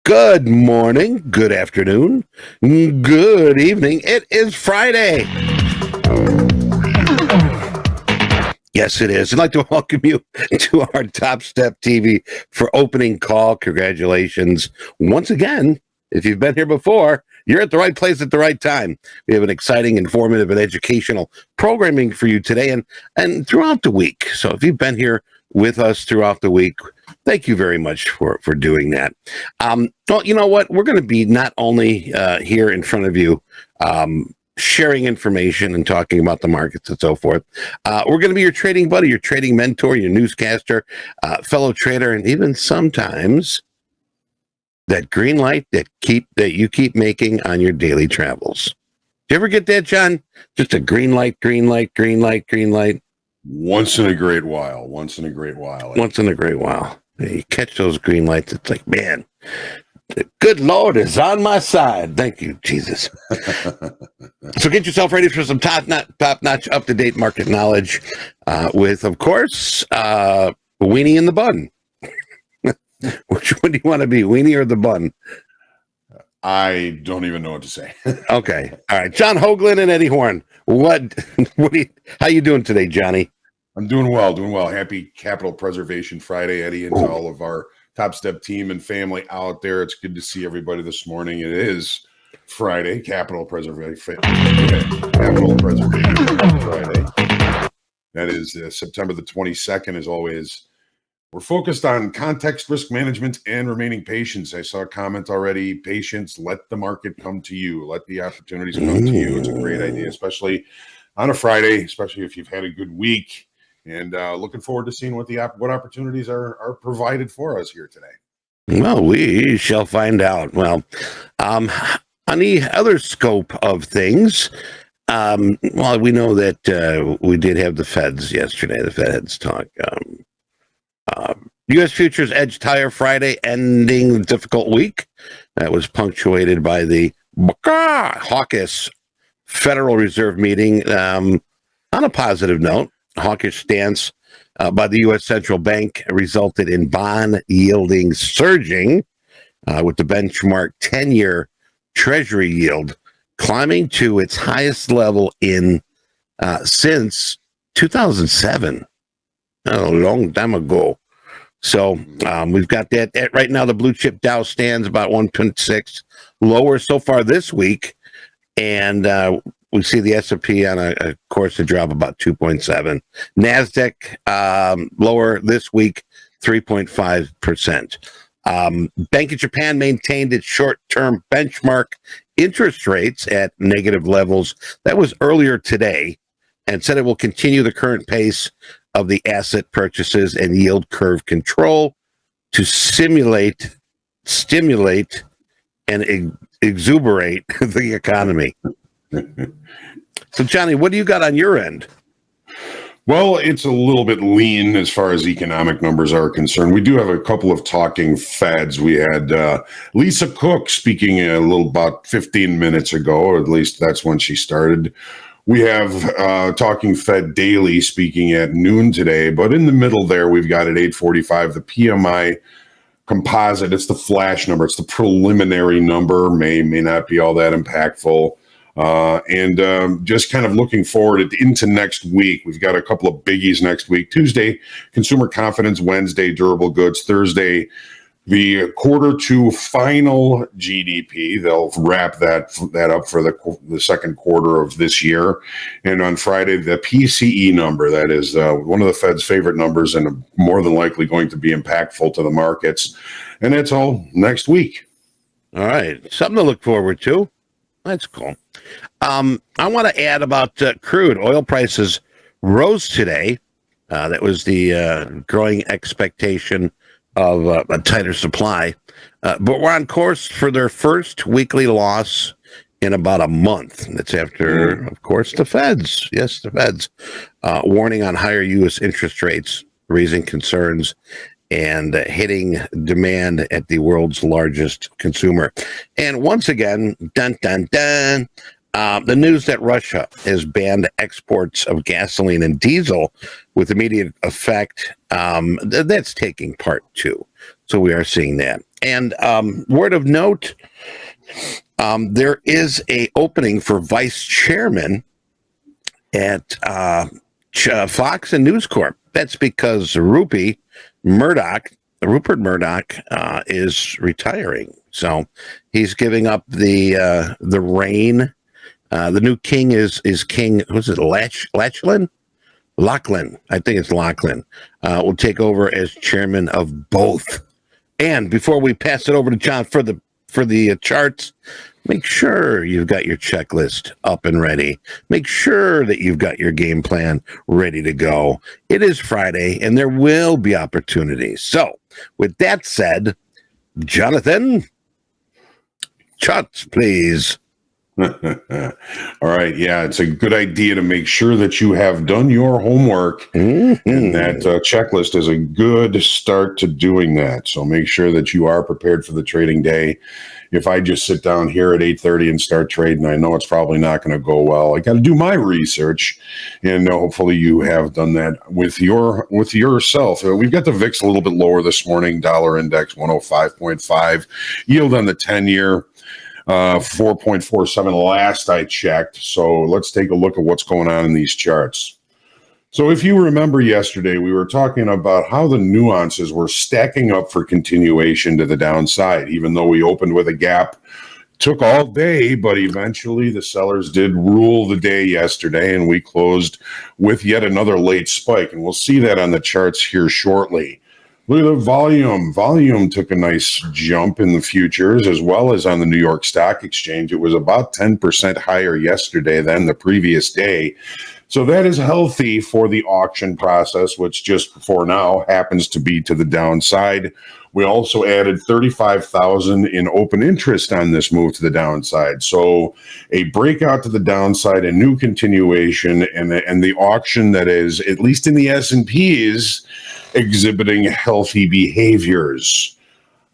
Good morning, good afternoon, good evening. It is Friday. Yes, it is. I'd like to welcome you to our TopstepTV for opening call. Congratulations. Once again, if you've been here before, you're at the right place at the right time. We have an exciting, informative, and educational programming for you today and throughout the week. So if you've been here with us throughout the week, thank you very much for doing that. Well, you know what? We're going to be not only here in front of you sharing information and talking about the markets and so forth. We're going to be your trading buddy, your trading mentor, your newscaster, fellow trader, and even sometimes that green light that you keep making on your daily travels. Do you ever get that, John? Just a green light, green light, green light, green light. Once in a great while. Once in a great while. You catch those green lights, it's like, man, the good Lord is on my side. Thank you, Jesus. So get yourself ready for some top-notch, up-to-date market knowledge with, of course, Weenie in the Bun. Which one do you want to be, Weenie or the Bun? I don't even know what to say. Okay. All right. John Hoagland and Eddie Horn. How you doing today, Johnny? I'm doing well. Happy Capital Preservation Friday, Eddie, and to all of our Topstep team and family out there. It's good to see everybody this morning. It is Friday, Capital Preservation Friday. That is September the 22nd, as always. We're focused on context, risk management, and remaining patience. I saw a comment already. Patience, let the market come to you. Let the opportunities come to you. It's a great idea, especially on a Friday, especially if you've had a good week. And looking forward to seeing what opportunities are provided for us here today. Well, we shall find out. Well, on the other scope of things, well, we know that we did have the Feds yesterday, the Feds talk. U.S. futures edged higher Friday, ending the difficult week. That was punctuated by the hawkish Federal Reserve meeting. On a positive note, hawkish stance by the U.S. Central Bank resulted in bond yielding surging, with the benchmark 10-year Treasury yield climbing to its highest level since 2007. A long time ago. So we've got that. Right now, the blue chip Dow stands about 1.6 lower so far this week. And we see the S&P on a course to drop about 2.7. NASDAQ lower this week, 3.5%. Bank of Japan maintained its short-term benchmark interest rates at negative levels. That was earlier today, and said it will continue the current pace of the asset purchases and yield curve control to stimulate and exuberate the economy. So, Johnny, what do you got on your end? Well, it's a little bit lean as far as economic numbers are concerned. We do have a couple of talking Feds. We had Lisa Cook speaking about 15 minutes ago, or at least that's when she started. We have Talking Fed Daily speaking at noon today, but in the middle there, we've got at 8:45 the PMI composite. It's the flash number. It's the preliminary number. May not be all that impactful. And just kind of looking forward into next week. We've got a couple of biggies next week. Tuesday, consumer confidence. Wednesday, durable goods. Thursday, the quarter two final GDP. They'll wrap that up for the second quarter of this year. And on Friday, the PCE number. That is one of the Fed's favorite numbers and more than likely going to be impactful to the markets. And that's all next week. All right. Something to look forward to. That's cool. I want to add about crude. Oil prices rose today. That was the growing expectation of a tighter supply. But we're on course for their first weekly loss in about a month. That's after, of course, the Feds. Yes, the Feds. Warning on higher U.S. interest rates, raising concerns and hitting demand at the world's largest consumer. And once again, dun, dun, dun, the news that Russia has banned exports of gasoline and diesel with immediate effect, that's taking part too. So we are seeing that. And word of note, there is a opening for vice chairman at Fox and News Corp. That's because Rupert Murdoch, is retiring. So he's giving up the reign. The new king is King. Who's it? Lachlan. I think it's Lachlan. Will take over as chairman of both. And before we pass it over to John for the charts, make sure you've got your checklist up and ready. Make sure that you've got your game plan ready to go. It is Friday, and there will be opportunities. So, with that said, Jonathan, charts, please. All right. Yeah, it's a good idea to make sure that you have done your homework, and that checklist is a good start to doing that. So make sure that you are prepared for the trading day. If I just sit down here at 8:30 and start trading, I know it's probably not going to go well. I got to do my research, and hopefully you have done that with yourself. We've got the VIX a little bit lower this morning. Dollar index 105.5, yield on the 10-year. 4.47 last I checked. So let's take a look at what's going on in these charts. So if you remember yesterday, we were talking about how the nuances were stacking up for continuation to the downside, even though we opened with a gap. Took all day, but eventually the sellers did rule the day yesterday, and we closed with yet another late spike. And we'll see that on the charts here shortly. Look at the volume. Volume took a nice jump in the futures as well as on the New York Stock Exchange. It was about 10% higher yesterday than the previous day. So that is healthy for the auction process, which just for now happens to be to the downside. We also added 35,000 in open interest on this move to the downside. So a breakout to the downside, a new continuation, and the auction that is, at least in the S&Ps, exhibiting healthy behaviors.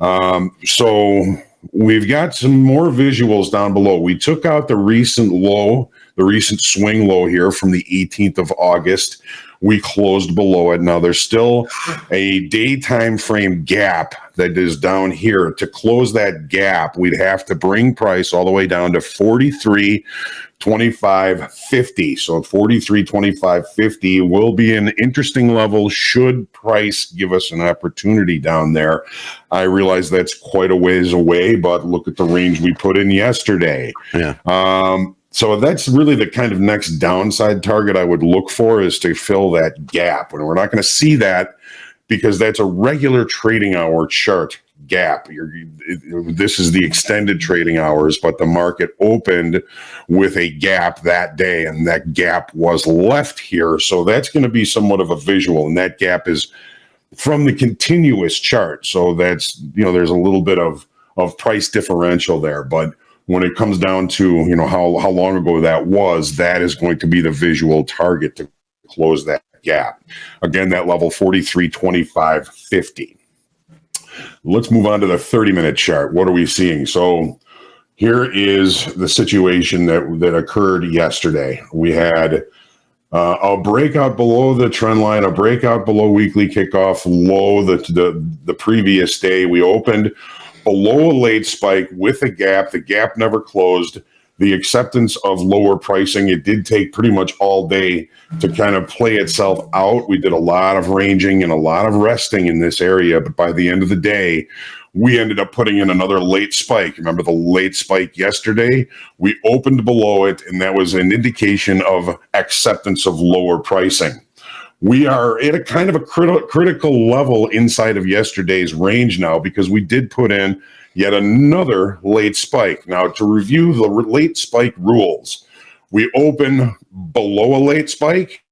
So we've got some more visuals down below. We took out the recent low, the recent swing low here from the 18th of August. We closed below it. Now there's still a day time frame gap that is down here. To close that gap, we'd have to bring price all the way down to 43.2550. So 43.2550 will be an interesting level should price give us an opportunity down there. I realize that's quite a ways away, but look at the range we put in yesterday. Yeah. So that's really the kind of next downside target I would look for, is to fill that gap. And we're not going to see that because that's a regular trading hour chart gap. This is the extended trading hours, but the market opened with a gap that day, and that gap was left here. So that's going to be somewhat of a visual, and that gap is from the continuous chart. So that's, there's a little bit of price differential there, but when it comes down to, how long ago that is going to be the visual target to close that gap. Again, that level 43.2550. Let's move on to the 30-minute chart. What are we seeing? So here is the situation that occurred yesterday. We had a breakout below the trend line, a breakout below weekly kickoff low the previous day. We opened below a late spike with a gap. The gap never closed. The acceptance of lower pricing, it did take pretty much all day to kind of play itself out. We did a lot of ranging and a lot of resting in this area, but by the end of the day, we ended up putting in another late spike. Remember the late spike yesterday? We opened below it, and that was an indication of acceptance of lower pricing. We are at a kind of a critical level inside of yesterday's range now, because we did put in yet another late spike. Now, to review the late spike rules, we open below a late spike.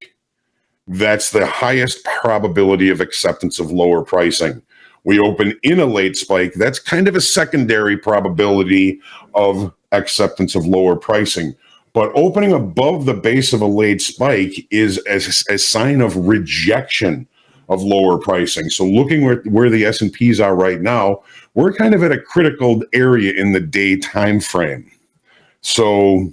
That's the highest probability of acceptance of lower pricing. We open in a late spike. That's kind of a secondary probability of acceptance of lower pricing. But opening above the base of a late spike is a sign of rejection of lower pricing. So looking where the S&Ps are right now, we're kind of at a critical area in the day time frame. So,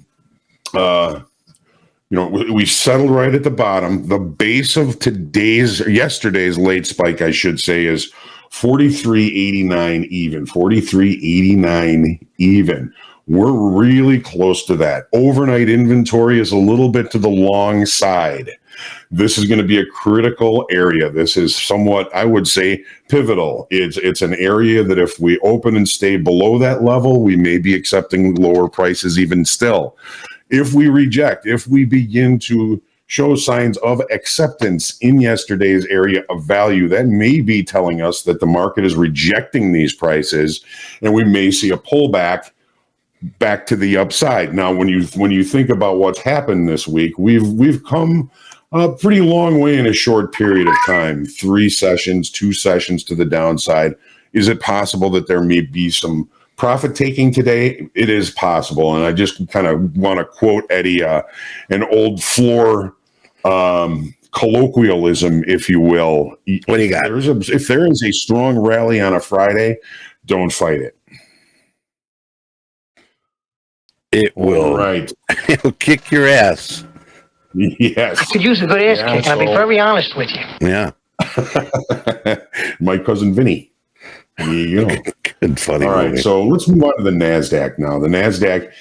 we settled right at the bottom. The base of yesterday's late spike, I should say, is 43.89 even, 43.89 even. We're really close to that. Overnight inventory is a little bit to the long side. This is going to be a critical area. This is somewhat, I would say, pivotal. It's an area that if we open and stay below that level, we may be accepting lower prices even still. If we reject, if we begin to show signs of acceptance in yesterday's area of value, that may be telling us that the market is rejecting these prices, and we may see a pullback back to the upside. Now, when you think about what's happened this week, we've come a pretty long way in a short period of time. 3 sessions, 2 sessions to the downside. Is it possible that there may be some profit taking today? It is possible, and I just kind of want to quote Eddie, an old floor colloquialism, if you will. What do you got? If there is a strong rally on a Friday, don't fight it. It will. Right. It'll kick your ass. Yes. I could use a good ass kick, I'll be very honest with you. Yeah. My cousin Vinny. There you go. Good funny All right, movie. so let's move on to the NASDAQ now. The NASDAQ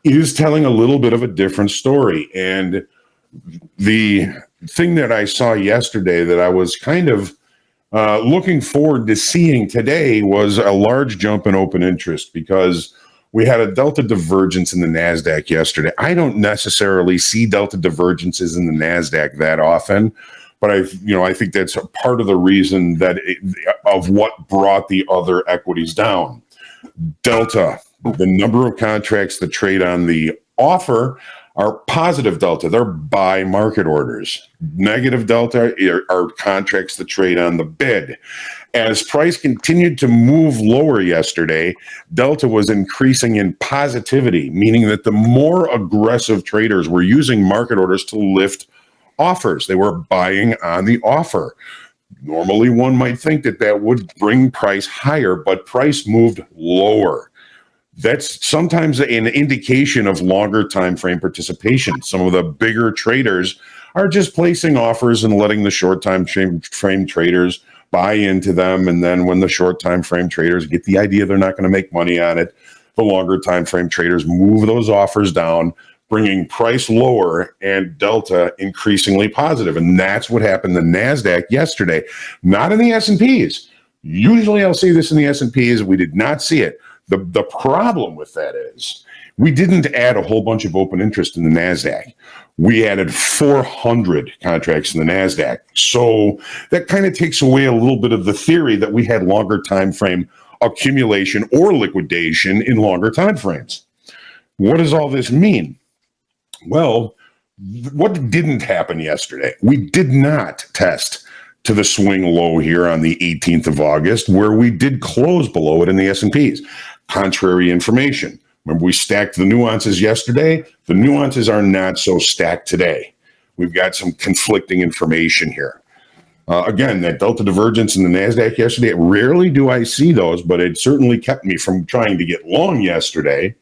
is telling a little bit of a different story. And the thing that I saw yesterday that I was kind of looking forward to seeing today was a large jump in open interest, because we had a delta divergence in the NASDAQ yesterday. I don't necessarily see delta divergences in the NASDAQ that often, but I think that's a part of the reason of what brought the other equities down. Delta, the number of contracts that trade on the offer are positive delta. They're buy market orders. Negative delta are contracts that trade on the bid. As price continued to move lower yesterday, delta was increasing in positivity, meaning that the more aggressive traders were using market orders to lift offers. They were buying on the offer. Normally, one might think that would bring price higher, but price moved lower. That's sometimes an indication of longer time frame participation. Some of the bigger traders are just placing offers and letting the short time frame traders buy into them. And then when the short time frame traders get the idea they're not going to make money on it, the longer time frame traders move those offers down, bringing price lower and delta increasingly positive. And that's what happened in the NASDAQ yesterday, not in the S&Ps. Usually I'll see this in the S&Ps. We did not see it. The problem with that is we didn't add a whole bunch of open interest in the NASDAQ. We added 400 contracts in the NASDAQ. So that kind of takes away a little bit of the theory that we had longer time frame accumulation or liquidation in longer time frames. What does all this mean? Well, what didn't happen yesterday? We did not test to the swing low here on the 18th of August, where we did close below it in the S&Ps. Contrary information. Remember, we stacked the nuances yesterday. The nuances are not so stacked today. We've got some conflicting information here. Again, that delta divergence in the NASDAQ yesterday, rarely do I see those, but it certainly kept me from trying to get long yesterday.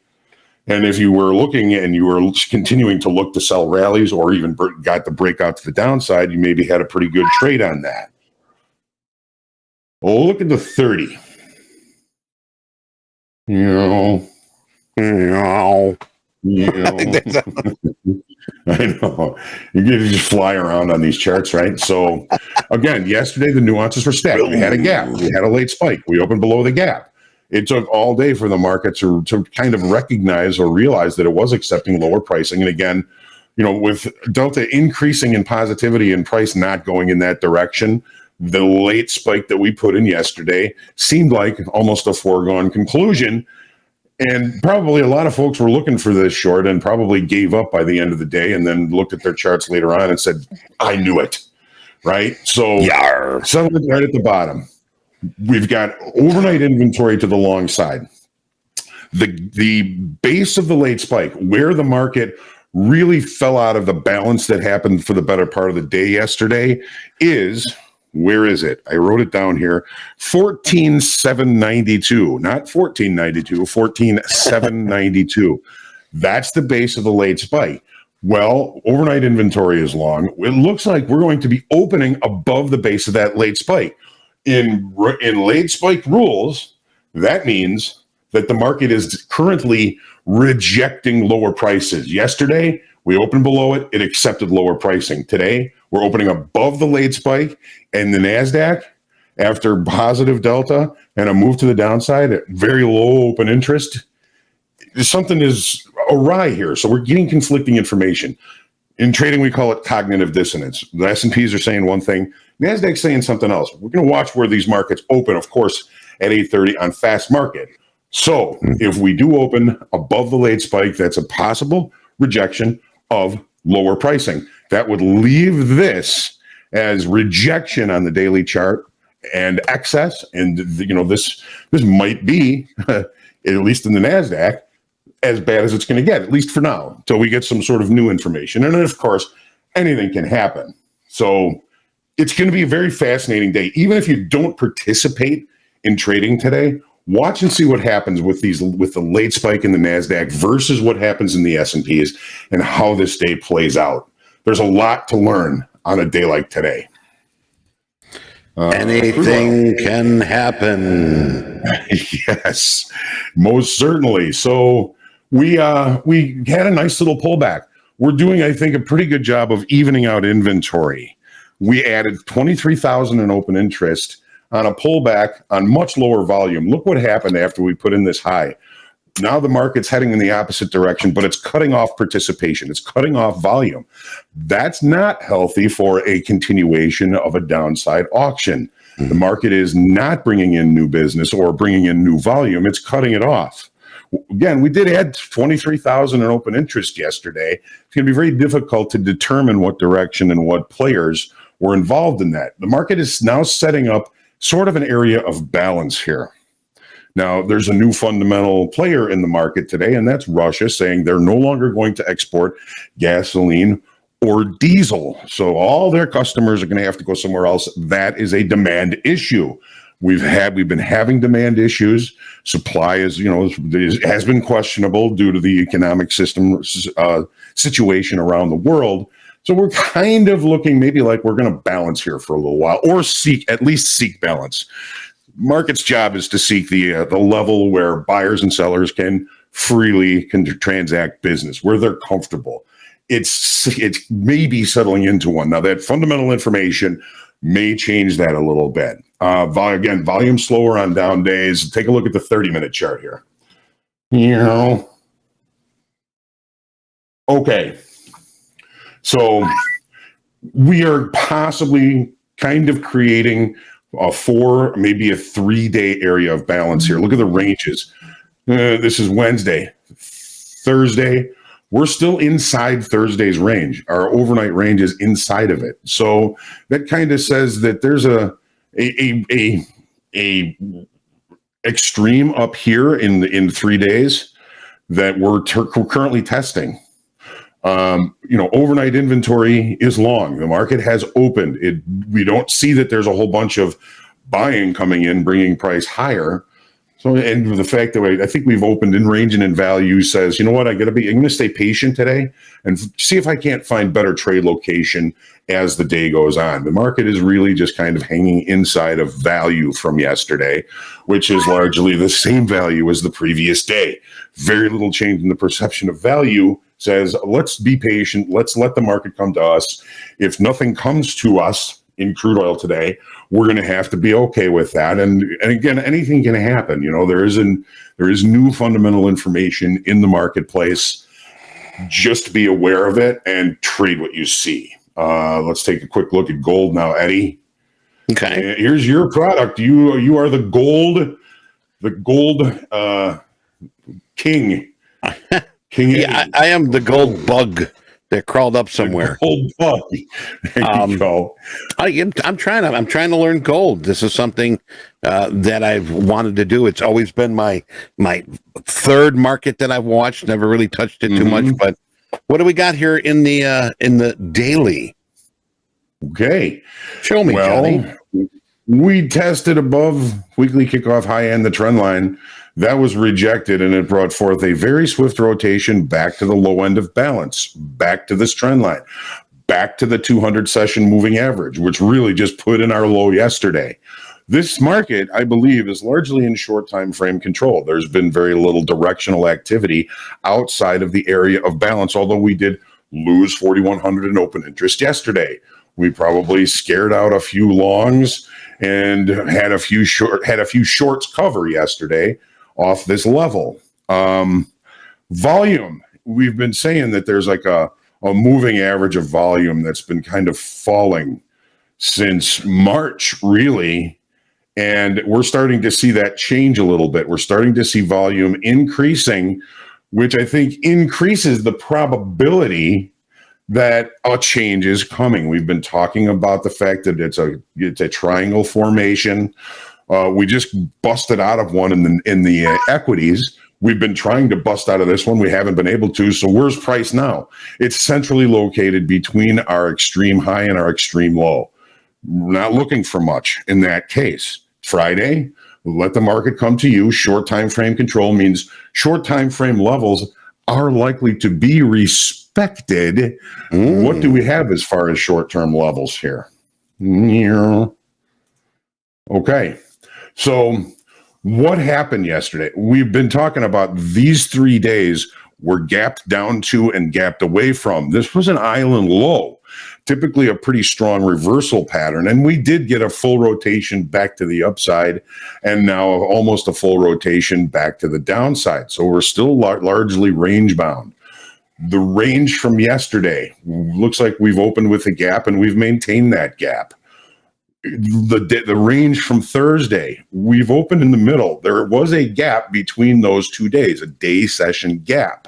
And if you were looking and you were continuing to look to sell rallies or even got the breakout to the downside, you maybe had a pretty good trade on that. Well, look at the 30. I know. You get to just fly around on these charts, right? So, again, yesterday the nuances were stacked. We had a gap. We had a late spike. We opened below the gap. It took all day for the market to kind of recognize or realize that it was accepting lower pricing. And again, with delta increasing in positivity and price not going in that direction, the late spike that we put in yesterday seemed like almost a foregone conclusion. And probably a lot of folks were looking for this short and probably gave up by the end of the day and then looked at their charts later on and said, I knew it, right? So something right at the bottom. We've got overnight inventory to the long side. The base of the late spike, where the market really fell out of the balance that happened for the better part of the day yesterday is, where is it? I wrote it down here, 14,792, not 1492, 14,792. That's the base of the late spike. Well, overnight inventory is long. It looks like we're going to be opening above the base of that late spike. In late spike rules, that means that the market is currently rejecting lower prices. Yesterday, we opened below it. It accepted lower pricing. Today, we're opening above the late spike, and the NASDAQ, after positive delta and a move to the downside at very low open interest, something is awry here. So we're getting conflicting information. In trading, we call it cognitive dissonance. The S&Ps are saying one thing, NASDAQ's saying something else. We're going to watch where these markets open, of course, at 8:30 on fast market. So if we do open above the late spike, that's a possible rejection of lower pricing. That would leave this as rejection on the daily chart and excess. And, this might be, at least in the NASDAQ, as bad as it's going to get, at least for now, until we get some sort of new information. And then, of course, anything can happen. So it's going to be a very fascinating day. Even if you don't participate in trading today, watch and see what happens with the late spike in the NASDAQ versus what happens in the S&Ps and how this day plays out. There's a lot to learn on a day like today. Anything can happen. Yes, most certainly. So we had a nice little pullback. We're doing, I think, a pretty good job of evening out inventory. We added 23,000 in open interest on a pullback on much lower volume. Look what happened after we put in this high. Now the market's heading in the opposite direction, but it's cutting off participation. It's cutting off volume. That's not healthy for a continuation of a downside auction. The market is not bringing in new business or bringing in new volume. It's cutting it off. Again, we did add 23,000 in open interest yesterday. It's going to be very difficult to determine what direction and what players were involved in that. The market is now setting up sort of an area of balance here. Now, there's a new fundamental player in the market today, and that's Russia saying they're no longer going to export gasoline or diesel. So all their customers are going to have to go somewhere else. That is a demand issue. We've been having demand issues. Supply has been questionable due to the economic system situation around the world. So we're kind of looking maybe like we're going to balance here for a little while, or at least seek balance. Market's job is to seek the level where buyers and sellers can freely transact business, where they're comfortable. It's maybe settling into one. Now, that fundamental information may change that a little bit. Volume slower on down days. Take a look at the 30-minute chart here. Okay. So we are possibly kind of creating maybe a 3-day area of balance here. Look at the ranges. This is Wednesday. Thursday, we're still inside Thursday's range. Our overnight range is inside of it. So that kind of says that there's a extreme up here in 3 days that we're currently testing. Overnight inventory is long. The market has opened. We don't see that there's a whole bunch of buying coming in, bringing price higher. So, and the fact that I think we've opened in range and in value says, you know what, I'm going to stay patient today and see if I can't find better trade location as the day goes on. The market is really just kind of hanging inside of value from yesterday, which is largely the same value as the previous day. Very little change in the perception of value. Says, let's be patient. Let's let the market come to us. If nothing comes to us in crude oil today, we're going to have to be okay with that. And again, anything can happen. There is new fundamental information in the marketplace. Just be aware of it and trade what you see. Let's take a quick look at gold now, Eddie. Okay. Here's your product. You are the gold king. Yeah, I am the gold bug that crawled up somewhere. Gold bug. There you go. I'm trying to learn gold. This is something that I've wanted to do. It's always been my third market that I've watched. Never really touched it too much. But what do we got here in the daily? Okay, show me, Johnny. We tested above weekly kickoff high end, the trend line. That was rejected, and it brought forth a very swift rotation back to the low end of balance, back to this trend line, back to the 200 session moving average, which really just put in our low yesterday. This market, I believe, is largely in short time frame control. There's been very little directional activity outside of the area of balance, although we did lose 4,100 in open interest yesterday. We probably scared out a few longs and had a few shorts cover yesterday off this level. Volume, we've been saying that there's like a moving average of volume that's been kind of falling since March, really. And we're starting to see that change a little bit. We're starting to see volume increasing, which I think increases the probability that a change is coming. We've been talking about the fact that it's a triangle formation. We just busted out of one in the equities. We've been trying to bust out of this one. We haven't been able to. So where's price now? It's centrally located between our extreme high and our extreme low. We're not looking for much in that case. Friday, let the market come to you. Short time frame control means short time frame levels are likely to be respected. What do we have as far as short-term levels here? Okay. So what happened yesterday? We've been talking about these 3 days were gapped down to and gapped away from. This was an island low, typically a pretty strong reversal pattern. And we did get a full rotation back to the upside and now almost a full rotation back to the downside. So we're still largely range bound. The range from yesterday looks like we've opened with a gap and we've maintained that gap. The range from Thursday, we've opened in the middle. There was a gap between those 2 days, a day session gap.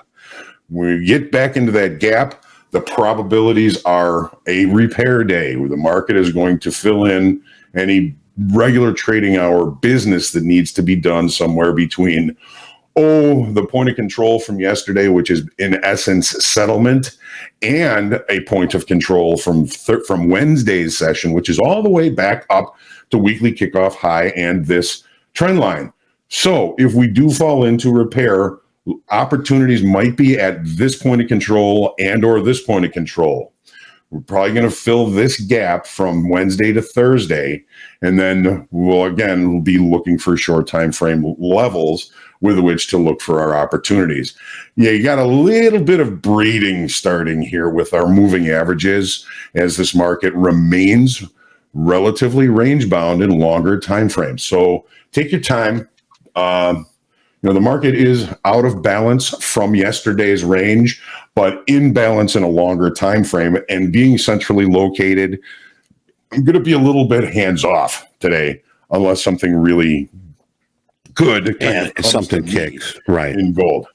When we get back into that gap, the probabilities are a repair day where the market is going to fill in any regular trading hour business that needs to be done somewhere between the point of control from yesterday, which is in essence settlement, and a point of control from Wednesday's session, which is all the way back up to weekly kickoff high and this trend line. So if we do fall into repair, opportunities might be at this point of control and or this point of control. We're probably going to fill this gap from Wednesday to Thursday, and then we'll be looking for short time frame levels with which to look for our opportunities. Yeah, you got a little bit of braiding starting here with our moving averages as this market remains relatively range bound in longer time frames. So take your time. The market is out of balance from yesterday's range, but in balance in a longer time frame, and being centrally located, I'm going to be a little bit hands off today unless something really good something kicks right in gold.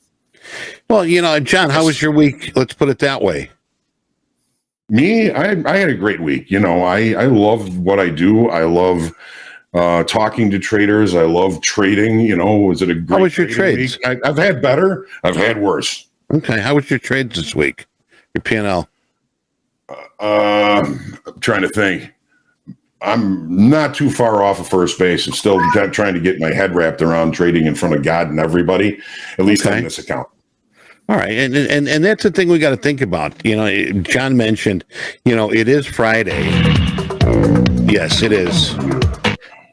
Well, John, how was your week? Let's put it that way. Me, I had a great week. I love what I do. I love talking to traders. I love trading. Was it a great? How was your trades? I've had better. I've had worse. Okay. How was your trades this week? Your P&L? I'm trying to think. I'm not too far off of first base. I'm still trying to get my head wrapped around trading in front of God and everybody, at least on this account. All right. And that's the thing we got to think about. John mentioned, it is Friday. Yes, it is.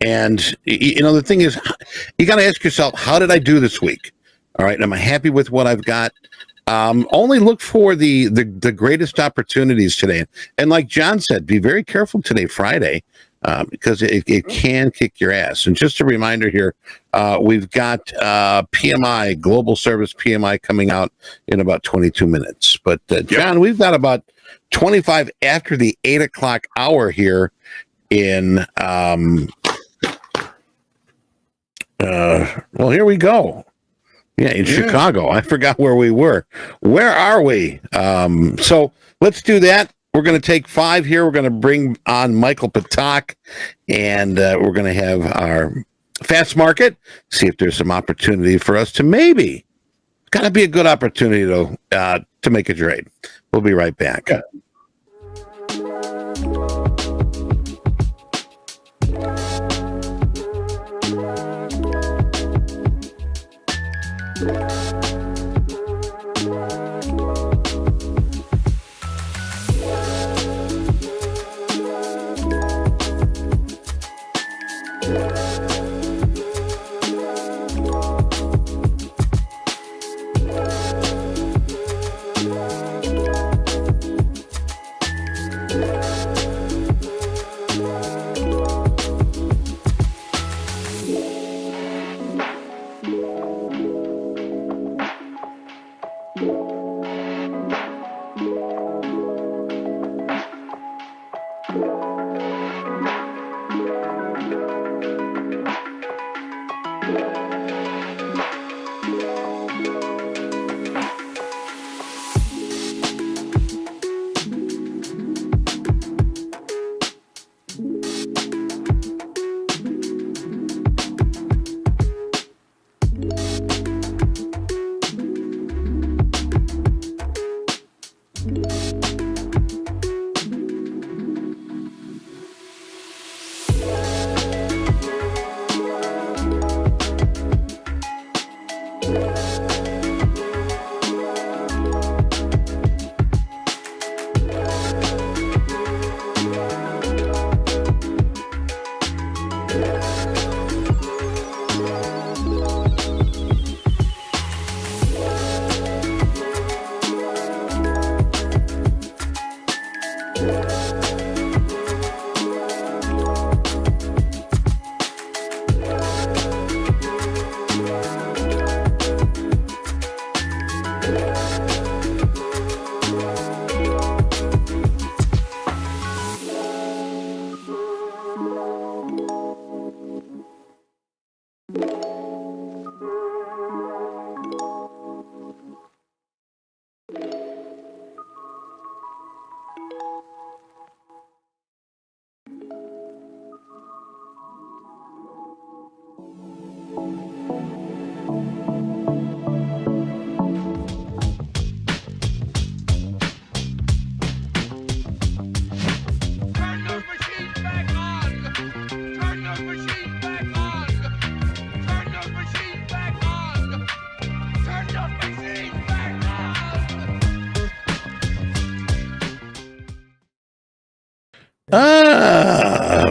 And, the thing is, you got to ask yourself, how did I do this week? All right. Am I happy with what I've got? Only look for the greatest opportunities today. And like John said, be very careful today, Friday, because it can kick your ass. And just a reminder here, we've got PMI, Global Service PMI, coming out in about 22 minutes. But, John, we've got about 25 after the 8 o'clock hour here in... here we go. Yeah, in Chicago. I forgot where we were. Where are we? So let's do that. We're going to take 5 here. We're going to bring on Michael Patak, and we're going to have our fast market, see if there's some opportunity for us to maybe, got to be a good opportunity to make a trade. We'll be right back. Yeah.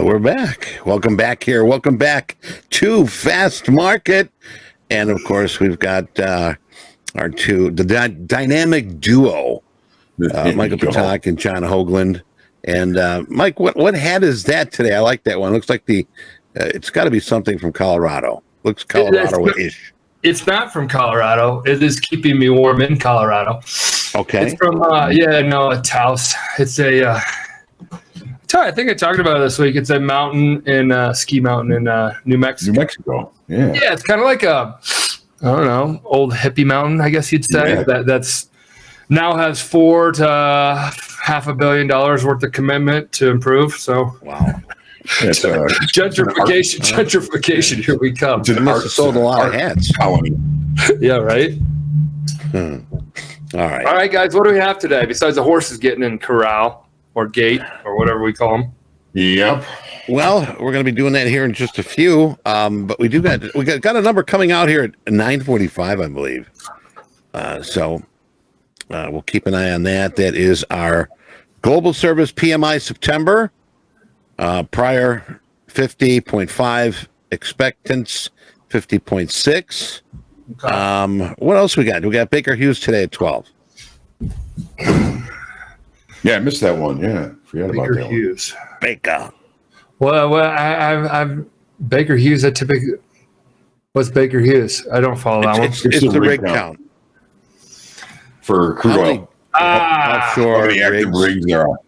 We're back. Welcome back here. Welcome back to Fast Market. And of course, we've got our dynamic duo, Michael Patak and John Hoagland. And Mike, what hat is that today? I like that one. Looks like it's got to be something from Colorado. Looks Colorado-ish. It's not from Colorado. It is keeping me warm in Colorado. Okay. It's from Taos. It's a I think I talked about it this week. It's a mountain ski mountain in New Mexico. New Mexico. Yeah. Yeah, it's kind of like old hippie mountain, I guess you'd say. Yeah. That's now has $4 to $500 million worth of commitment to improve. So wow. It's gentrification. Here we come. It must have sold a lot of hats. Colony. Yeah, right. All right. All right, guys. What do we have today besides the horses getting in corral or gate or whatever we call them? Yep. Well, we're going to be doing that here in just a few. But we got a number coming out here at 9:45, I believe. So we'll keep an eye on that. That is our global service PMI September. Prior 50.5, expectants 50.6. Okay. What else we got? We got Baker Hughes today at 12. Yeah, I missed that one. Yeah, forgot about that Baker Hughes. Baker. Well, I've Baker Hughes. I typically. What's Baker Hughes? I don't follow that one. It's the rig count for crude oil. Offshore how many active rigs there are.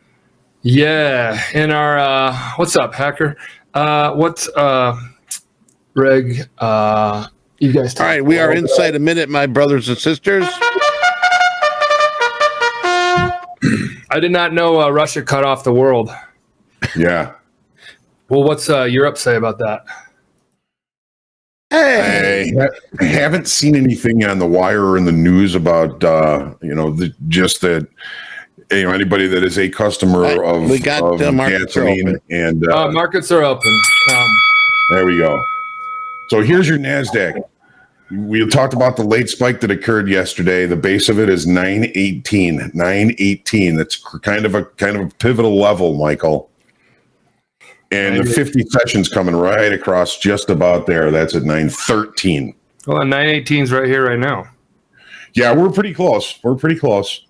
Yeah, in our what's up, hacker? What's rig? You guys. All right, we are inside a minute, my brothers and sisters. I did not know Russia cut off the world. Yeah. Well, what's Europe say about that? Hey, I haven't seen anything on the wire or in the news about anybody that is a customer of gasoline and markets are open. There we go. So here's your NASDAQ. We talked about the late spike that occurred yesterday. The base of it is 918. 918. That's kind of a pivotal level, Michael. And the 50 sessions coming right across just about there. That's at 913. Well, 918's right here, right now. Yeah, we're pretty close. We're pretty close.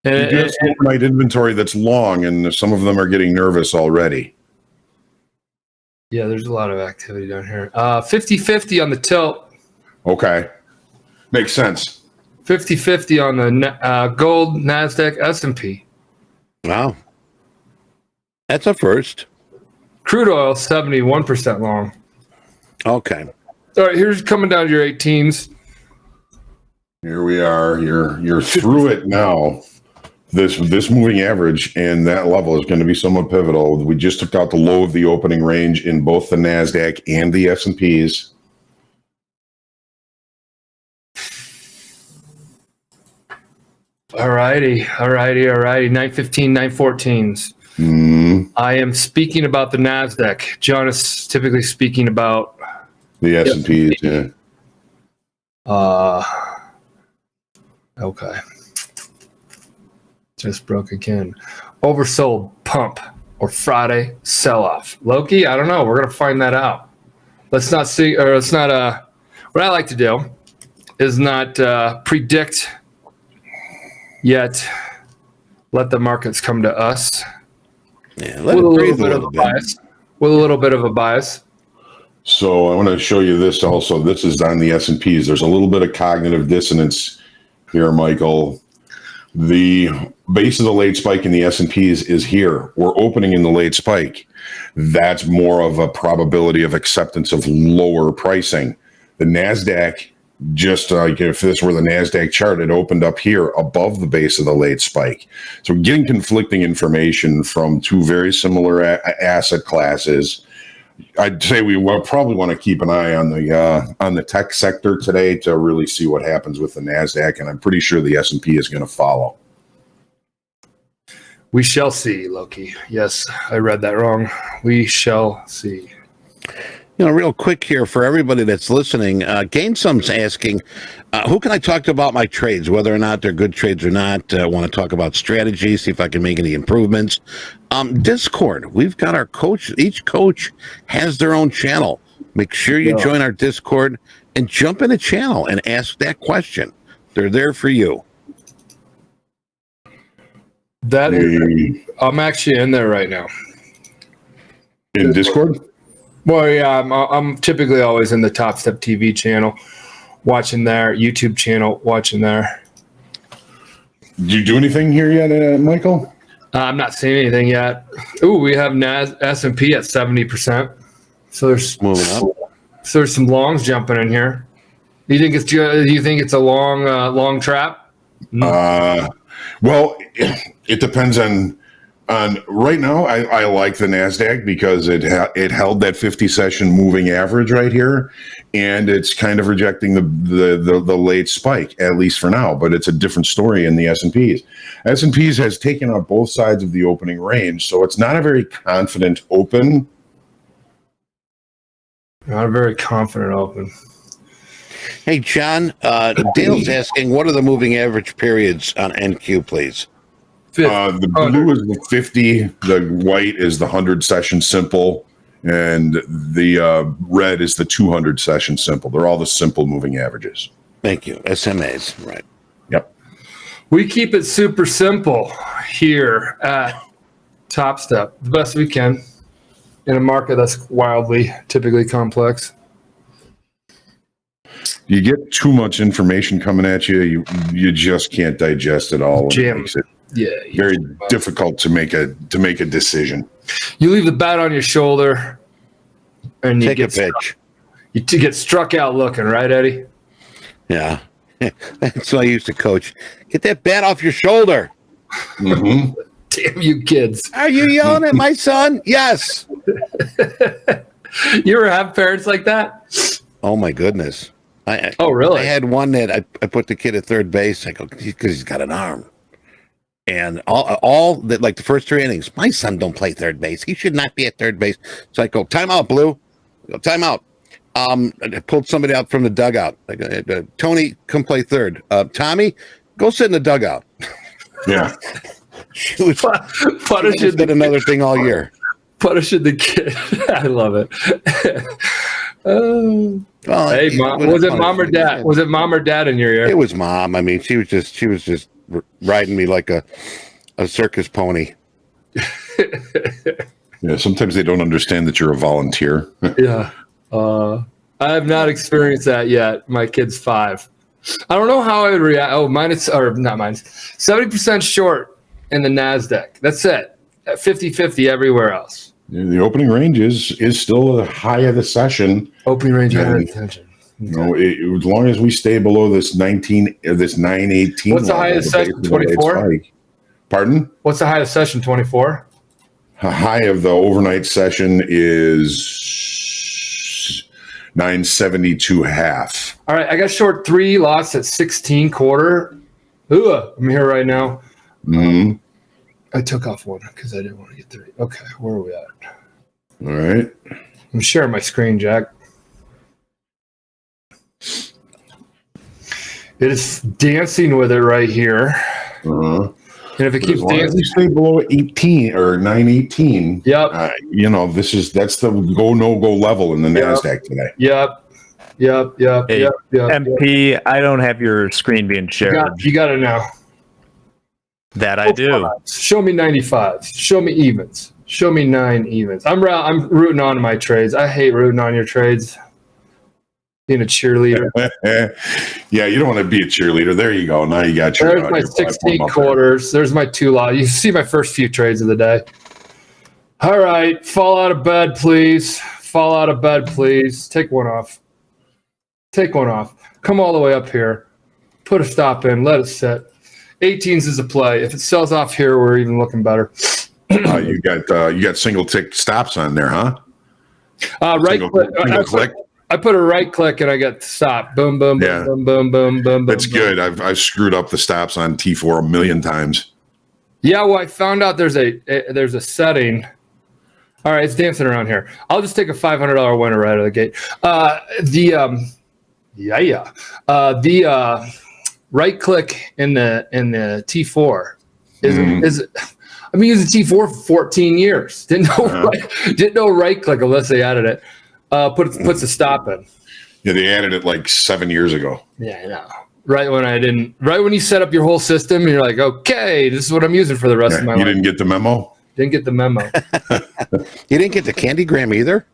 And, We do have some overnight inventory that's long, and some of them are getting nervous already. yeah, there's a lot of activity down here. 50-50 on the tilt. Okay. Makes sense. 50-50 on the gold, NASDAQ, S&P. Wow. That's a first. Crude oil, 71% long. Okay. All right, here's coming down to your 18s. Here we are. You're through it now. This moving average and that level is going to be somewhat pivotal. We just took out the low of the opening range in both the NASDAQ and the S&Ps. All righty. 915, 914s. I am speaking about the NASDAQ. John is typically speaking about The S&Ps, yeah. Okay. Just broke again. Oversold pump or Friday sell-off. Loki, I don't know. We're going to find that out. Let's not what I like to do is not predict yet. Let the markets come to us. Yeah, With a little bit of a bias. With a little bit of a bias. So I want to show you this also. This is on the S&Ps. There's a little bit of cognitive dissonance here, Michael. The base of the late spike in the S&Ps is here. We're opening in the late spike. That's more of a probability of acceptance of lower pricing. The NASDAQ, just like if this were the NASDAQ chart, it opened up here above the base of the late spike. So we're getting conflicting information from two very similar asset classes. I'd say we will probably want to keep an eye on the tech sector today to really see what happens with the NASDAQ, and I'm pretty sure the S&P is going to follow. We shall see, Loki. Yes, I read that wrong. We shall see. You know, real quick here for everybody that's listening, Gainsom's asking, who can I talk to about my trades, whether or not they're good trades or not? Want to talk about strategy, see if I can make any improvements. Discord, we've got our coach. Each coach has their own channel. Make sure you join our Discord and jump in a channel and ask that question. They're there for you. I'm actually in there right now. In Discord? Well, yeah, I'm typically always in the TopstepTV channel, watching there. YouTube channel, watching there. Did you do anything here yet, Michael? I'm not seeing anything yet. Ooh, we have S&P at 70%. So there's Moving up. So there's some longs jumping in here. Do you think it's a long trap? Well, it depends on right now. I like the NASDAQ because it held that 50 session moving average right here, and it's kind of rejecting the late spike, at least for now. But it's a different story in the S&Ps. S&Ps has taken out both sides of the opening range, so it's not a very confident open. Not a very confident open. Hey, John, Dale's asking, what are the moving average periods on NQ, please? The blue is the 50, the white is the 100 session simple, and the red is the 200 session simple. They're all the simple moving averages. Thank you. SMAs, right. Yep. We keep it super simple here at Topstep, the best we can in a market that's wildly, typically complex. You get too much information coming at you, you just can't digest it all. Jim. It makes it Yeah, very difficult to make a decision. You leave the bat on your shoulder, and you Take get a pitch. You get struck out looking, right, Eddie? Yeah. That's what I used to coach. Get that bat off your shoulder. Mm-hmm. Damn you kids. Are you yelling at my son? Yes. You ever have parents like that? Oh, my goodness. Oh, really? I had one that I put the kid at third base. I go, because he's got an arm. And all that, like the first 3 innings, my son don't play third base. He should not be at third base. So I go, timeout, Blue. I go, timeout. I pulled somebody out from the dugout. I go, Tony, come play third. Tommy, go sit in the dugout. Yeah. She did another thing all year. Punishing the kid. I love it. Well, Hey, mom, was it mom or dad? Was it mom or dad in your ear? It was mom. I mean, she was just riding me like a circus pony. Yeah, sometimes they don't understand that you're a volunteer. Yeah. I have not experienced that yet. My kid's 5. I don't know how I would react. Oh, not minus 70% short in the NASDAQ. That's it. At 50-50 everywhere else. The opening range is still the high of the session. Opening range attention. You know, as long as we stay below this 918. What's the highest session? 24. Pardon? What's the highest session? 24. The high of the overnight session is 972.5. All right, I got short 3 lots at 16 quarter. Ooh, I'm here right now. Mm-hmm. I took off one because I didn't want to get 3. Okay, where are we at? All right. I'm sharing my screen, Jack. It is dancing with it right here. Uh-huh. And if it keeps dancing, stay below 18 or 918. Yep. You know, that's the go no go level in the NASDAQ today. Yep. Hey, MP, I don't have your screen being shared. You got to know. That I do. Show me 95. Show me evens. Show me 9 evens. I'm rooting on my trades. I hate rooting on your trades. Being a cheerleader. Yeah, you don't want to be a cheerleader. There you go. Now you got your. There's my 16 quarters. There's my 2 lots. You see my first few trades of the day. All right, fall out of bed, please. Fall out of bed, please. Take one off. Take one off. Come all the way up here. Put a stop in. Let it sit. 18s is a play. If it sells off here, we're even looking better. You got single tick stops on there, huh? Right click. Single click. I put a right click and I got stop. Boom, boom, boom, boom, boom, boom, boom. That's boom. good. I've screwed up the stops on T4 a million times. Yeah, well, I found out there's a setting. All right, it's dancing around here. I'll just take a $500 winner right out of the gate. The right click in the T4 is I've been using T4 for 14 years. Didn't know right click unless they added it. Puts a stop in. Yeah, they added it like 7 years ago. Yeah, I know. Right when you set up your whole system, and you're like, okay, this is what I'm using for the rest of my life. You didn't get the memo? Didn't get the memo. You didn't get the candygram either?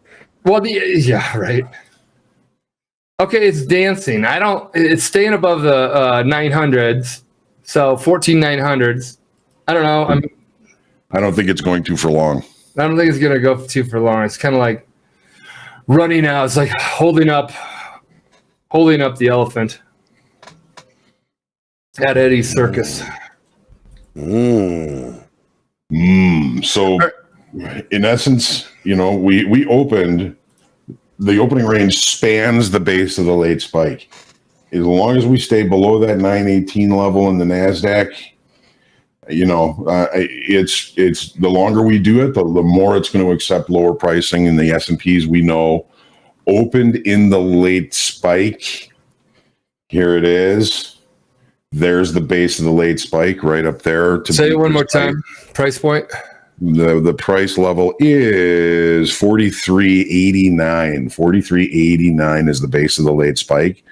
Well, yeah, right. Okay, it's dancing. It's staying above the 900s. So 14 900s. I don't know. I don't think it's going to for long. I don't think it's going to go too for long. It's kind of like running out. It's like holding up the elephant at Eddie's circus. So in essence, you know, we opened, the opening range spans the base of the late spike. As long as we stay below that 918 level in the NASDAQ, you know, it's the longer we do it, the more it's going to accept lower pricing. And the S&Ps we know opened in the late spike. Here it is. There's the base of the late spike right up there. Say it one more time. Price point. The price level is 43.89. 43.89 is the base of the late spike.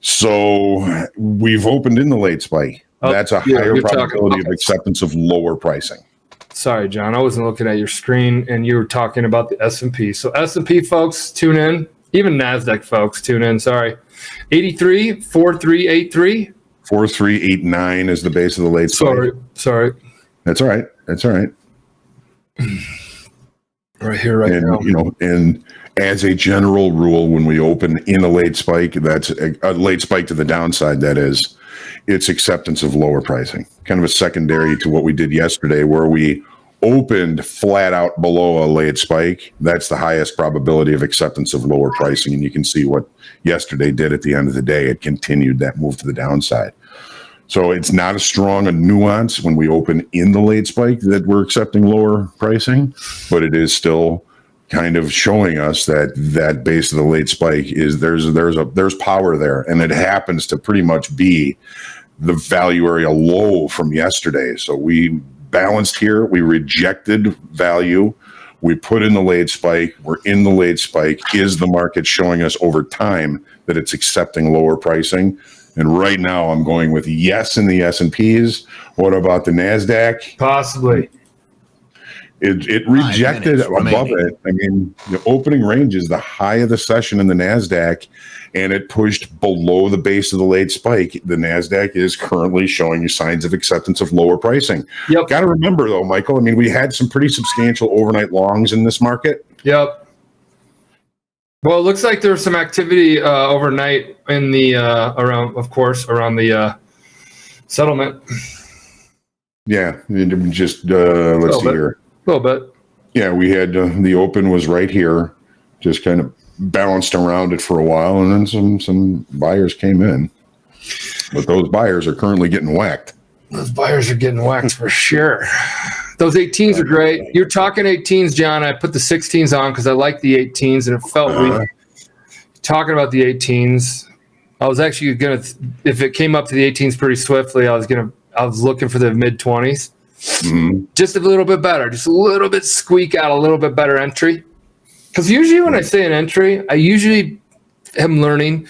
So we've opened in the late spike. That's a higher probability of acceptance of lower pricing. Sorry, John. I wasn't looking at your screen, and you were talking about the S&P. So S&P folks, tune in. Even NASDAQ folks, tune in. Sorry. 83, 4383. 4389 is the base of the late spike. Sorry. That's all right. Right here, right now. You know, and as a general rule, when we open in a late spike, that's a late spike to the downside. That is, it's acceptance of lower pricing. Kind of a secondary to what we did yesterday, where we opened flat out below a late spike. That's the highest probability of acceptance of lower pricing. And you can see what yesterday did at the end of the day. It continued that move to the downside. So it's not as strong a nuance when we open in the late spike that we're accepting lower pricing, but it is still kind of showing us that base of the late spike is there's power there, and it happens to pretty much be the value area low from yesterday. So we balanced here, we rejected value, We put in the late spike. We're in the late spike. Is the market showing us over time that it's accepting lower pricing? And right now I'm going with yes in the S&Ps. What about the NASDAQ? Possibly. It rejected above it. I mean, the opening range is the high of the session in the NASDAQ, and it pushed below the base of the late spike. The NASDAQ is currently showing you signs of acceptance of lower pricing. Yep. Got to remember, though, Michael, I mean, we had some pretty substantial overnight longs in this market. Yep. Well, it looks like there's some activity overnight in the around the settlement. Yeah, just let's see here. A little bit. Yeah, we had the open was right here, just kind of bounced around it for a while, and then some buyers came in. But those buyers are currently getting whacked. Those buyers are getting whacked for sure. Those 18s are great. You're talking 18s, John. I put the 16s on because I like the 18s, and it felt weak. Talking about the 18s, I was actually gonna, if it came up to the 18s pretty swiftly, I was looking for the mid 20s. Mm-hmm. Just a little bit better, just a little bit squeak out a little bit better entry. Because usually when I say an entry, I usually am learning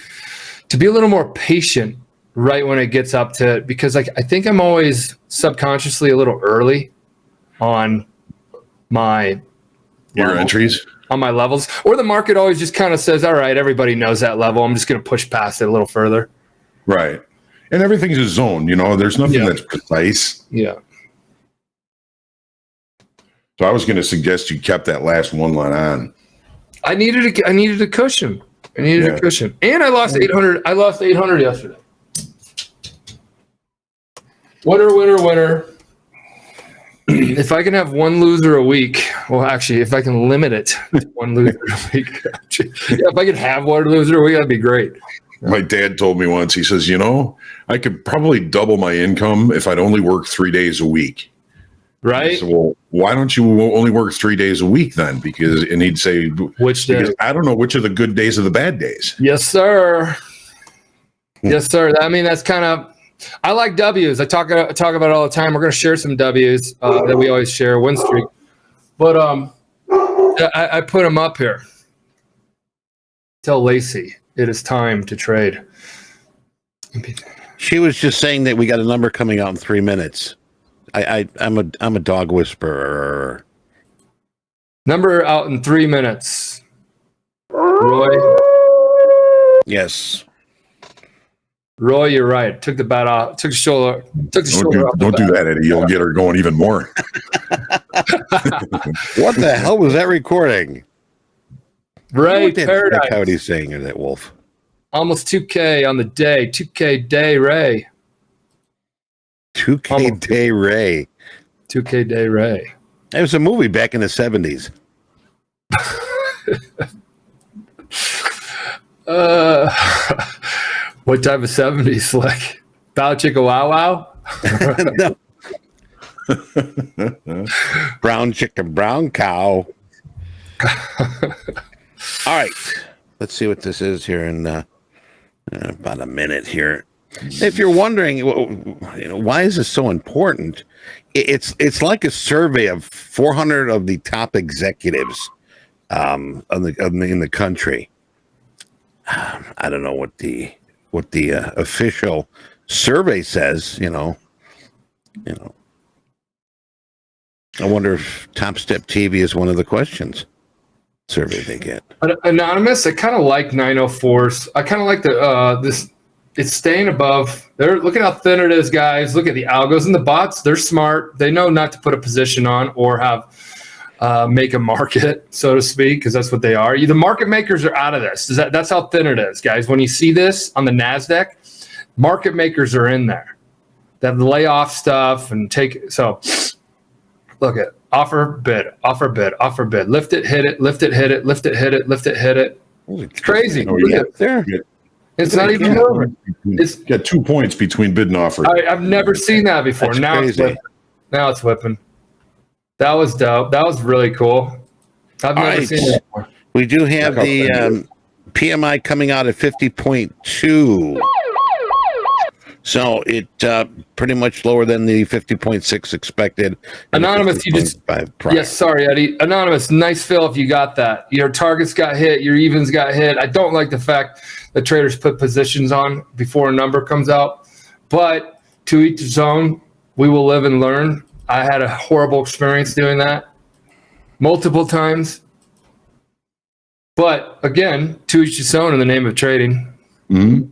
to be a little more patient right when it gets up to it, because I think I'm always subconsciously a little early on my entries, on my levels, or the market always just kind of says, all right, everybody knows that level. I'm just going to push past it a little further. Right. And everything's a zone, there's nothing that's precise. Yeah. So I was going to suggest you kept that last one line on. I needed a cushion. A cushion. And I lost 800. I lost 800 yesterday. Winner. If I can have one loser a week, well, actually, if I can limit it to one loser a week, if I could have one loser a week, that'd be great. My dad told me once, he says, I could probably double my income if I'd only work 3 days a week. Right. So, well, why don't you only work 3 days a week then? And he'd say, which day? Because I don't know which are the good days or the bad days. Yes, sir. Yes, sir. I mean, that's kind of, I like W's. I talk about it all the time. We're going to share some W's that we always share, win streak. But I put them up here. Tell Lacey it is time to trade. She was just saying that we got a number coming out in 3 minutes. I'm a dog whisperer. Number out in 3 minutes. Roy. Yes. Roy, you're right. Took the bat off. Took the shoulder. Don't do that, Eddie. You'll get her going even more. What the hell was that recording? Ray Paradise. How he's saying it, Wolf. Almost 2K on the day. 2K day, Ray. 2K Day Ray. 2K Day Ray. It was a movie back in the 70s. What type of 70s? Like Bow Chicka Wow Wow? No. Brown chicken, brown cow. All right. Let's see what this is here in about a minute here. If you're wondering, why is this so important? It's like a survey of 400 of the top executives in the country. I don't know what the official survey says. I wonder if TopstepTV is one of the questions survey they get. Anonymous. I kind of like 904s. I kind of like the this. It's staying above. They're looking how thin it is, guys. Look at the algos and the bots. They're smart. They know not to put a position on or have make a market, so to speak, because that's what they are. The market makers are out of this. That's how thin it is, guys. When you see this on the NASDAQ, market makers are in there. They have the layoff stuff and look at offer, bid, offer, bid, offer, bid. Lift it, hit it, lift it, hit it, lift it, hit it, lift it, hit it. It's crazy. There. It's not even moving. It's got 2 points between bid and offer. I've never seen that before. That's now crazy. it's whipping. Now it's whipping. That was dope. That was really cool. I've never seen that before. We do have the PMI coming out at 50.2. So it pretty much lower than the 50.6 expected. Anonymous, you just yes, sorry, Eddie. Anonymous, nice fill if you got that. Your targets got hit, your evens got hit. I don't like the fact that traders put positions on before a number comes out, but to each his own. We will live and learn. I had a horrible experience doing that multiple times, but again, to each his own in the name of trading. Mm-hmm.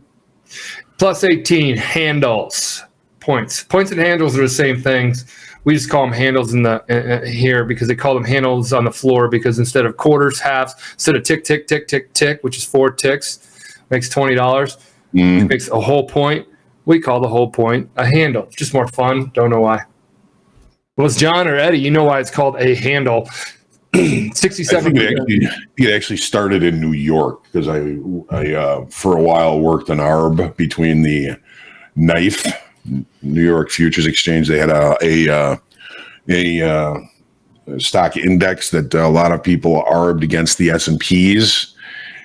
Plus 18 handles, points and handles are the same things. We just call them handles in the here because they call them handles on the floor because instead of quarters, halves, instead of tick, tick, tick, tick, tick, which is 4 ticks, makes $20. It makes a whole point. We call the whole point a handle. Just more fun. Don't know why. Well, it's John or Eddie. You know why it's called a handle. 67. I think it actually started in New York because I for a while worked an ARB between the Knife, New York Futures Exchange. They had a stock index that a lot of people ARB'd against the S&Ps.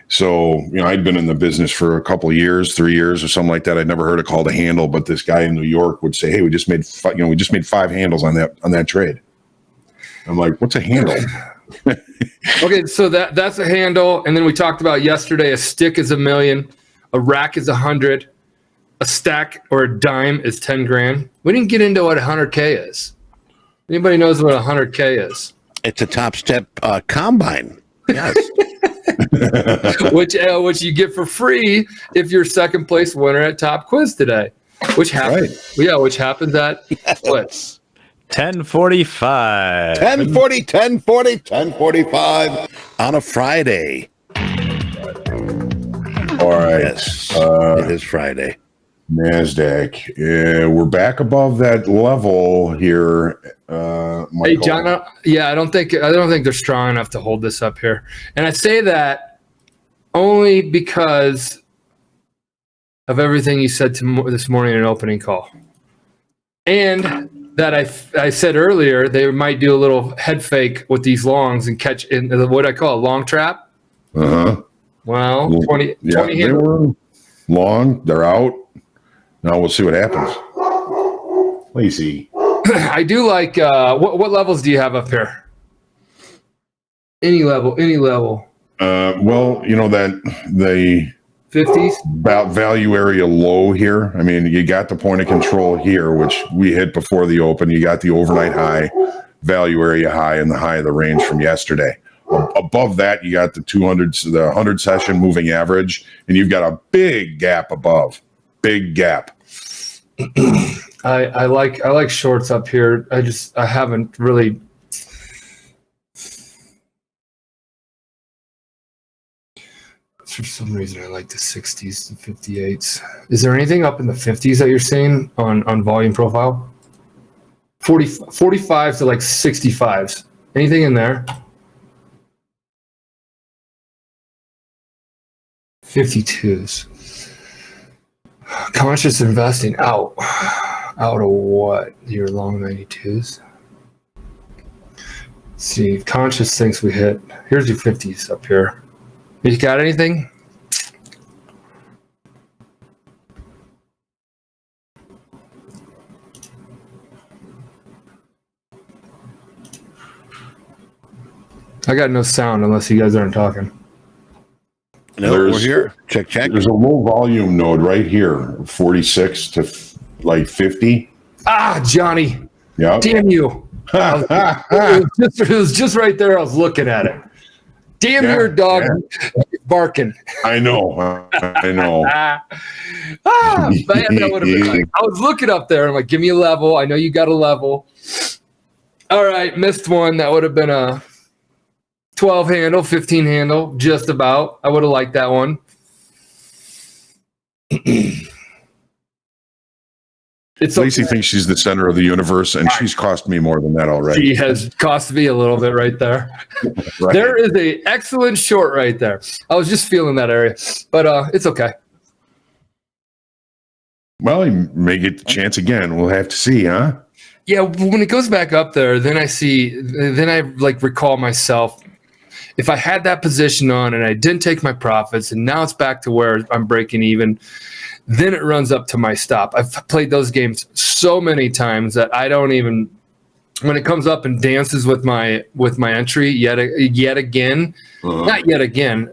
So, I'd been in the business for a couple of years, 3 years or something like that. I'd never heard it called a handle, but this guy in New York would say, "Hey, we just made 5 handles on that trade." I'm like, "What's a handle?" Okay, so that's a handle, and then we talked about yesterday. A stick is $1 million, a rack is 100, a stack or a dime is 10 grand. We didn't get into what 100K is. Anybody knows what 100K is? It's a Topstep combine. Yes. which you get for free if you're second place winner at Top Quiz today. Which happens? Right. Yeah, which happens at what? 10:45. 10:45 on a Friday. All right. Yes, it is Friday. NASDAQ. We're back above that level here. Michael. Hey, John. I don't think they're strong enough to hold this up here. And I say that only because of everything you said this morning in an opening call. And that I said earlier, they might do a little head fake with these longs and catch in what I call a long trap. Uh-huh. Well, 20 they were long. They're out. Now we'll see what happens. Lacey. I do like, what levels do you have up here? Any level. Well, that the 50s about value area low here. I mean, you got the point of control here, which we hit before the open. You got the overnight high, value area high, and the high of the range from yesterday. Above that, you got the 100 session moving average, and you've got a big gap above. Big gap. I like shorts up here. I haven't really. For some reason, I like the 60s and 58s. Is there anything up in the 50s that you're seeing on volume profile? 45s to like 65s. Anything in there? 52s. Conscious investing out of what? Your long 92s. Let's see, conscious thinks we hit. Here's your 50s up here. You got anything? I got no sound unless you guys aren't talking. No, we're here. Check. There's a low volume node right here, 46 to like 50. Ah, Johnny. Yeah. Damn you. It was just right there. I was looking at it. Damn your dog barking. I know. Man, that would have been like, I was looking up there. I'm like, give me a level. I know you got a level. All right, missed one. That would have been a 12 handle, 15 handle, just about. I would have liked that one. Lacey thinks she's the center of the universe, and she's cost me more than that already. She has cost me a little bit right there. Right. There is an excellent short right there. I was just feeling that area, but it's okay. Well, he may get the chance again. We'll have to see, huh? Yeah, when it goes back up there, then I like recall myself. If I had that position on and I didn't take my profits, and now it's back to where I'm breaking even, Then it runs up to my stop. I've played those games so many times that I don't even, when it comes up and dances with my entry yet again, not yet again,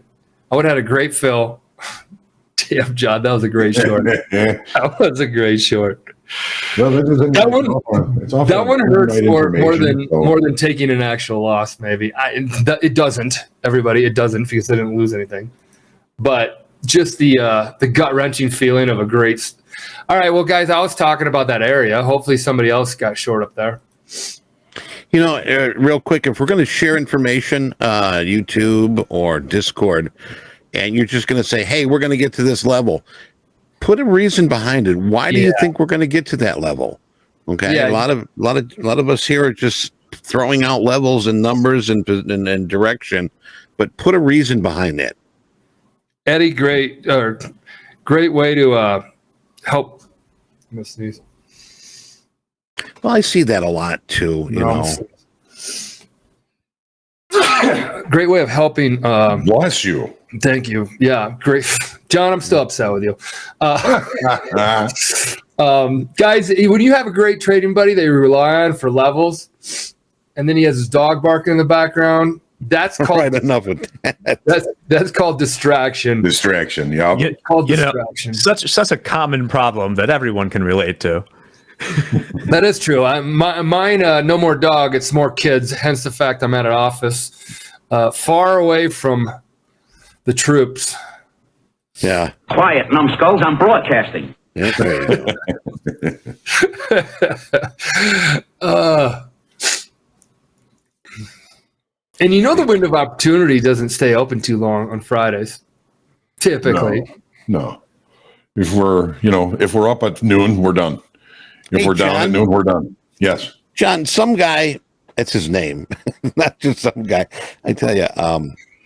I would have had a great fill. Damn, John, that was a great short. That was a great short. Well, that one hurts more than taking an actual loss. Maybe it doesn't. Everybody, it doesn't because they didn't lose anything. But just the gut wrenching feeling of a great. All right, well, guys, I was talking about that area. Hopefully, somebody else got short up there. Real quick, if we're going to share information, YouTube or Discord, and you're just going to say, "Hey, we're going to get to this level." Put a reason behind it. Why do you think we're going to get to that level? Okay, a lot of us here are just throwing out levels and numbers and direction, but put a reason behind it. Eddie, great way to help. Miss these. Well, I see that a lot too. You know, great way of helping. Bless you. Thank you. Yeah, great. John, I'm still upset with you. Guys, when you have a great trading buddy that you rely on for levels, and then he has his dog barking in the background, that's called enough of that. That's called distraction. Distraction, yeah. It's called distraction. Such a common problem that everyone can relate to. That is true. Mine, no more dog, it's more kids, hence the fact I'm at an office far away from the troops. Yeah. Quiet, numbskulls. I'm broadcasting. Yeah, there you go. And the window of opportunity doesn't stay open too long on Fridays. Typically. No. If we're up at noon, we're done. If we're down at noon, we're done. Yes. John, some guy, that's his name, not just some guy. I tell you,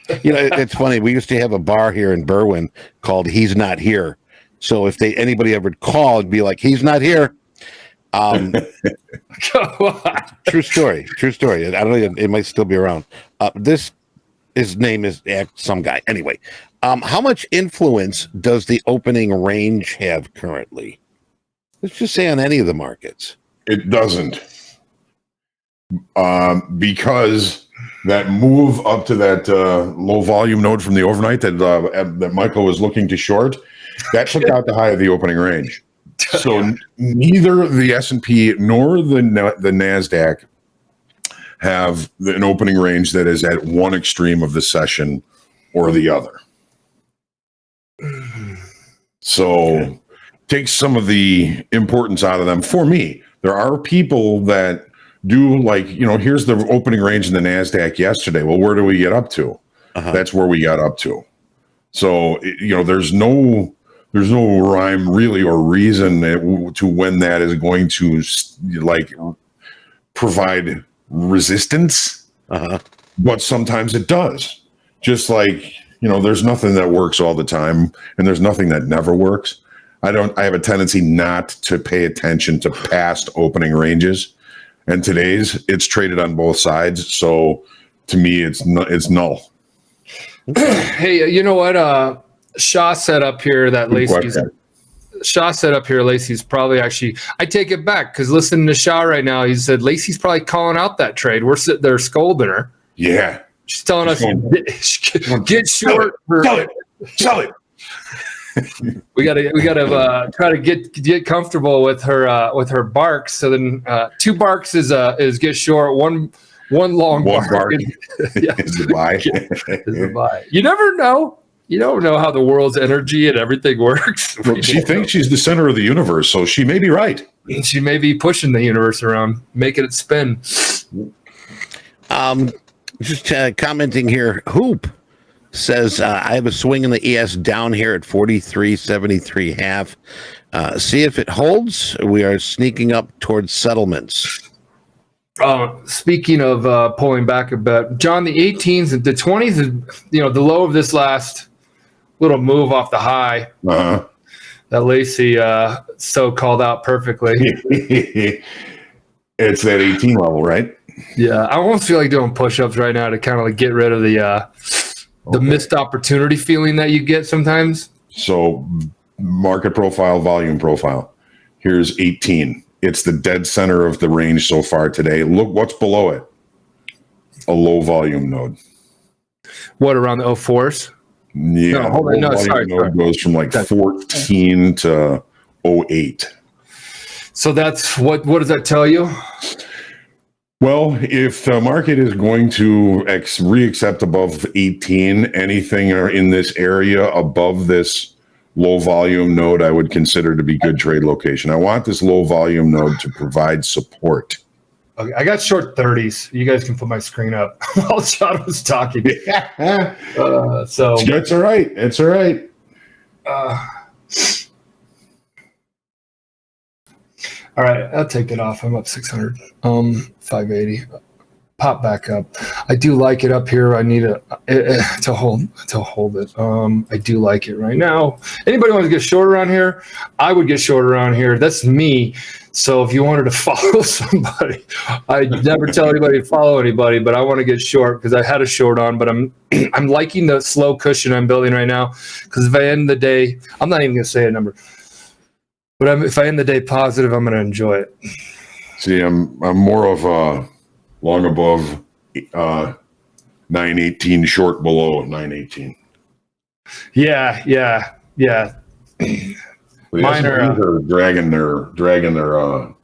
it's funny. We used to have a bar here in Berwyn called He's Not Here. So if anybody ever called, it'd be like, he's not here. True story. I don't know. It might still be around. His name is some guy. Anyway, how much influence does the opening range have currently? Let's just say on any of the markets. It doesn't. Because that move up to that low volume node from the overnight that Michael was looking to short, that took out the high of the opening range. So neither the S&P nor the NASDAQ have an opening range that is at one extreme of the session or the other. So take some of the importance out of them. For me, there are people that do here's the opening range in the NASDAQ yesterday. Well, where do we get up to? That's where we got up to. So, there's no rhyme really or reason to when that is going to provide resistance. But sometimes it does. Just there's nothing that works all the time and there's nothing that never works. I have a tendency not to pay attention to past opening ranges. And today's, it's traded on both sides. So to me, it's null. Hey, you know what? Shaw set up here that Lacey's. Shaw set up here. Lacey's probably actually. I take it back because listening to Shaw right now, he said Lacey's probably calling out that trade. We're sitting there scolding her. Yeah, she's telling us get short. Sell it. We gotta try to get comfortable with her barks. So then 2 barks is get short. One long bark is a buy. Is a buy. You never know. You don't know how the world's energy and everything works. Well, she thinks she's the center of the universe, so she may be right. She may be pushing the universe around, making it spin. Just commenting here. Hoop says, I have a swing in the ES down here at 43.73 half. See if it holds. We are sneaking up towards settlements. Speaking of pulling back a bit, John, the 18s and the 20s, the low of this last little move off the high that Lacey so called out perfectly. It's that 18 level, right? Yeah, I almost feel like doing push-ups right now to kind of get rid of the missed opportunity feeling that you get sometimes. So market profile, volume profile. Here's 18. It's the dead center of the range so far today. Look what's below it. A low volume node. What, around the 04s? Yeah. No, hold on. No, sorry. Node goes from like 14 to 08. So that's what does that tell you? Well, if the market is going to reaccept above 18, anything in this area above this low volume node, I would consider to be good trade location. I want this low volume node to provide support. Okay, I got short 30s. You guys can put my screen up while John was talking. So it's all right. It's all right. All right, I'll take it off. I'm up 600. 580. Pop back up. I do like it up here. I need to hold it. I do like it right now. Anybody want to get short around here? I would get short around here. That's me. So if you wanted to follow somebody, I never tell anybody to follow anybody, but I want to get short because I had a short on, but I'm liking the slow cushion I'm building right now. Because if I end the day, I'm not even going to say a number, but if I end the day positive, I'm going to enjoy it. See, I'm more of a long above 918, short below 918. Yeah. Mine are dragging their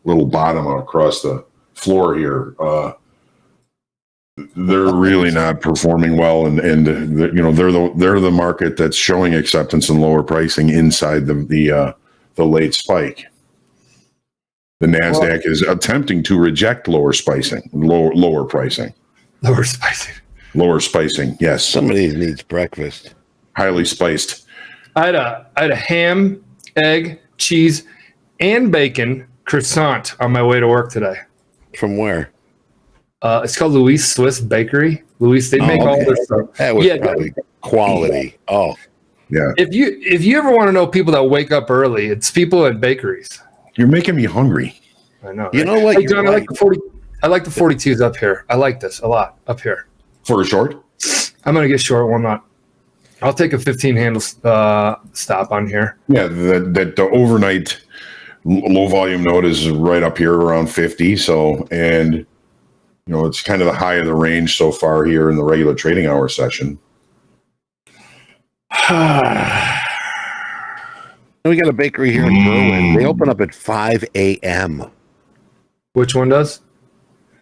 little bottom across the floor here. They're really not performing well, and they're the market that's showing acceptance and lower pricing inside the late spike. The NASDAQ is attempting to reject lower pricing. Lower spicing. Yes. Somebody needs breakfast. Highly spiced. I had a ham, egg, cheese, and bacon croissant on my way to work today. From where? It's called Louis Swiss Bakery. Louis, they make all their stuff. That was probably quality. Oh, yeah. If you ever want to know people that wake up early, it's people at bakeries. You're making me hungry. I know. You know what? Hey, John, I like the 42s up here. I like this a lot up here. For a short? I'm gonna get short one not. I'll take a 15 handle stop on here. Yeah, the overnight low volume node is right up here around 50. So, and it's kind of the high of the range so far here in the regular trading hour session. We got a bakery here in Berwyn. They open up at 5 a.m. Which one does?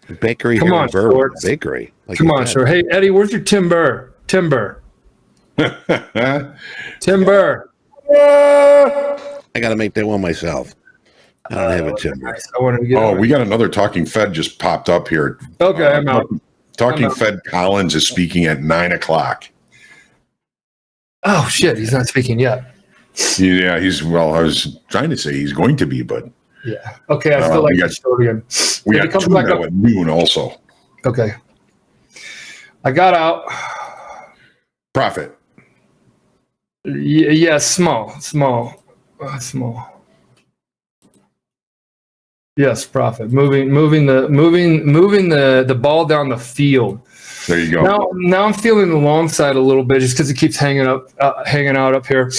The bakery here in Berwyn. Bakery. Come on, sir. Hey, Eddie, where's your timber? Timber. I got to make that one myself. I don't have a timber. We got another Talking Fed just popped up here. Okay, I'm out. Talking Fed Collins is speaking at 9:00. Oh, shit. He's not speaking yet. Yeah, I was trying to say he's going to be, but yeah. Okay, I still like the short again. We got two now at noon also. Okay. I got out. Profit. Yeah, small. Yes, profit. Moving the ball down the field. There you go. Now I'm feeling the long side a little bit just because it keeps hanging out up here.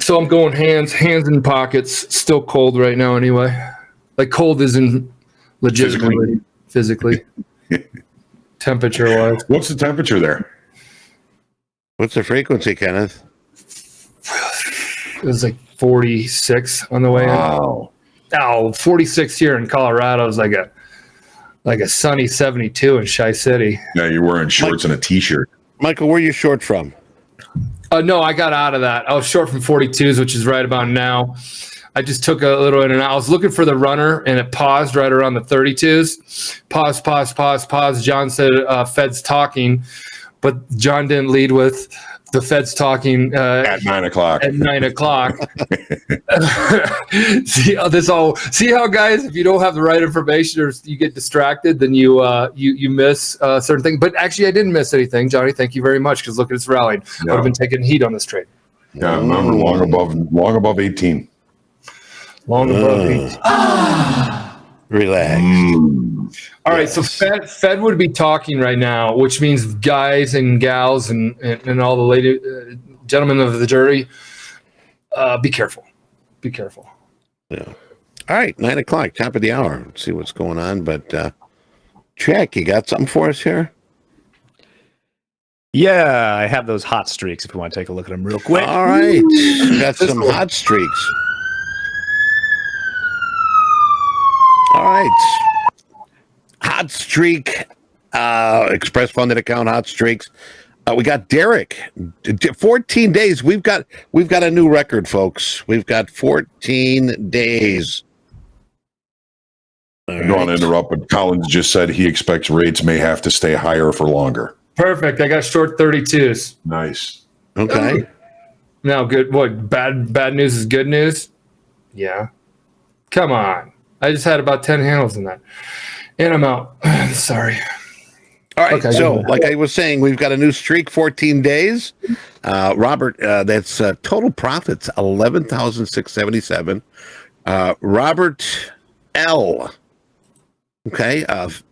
So I'm going hands in pockets. Still cold right now anyway. Like cold isn't legitimately physically. Temperature wise. What's the temperature there? What's the frequency, Kenneth? It was like 46 on the way in. Wow. 46 here in Colorado is like a sunny 72 in Chi City. Yeah, you're wearing shorts and a t-shirt. Michael, where are you short from? No, I got out of that. I was short from 42s, which is right about now. I just took a little in and out. I was looking for the runner, and it paused right around the 32s. Pause. John said Fed's talking, but John didn't lead with the Fed's talking at 9:00. At 9:00. See how, guys, if you don't have the right information or you get distracted, then you miss certain things. But actually, I didn't miss anything, Johnny. Thank you very much, because look at it's rallying. Yeah. I would have been taking heat on this trade. Yeah, remember long above 18. Long above 18. Relax. All right, so Fed would be talking right now, which means guys and gals and all the lady gentlemen of the jury, be careful. Be careful. Yeah. All right, 9 o'clock, top of the hour. Let's see what's going on. But Jack, you got something for us here? Yeah, I have those hot streaks if you want to take a look at them real quick. All right, got some hot streaks. All right, hot streak, express funded account, hot streaks. We got Derek, 14 days. We've got a new record, folks. We've got 14 days. I don't want to interrupt, but Collins just said he expects rates may have to stay higher for longer. Perfect. I got short 32s. Nice. Okay. Now, good. What? Bad news is good news? Yeah. Come on. I just had about 10 handles in that. And I'm out. Sorry. All right. Okay, So, like I was saying, we've got a new streak, 14 days. Robert, that's total profits, 11,677. Robert L. Okay.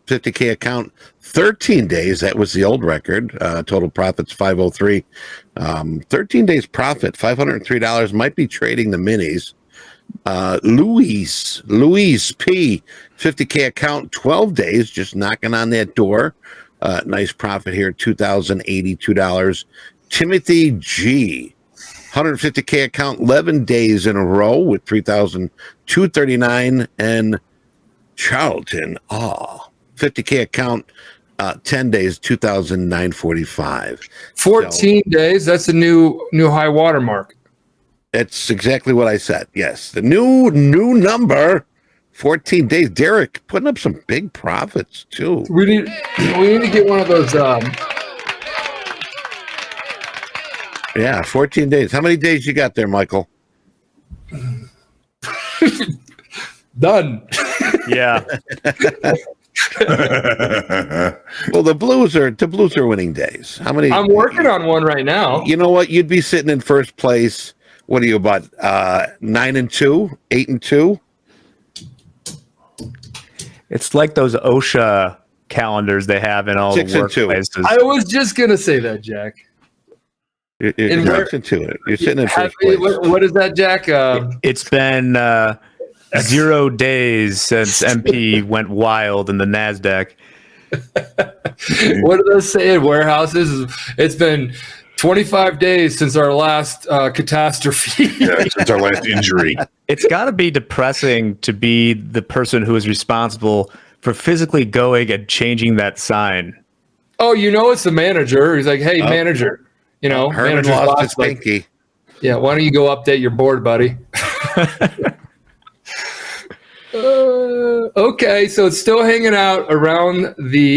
50K account, 13 days. That was the old record. Total profits, 503. 13 days profit, $503. Might be trading the minis. Luis P, 50K account, 12 days, just knocking on that door. Nice profit here, $2,082. Timothy G, 150K account, 11 days in a row with $3,239. And Charlton, 50K account, 10 days, $2,945. 14 days. That's a new high water mark. That's exactly what I said. Yes, the new number, 14 days. Derek putting up some big profits too. We need to get one of those. Yeah, 14 days. How many days you got there, Michael? Done. Yeah. Well, the Blues are winning days. How many? I'm working on one right now. You know what? You'd be sitting in first place. What are you about? 9-2, 8-2. It's like those OSHA calendars they have in all 6 the and 2. workplaces. I was just gonna say that, Jack. You're 6-2 it. You're sitting in first Happy- place. what is that, Jack? It's been 0 days since MP went wild in the NASDAQ. What do they say in warehouses? It's been 25 days since our last catastrophe. Yeah, since our last injury. It's got to be depressing to be the person who is responsible for physically going and changing that sign. Oh, it's the manager. He's like, hey, manager. Herman manager's lost boss, his pinky. yeah, why don't you go update your board, buddy? Okay, so it's still hanging out around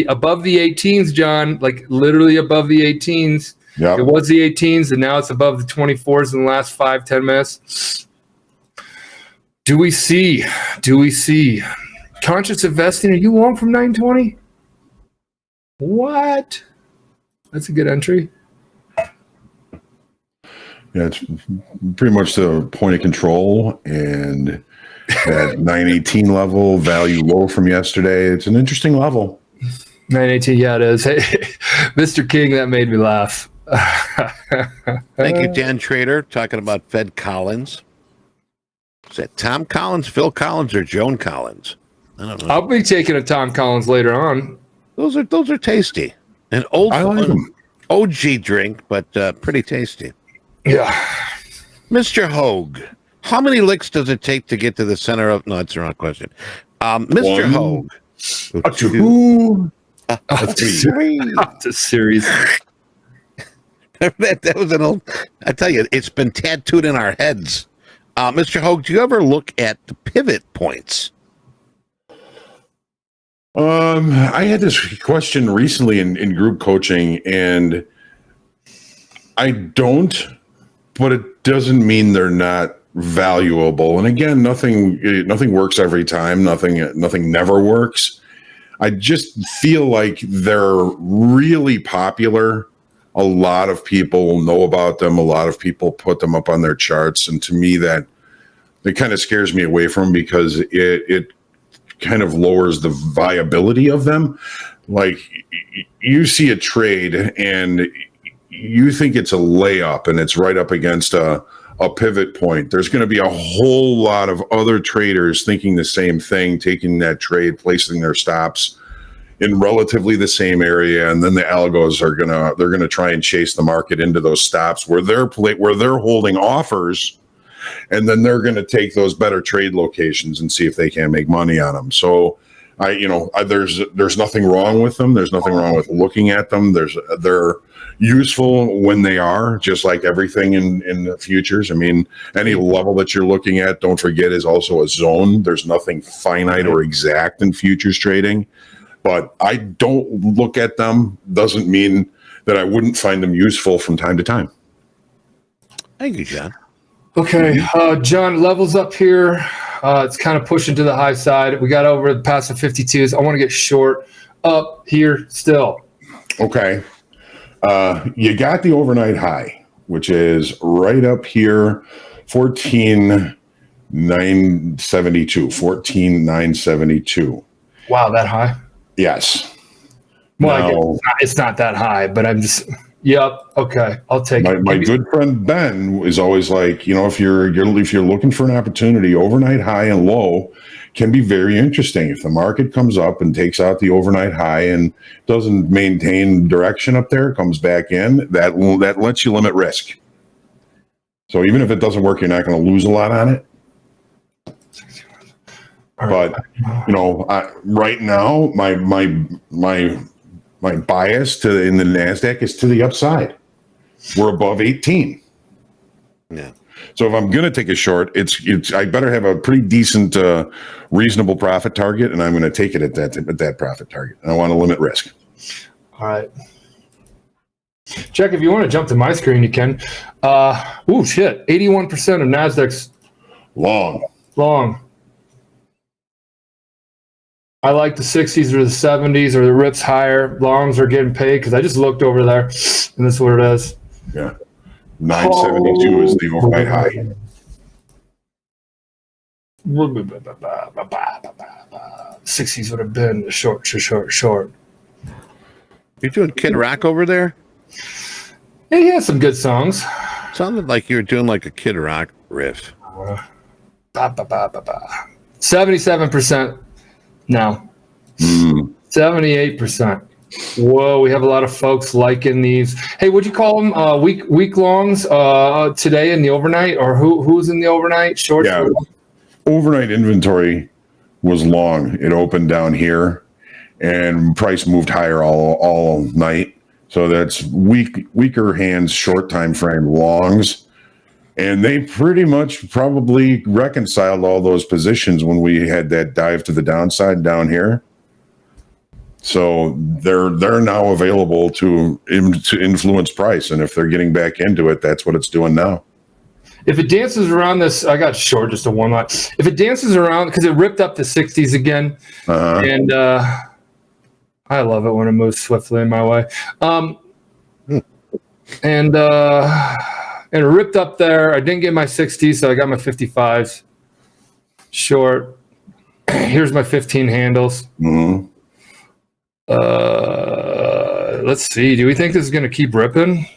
above the 18s, John, like literally above the 18s. Yep. It was the 18s, and now it's above the 24s in the last 5-10 minutes. Do we see? Conscious investing, are you long from 920? What? That's a good entry. Yeah, it's pretty much the point of control and that 918 level, value low from yesterday. It's an interesting level. 918, yeah, it is. Hey, Mr. King, that made me laugh. Thank you, Dan Trader, talking about Fed Collins. Is that Tom Collins, Phil Collins, or Joan Collins? I don't know. I'll be taking a Tom Collins later on. Those are tasty. An old I like them. OG drink, but pretty tasty. Yeah. Mr. Hoag, how many licks does it take to get to the center of? No, that's the wrong question. Mr. Hoag. A two. A three. The series. that was an old. I tell you, it's been tattooed in our heads. Mr. Hoag, do you ever look at the pivot points? I had this question recently in group coaching, and I don't, but it doesn't mean they're not valuable. And again, nothing works every time. Nothing never works. I just feel like they're really popular. A lot of people know about them. A lot of people put them up on their charts, and to me, that kind of scares me away from them because it kind of lowers the viability of them. Like you see a trade and you think it's a layup and it's right up against a a pivot point. There's going to be a whole lot of other traders thinking the same thing, taking that trade, placing their stops in relatively the same area, and then the algos they're gonna try and chase the market into those stops where they're holding offers, and then they're going to take those better trade locations and see if they can make money on them. So there's nothing wrong with them. There's nothing wrong with looking at them. They're useful when they are, just like everything in the futures. I mean, any level that you're looking at, don't forget, is also a zone. There's nothing finite or exact in futures trading. But I don't look at them doesn't mean that I wouldn't find them useful from time to time. Thank you, John. Okay, John, levels up here. It's kind of pushing to the high side. We got over past the 52s. I want to get short up here still. Okay. You got the overnight high, which is right up here, 14,972. Wow, that high? Yes. Well, it's not that high, but I'm just, yep. Okay. I'll take it. My good friend Ben is always like, if you're looking for an opportunity, overnight high and low can be very interesting. If the market comes up and takes out the overnight high and doesn't maintain direction up there, comes back in, that lets you limit risk. So even if it doesn't work, you're not going to lose a lot on it. But right now, my bias in the NASDAQ is to the upside. We're above 18. Yeah. So if I'm going to take a short, I better have a pretty decent, reasonable profit target, and I'm going to take it at that profit target. And I want to limit risk. All right. Check, if you want to jump to my screen, you can. 81% of NASDAQ's long. I like the 60s or the 70s or the rips higher. Longs are getting paid because I just looked over there, and that's what it is. Yeah. 972 is the overnight high. 60s would have been short. You're doing Kid Rock over there? Yeah, he has some good songs. Sounded like you were doing like a Kid Rock riff. 77% now. 78%. Whoa, we have a lot of folks liking these. Hey, would you call them week longs today in the overnight, or who's in the overnight? Short? Yeah, overnight inventory was long. It opened down here, and price moved higher all night. So that's weaker hands, short time frame longs. And they pretty much probably reconciled all those positions when we had that dive to the downside down here. So they're now available to influence price. And if they're getting back into it, that's what it's doing now. If it dances around this, I got short just a one lot. If it dances around, because it ripped up the 60s again, and I love it when it moves swiftly in my way. And it ripped up there. I didn't get my 60s, so I got my 55s. Short. Here's my 15 handles. Mm-hmm. Let's see. Do we think this is going to keep ripping?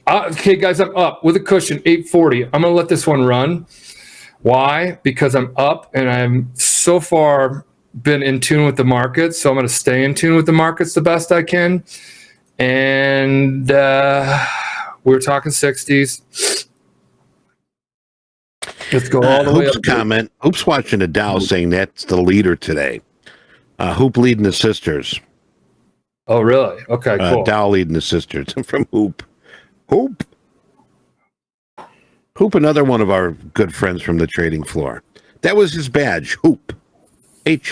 Okay, guys, I'm up with a cushion, 840. I'm going to let this one run. Why? Because I'm up, and I'm so far been in tune with the market, so I'm going to stay in tune with the markets the best I can. And we're talking 60s. Let's go all the way up. Comment. Hoop's watching the Dow saying that's the leader today. Hoop leading the sisters. Oh, really? Okay, cool. Dow leading the sisters from Hoop. Hoop, another one of our good friends from the trading floor. That was his badge, Hoop. Hoop.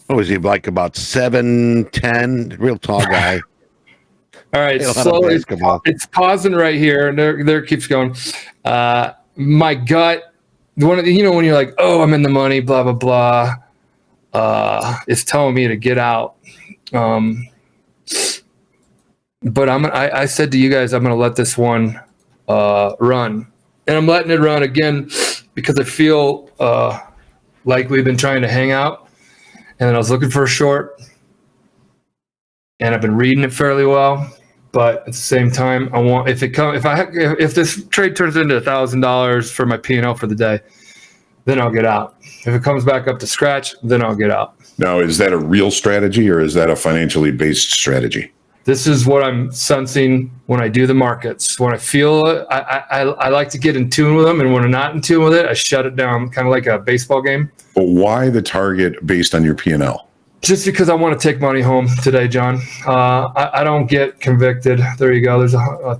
What was he, like about 7'10"? Real tall guy. All right, so it's pausing right here, and there keeps going. My gut, when you're like, oh, I'm in the money, blah, blah, blah, it's telling me to get out. But I said to you guys, I'm going to let this one run. And I'm letting it run again because I feel like we've been trying to hang out. And then I was looking for a short. And I've been reading it fairly well. But at the same time, I want if this trade turns into $1,000 for my P&L for the day, then I'll get out. If it comes back up to scratch, then I'll get out. Now, is that a real strategy or is that a financially based strategy? This is what I'm sensing when I do the markets. When I feel it, I like to get in tune with them, and when I'm not in tune with it, I shut it down, kind of like a baseball game. But why the target based on your P&L? Just because I want to take money home today, John. I don't get convicted. There you go. There's $1,000,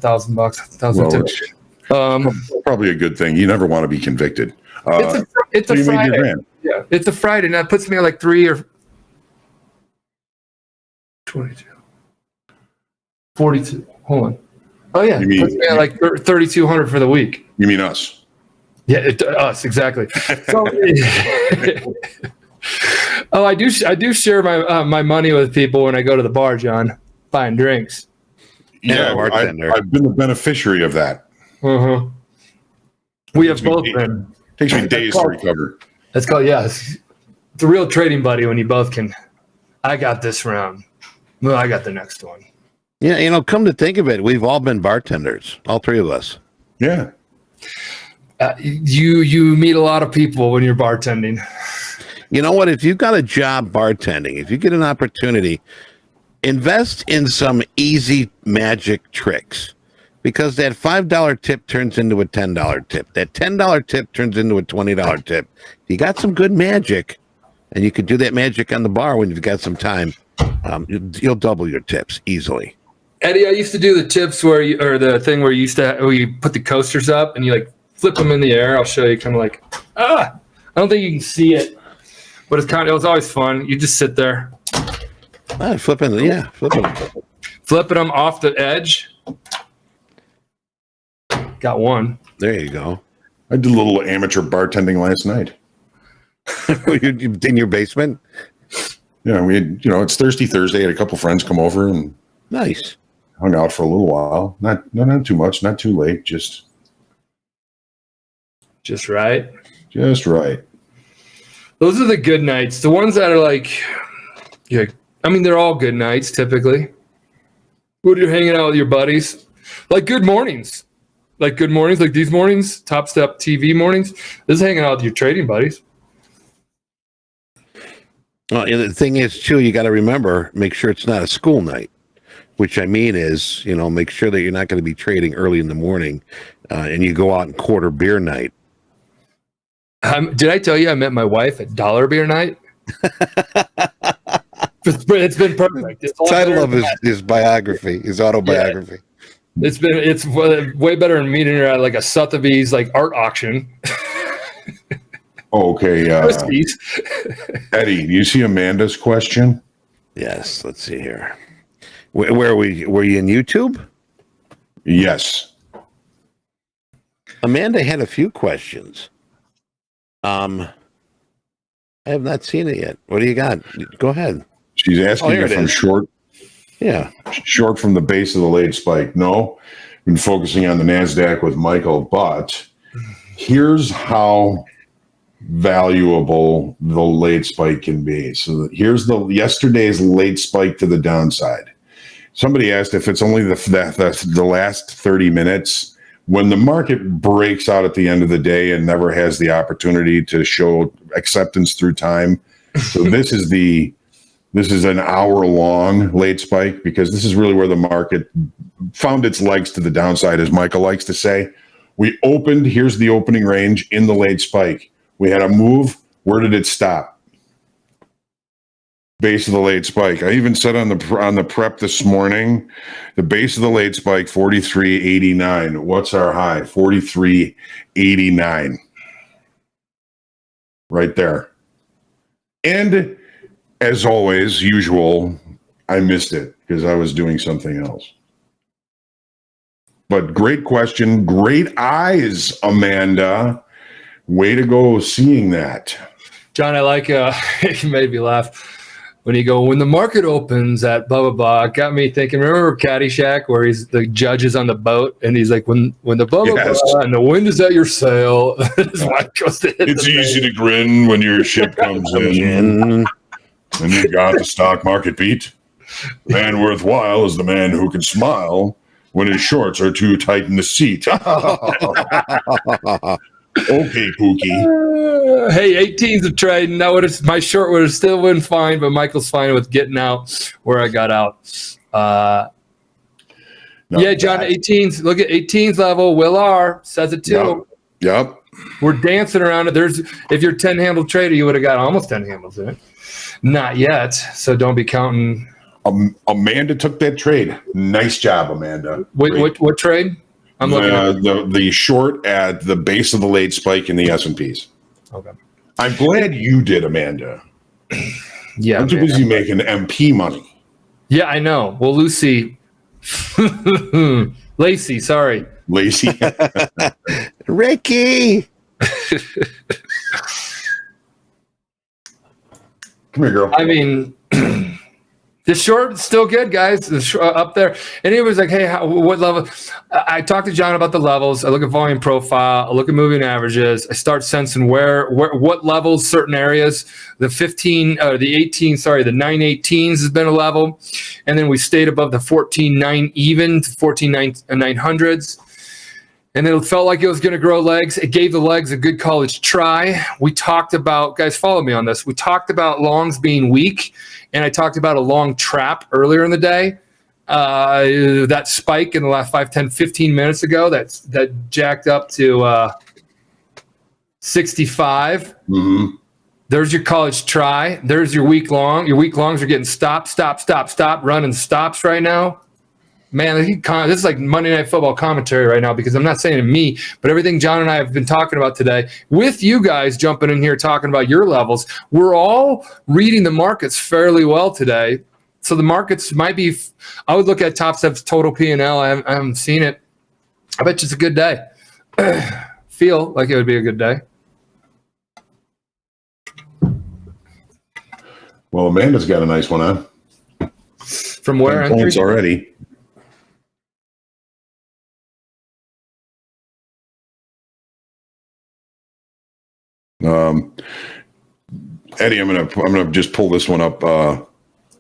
$1,000. Probably a good thing. You never want to be convicted. It's a Friday. Yeah, it's a Friday, and that puts me at like 3 or 22. 42. Hold on. Oh yeah, You mean- puts me at like 3,200 for the week. You mean us? Yeah, us exactly. So, I do share my money with people when I go to the bar, John, buying drinks. Yeah, bartender. I've been the beneficiary of that. We have both been. Takes me days to recover. That's called it's a real trading buddy when you both can. I got this round. Well, I got the next one. Yeah, come to think of it, we've all been bartenders, all three of us. Yeah. You meet a lot of people when you're bartending. You know what? If you've got a job bartending, if you get an opportunity, invest in some easy magic tricks, because that $5 tip turns into a $10 tip. That $10 tip turns into a $20 tip. You got some good magic, and you can do that magic on the bar when you've got some time. You'll double your tips easily. Eddie, I used to do the tips where you put the coasters up and you like flip them in the air. I'll show you kind of like, I don't think you can see it, but it was always fun. You just sit there. Flipping them off the edge. Got one. There you go. I did a little amateur bartending last night. In your basement? Yeah, we had, it's Thirsty Thursday. I had a couple friends come over and Nice. hung out for a little while. Not too much, not too late. Just right. Just right. Those are the good nights. The ones that are like, they're all good nights typically. When you're hanging out with your buddies, like good mornings, like these mornings, TopstepTV mornings. This is hanging out with your trading buddies. Well, and the thing is, too, you got to remember, make sure it's not a school night, which I mean is, make sure that you're not going to be trading early in the morning and you go out and quarter beer night. Did I tell you I met my wife at dollar beer night? It's been perfect. It's Title of his biography, his autobiography. Yeah. It's way better than meeting her at like a Sotheby's like art auction. Okay. Eddie, do you see Amanda's question? Yes. Let's see here. Where are we? Were you in YouTube? Yes. Amanda had a few questions. I have not seen it yet. What do you got? Go ahead. She's asking if I'm short. Yeah. Short from the base of the late spike. No. Been focusing on the NASDAQ with Michael, but here's how valuable the late spike can be. So here's yesterday's late spike to the downside. Somebody asked if it's only the last 30 minutes. When the market breaks out at the end of the day and never has the opportunity to show acceptance through time. So this is an hour-long late spike, because this is really where the market found its legs to the downside, as Michael likes to say. We opened, here's the opening range in the late spike. We had a move. Where did it stop? Base of the late spike. I even said on the prep this morning, the base of the late spike, 43.89. What's our high? 43.89. Right there. And as always, usual, I missed it because I was doing something else. But great question. Great eyes, Amanda. Way to go seeing that. John, I like, you made me laugh. When you go, when the market opens at blah, blah, blah, it got me thinking, remember Caddyshack where the judge is on the boat and he's like, when the blah, blah, Yes. blah, and the wind is at your sail. His wife goes to hit It's the easy man. to grin when your ship comes in and you got the stock market beat. The man worthwhile is the man who can smile when his shorts are too tight in the seat. Okay, Pookie. Hey, 18s of trading. My short would have still been fine, but Michael's fine with getting out where I got out. Yeah, John, 18s. Look at 18s level. Will R says it too. Yep. We're dancing around it. If you're a 10-handle trader, you would have got almost 10 handles in it. Not yet. So don't be counting. Amanda took that trade. Nice job, Amanda. What trade? I'm looking at the short at the base of the late spike in the S&Ps. Okay. I'm glad you did, Amanda. Yeah. I'm too busy making MP money. Yeah, I know. Well, Lacey, sorry. Lacey. Ricky. Come here, girl. I mean, the short is still good, guys. Up there. And he was like, hey, what level? I talked to John about the levels. I look at volume profile. I look at moving averages. I start sensing what levels, certain areas. The 918s has been a level. And then we stayed above the 14.9 even to 14.900s. And then it felt like it was going to grow legs. It gave the legs a good college try. We talked about, guys, follow me on this. We talked about longs being weak, and I talked about a long trap earlier in the day. That spike in the last 5, 10, 15 minutes ago that jacked up to 65. Mm-hmm. There's your college try. There's your week long. Your week longs are getting stop, running stops right now. Man, this is like Monday Night Football commentary right now, because I'm not saying me, but everything John and I have been talking about today, with you guys jumping in here talking about your levels, we're all reading the markets fairly well today. So the markets might be, I would look at Topstep's total P&L. I haven't seen it. I bet you it's a good day. Feel like it would be a good day. Well, Amanda's got a nice one on. From where? Points already. Eddie, I'm gonna just pull this one up.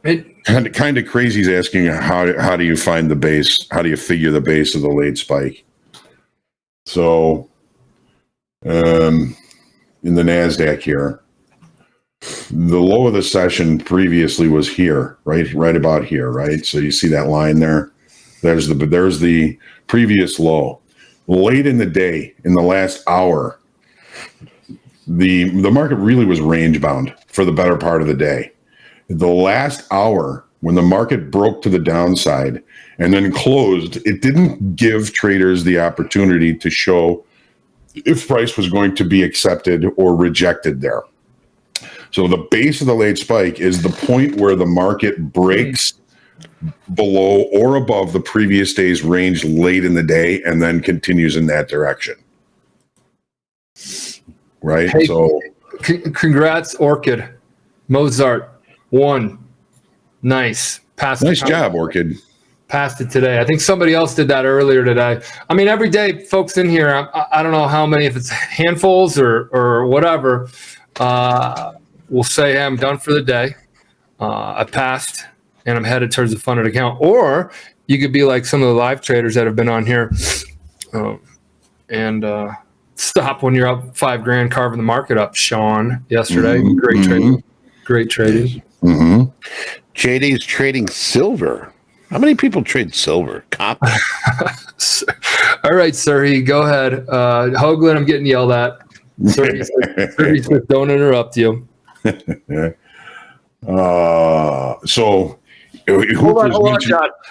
Kind of crazy. He's asking how do you find the base? How do you figure the base of the late spike? So, in the NASDAQ here, the low of the session previously was here, right about here, right? So you see that line there. There's the previous low. Late in the day, in the last hour, the market really was range bound for the better part of the day. The last hour, when the market broke to the downside and then closed, it didn't give traders the opportunity to show if price was going to be accepted or rejected there. So the base of the late spike is the point where the market breaks below or above the previous day's range late in the day and then continues in that direction. Right? Hey, so congrats, Orchid. Mozart won. Nice. Nice job, Orchid. Passed it today. I think somebody else did that earlier today. I mean, every day, folks in here, I don't know how many, if it's handfuls or whatever, will say, hey, I'm done for the day. I passed and I'm headed towards the funded account. Or you could be like some of the live traders that have been on here and stop when you're up $5,000 carving the market up. Sean, yesterday, great trading. Great trading. Mm-hmm. JD's trading silver. How many people trade silver? Copper. All right, Sir, go ahead. Hoagland, I'm getting yelled at. Sir, don't interrupt you. So hold on,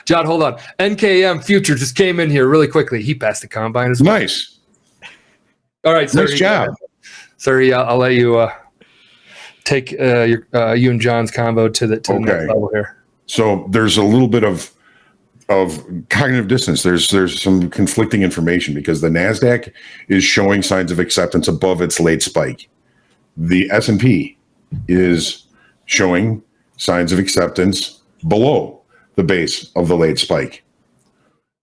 John, hold on. NKM Future just came in here really quickly. He passed the combine as well. Nice. All right, sir. Nice job. Sorry, I'll let you take you and John's combo to the next level here. So there's a little bit of cognitive dissonance. There's some conflicting information because the NASDAQ is showing signs of acceptance above its late spike. The S&P is showing signs of acceptance below the base of the late spike.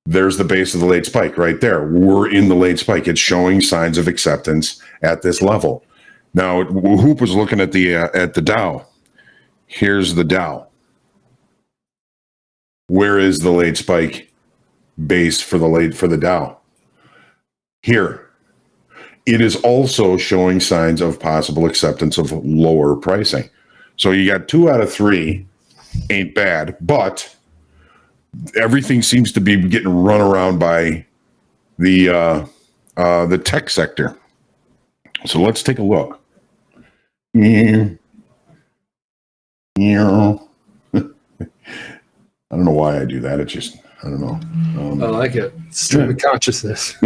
There's the base of the late spike right there. We're in the late spike. It's showing signs of acceptance at this level. Now, Hoop was looking at the Dow. Here's the Dow. Where is the late spike base for the Dow? Here. It is also showing signs of possible acceptance of lower pricing. So you got 2 out of 3, ain't bad, but everything seems to be getting run around by the tech sector. So let's take a look. I don't know why I do that. It just, I don't know. I like it. Stream of consciousness.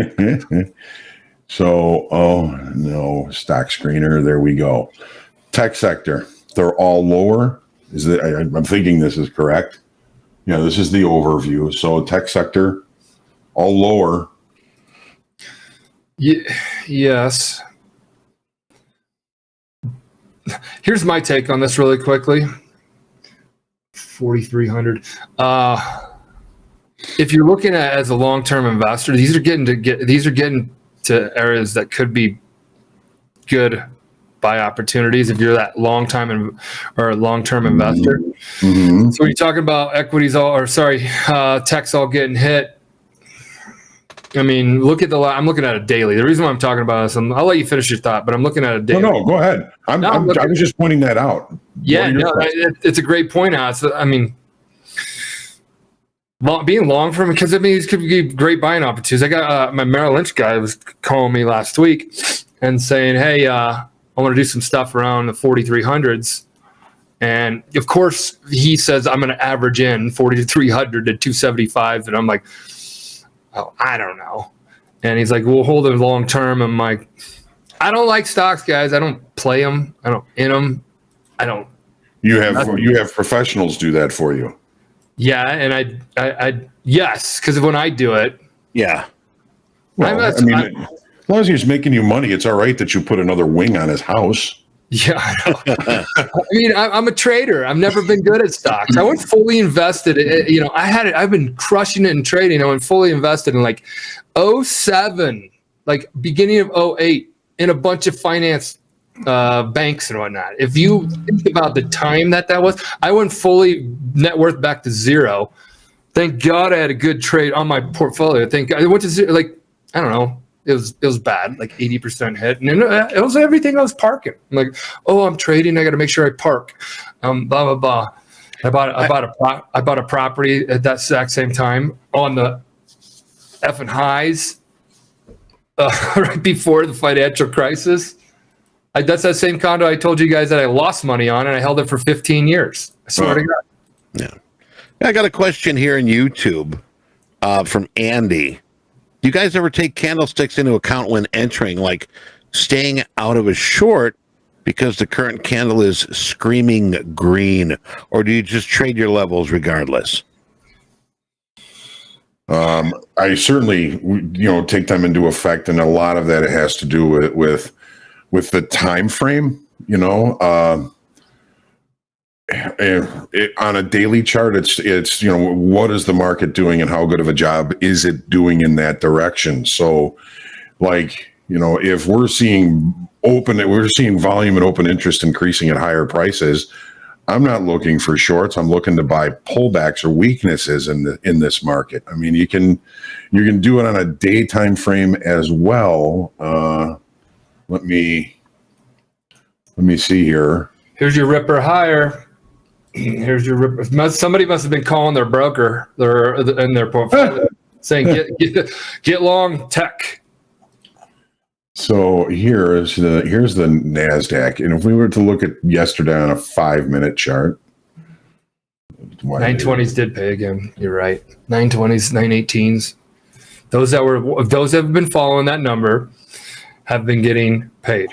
So, oh no, stock screener. There we go. Tech sector. They're all lower. I'm thinking this is correct. Yeah, this is the overview. So tech sector, all lower. Yes. Here's my take on this really quickly. 4,300. If you're looking at as a long-term investor, these are getting to areas that could be good buy opportunities if you're that long-term investor. Mm-hmm. So when you're talking about equities tech's all getting hit. I mean, I'm looking at it daily. The reason why I'm talking about this, I'll let you finish your thought, but I'm looking at it daily. No, go ahead. I was just pointing that out. Yeah, it's a great point out. So, I mean, being long for him, because these could be great buying opportunities. I got my Merrill Lynch guy was calling me last week and saying, hey, I want to do some stuff around the 4,300s. And of course, he says, I'm going to average in 4,300 to 275. And I'm like, oh, I don't know. And he's like, we'll hold it long term. I'm like, I don't like stocks, guys. I don't play them. I don't in them. I don't. You have professionals do that for you. Yeah, and I yes, because when I do it, Yeah. Well, I mean, as long as he's making you money, it's all right that you put another wing on his house. Yeah, I know. I mean, I'm a trader. I've never been good at stocks. I went fully invested. I've been crushing it in trading. I went fully invested in like 07, like beginning of 08, in a bunch of finance banks and whatnot. If you think about the time that was, I went fully net worth back to zero. Thank God I had a good trade on my portfolio. Thank God. I went to zero, like, I don't know. It was bad, like 80% hit. And it was everything I was parking. I'm like, oh, I'm trading. I got to make sure I park. Blah, blah, blah. I bought a property at that exact same time on the effing highs right before the financial crisis. That's that same condo I told you guys that I lost money on, and I held it for 15 years. I swear to God. Yeah. I got a question here in YouTube from Andy. Do you guys ever take candlesticks into account when entering, like staying out of a short because the current candle is screaming green, or do you just trade your levels regardless? I certainly, take them into effect, and a lot of that has to do with the time frame. On a daily chart, it's what is the market doing and how good of a job is it doing in that direction. So, if we're seeing volume and open interest increasing at higher prices, I'm not looking for shorts. I'm looking to buy pullbacks or weaknesses in this market. I mean, you can do it on a day time frame as well. Let me see here. Here's your ripper higher. Here's your ripper. Somebody must have been calling their broker in their portfolio saying, get long tech. So here's the NASDAQ. And if we were to look at yesterday on a 5-minute chart. 920s did pay again. You're right. 920s, 918s. Those that have been following that number have been getting paid.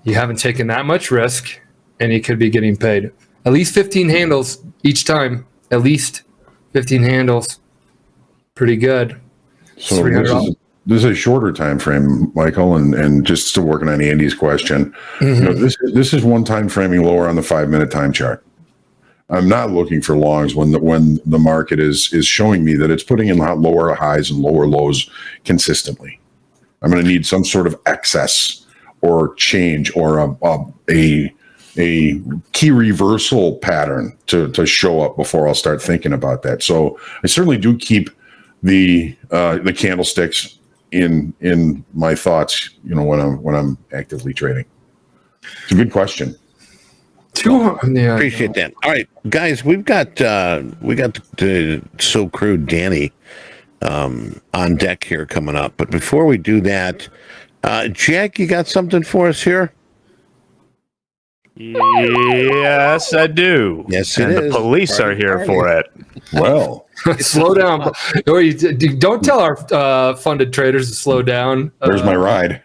You haven't taken that much risk, and you could be getting paid. At least 15 handles each time. At least 15 handles. Pretty good. So this is a shorter time frame, Michael, and just still working on Andy's question. Mm-hmm. This is one time framing lower on the 5-minute time chart. I'm not looking for longs when the market is showing me that it's putting in lower highs and lower lows consistently. I'm going to need some sort of excess or change or a a key reversal pattern to show up before I'll start thinking about that. So I certainly do keep the candlesticks in my thoughts, when I'm actively trading. It's a good question. Appreciate that. All right, guys, we got the So Crude Danny on deck here coming up. But before we do that, Jack, you got something for us here? Yes, I do. Yes, it and is. The police are here for it. Well, Slow down. Or don't tell our funded traders to slow down. there's my ride.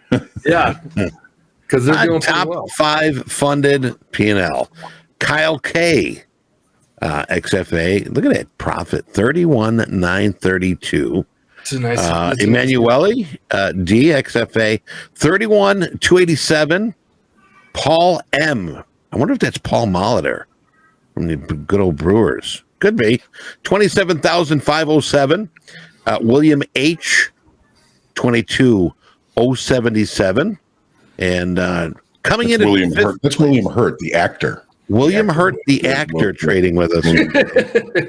Yeah. Because they're doing top pretty well. 5 funded P&L. Kyle K, XFA. Look at that profit, 31,932. It's a nice. Emanuele, D, XFA, 31,287. Paul M. I wonder if that's Paul Molitor from the good old Brewers. Could be. 27,507. William H, 22,077. And coming in William Hurt. That's William Hurt, the actor. William Hurt, the actor, trading with us.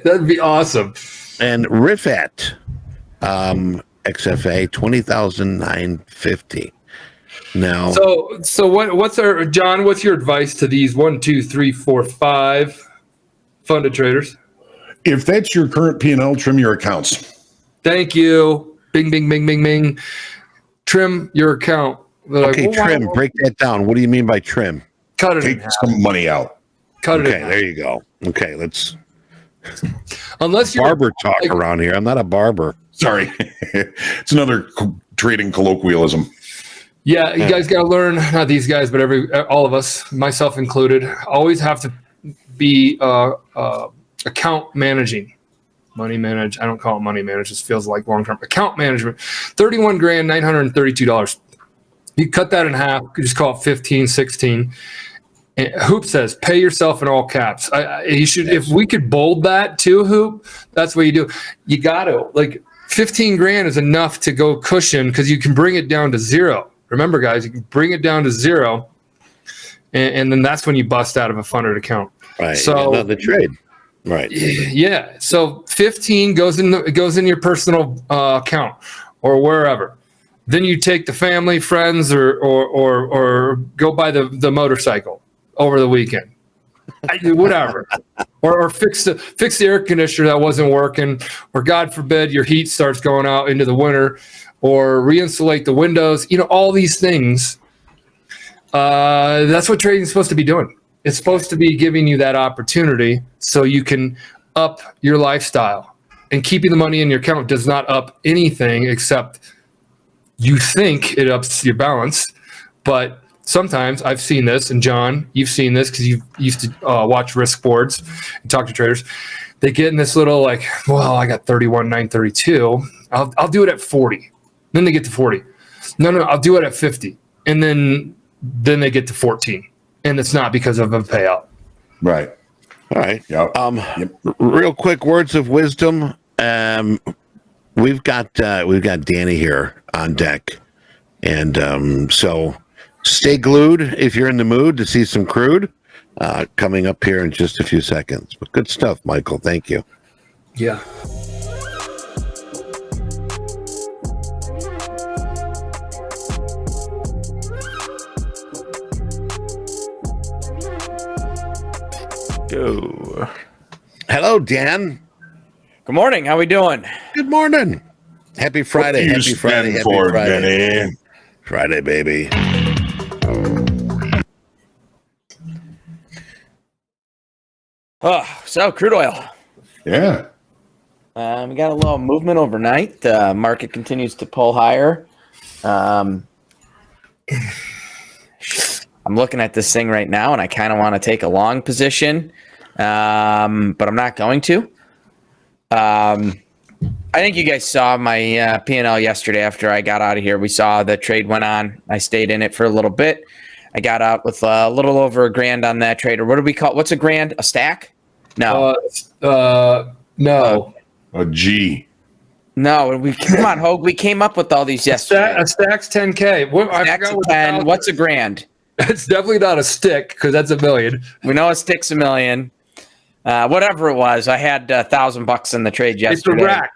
That'd be awesome. And Riffat, XFA, 20,950. Now, so what's John? What's your advice to these 1, 2, 3, 4, 5 funded traders? If that's your current P&L, trim your accounts. Thank you. Bing, bing, bing, bing, bing. Trim your account. They're okay, like, well, trim. Break that down. What do you mean by trim? Cut it in Take half. some money out. Cut it in Okay, half. there you go. Okay, let's Unless you're barber talk around here. I'm not a barber. Sorry. It's another trading colloquialism. Yeah, you guys got to learn. Not these guys, but all of us, myself included, always have to be account managing, money manage. I don't call it money manage. This feels like long term account management. $31,932. You cut that in half. You just call it 15, 16. And Hoop says, pay yourself in all caps. You should. If we could bold that too, Hoop, that's what you do. You got to, like, 15 grand is enough to go cushion because you can bring it down to zero. Remember, guys, you can bring it down to zero, and then that's when you bust out of a funded account. Right. So the trade. Right. Yeah. So 15 goes in your personal account or wherever. Then you take the family, friends, or go buy the motorcycle over the weekend. Whatever. Or fix the air conditioner that wasn't working, or God forbid your heat starts going out into the winter, or re-insulate the windows. All these things. That's what trading is supposed to be doing. It's supposed to be giving you that opportunity so you can up your lifestyle. And keeping the money in your account does not up anything except you think it ups your balance. But sometimes I've seen this, and John, you've seen this because you used to watch risk boards and talk to traders. They get in this little I got 31,932. I'll do it at 40. Then they get to 40. No, I'll do it at 50. And then they get to 14. And it's not because of a payout. Right. All right. Yep. Real quick words of wisdom. We've got Danny here on deck, and so stay glued if you're in the mood to see some crude coming up here in just a few seconds. But good stuff, Michael. Thank you. Yeah. Go. Hello, Dan. Good morning. How we doing? Good morning. Happy Friday. What do you Happy Friday. stand Happy for, Friday. Danny? Friday, baby. So crude oil. Yeah. We got a little movement overnight. Market continues to pull higher. I'm looking at this thing right now, and I kind of want to take a long position, but I'm not going to. I think you guys saw my P&L yesterday after I got out of here. We saw the trade went on. I stayed in it for a little bit. I got out with a little over $1,000 on that trade. Or what do we call? What's $1,000? A stack? No. No. A G. No. Come on, Hoag. We came up with all these yesterday. A stack's 10K. Stacks of 10. What's $1,000? It's definitely not a stick because that's $1 million. We know a stick's $1 million. Whatever it was, I had $1,000 in the trade yesterday. It's a rack.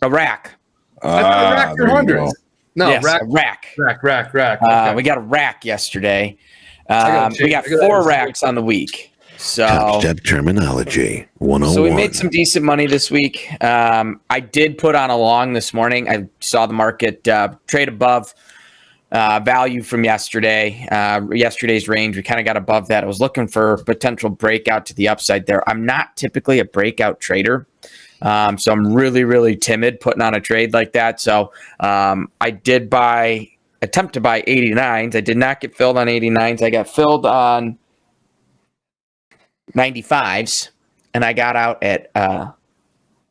A rack. I thought a rack for hundreds. No, yes, rack. a rack. Rack. Okay. We got a rack yesterday. We got I got 4 that. racks on the week. So Topstep terminology 101. So we made some decent money this week. I did put on a long this morning. I saw the market trade above value from yesterday. Yesterday's range, we kind of got above that. I was looking for potential breakout to the upside there. I'm not typically a breakout trader. So I'm really, really timid putting on a trade like that. So I did attempt to buy 89s. I did not get filled on 89s. I got filled on 95s, and I got out at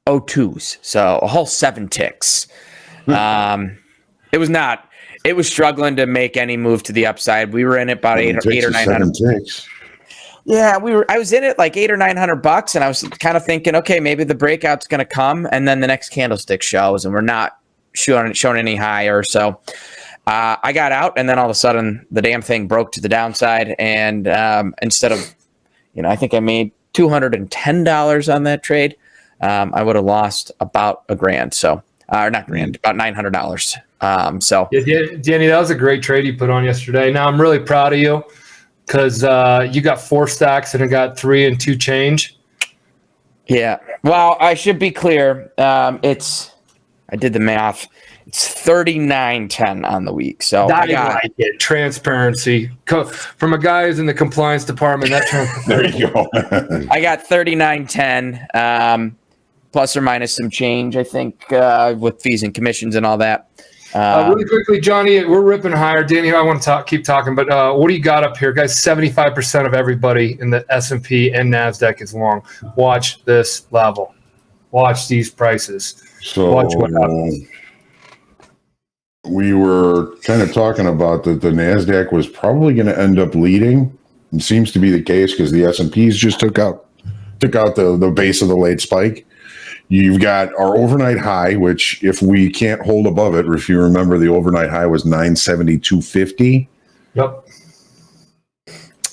02s. So a whole 7 ticks. It was struggling to make any move to the upside. We were in it about 8 or 900. Yeah, I was in it like $800 or $900, and I was kind of thinking, okay, maybe the breakout's going to come, and then the next candlestick shows, and we're not showing any higher. So I got out, and then all of a sudden, the damn thing broke to the downside, and instead of, I think I made $210 on that trade. I would have lost about $1,000. So, or not grand, about $900. So, yeah, Danny, that was a great trade you put on yesterday. Now I'm really proud of you because you got 4 stacks and it got 3 and 2 change. Yeah. Well, I should be clear. I did the math. It's 39.10 on the week. So I like it. Transparency from a guy who's in the compliance department. There you go. I got 39.10, plus or minus some change, I think, with fees and commissions and all that. Really quickly, Johnny, we're ripping higher. Danny, I want to keep talking, but what do you got up here, guys? 75% of everybody in the S&P and NASDAQ is long. Watch this level. Watch these prices. So watch what happens. We were kind of talking about that the NASDAQ was probably going to end up leading. It seems to be the case because the S&Ps just took out the base of the late spike. You've got our overnight high, which if we can't hold above it, if you remember, the overnight high was 972.50. Yep.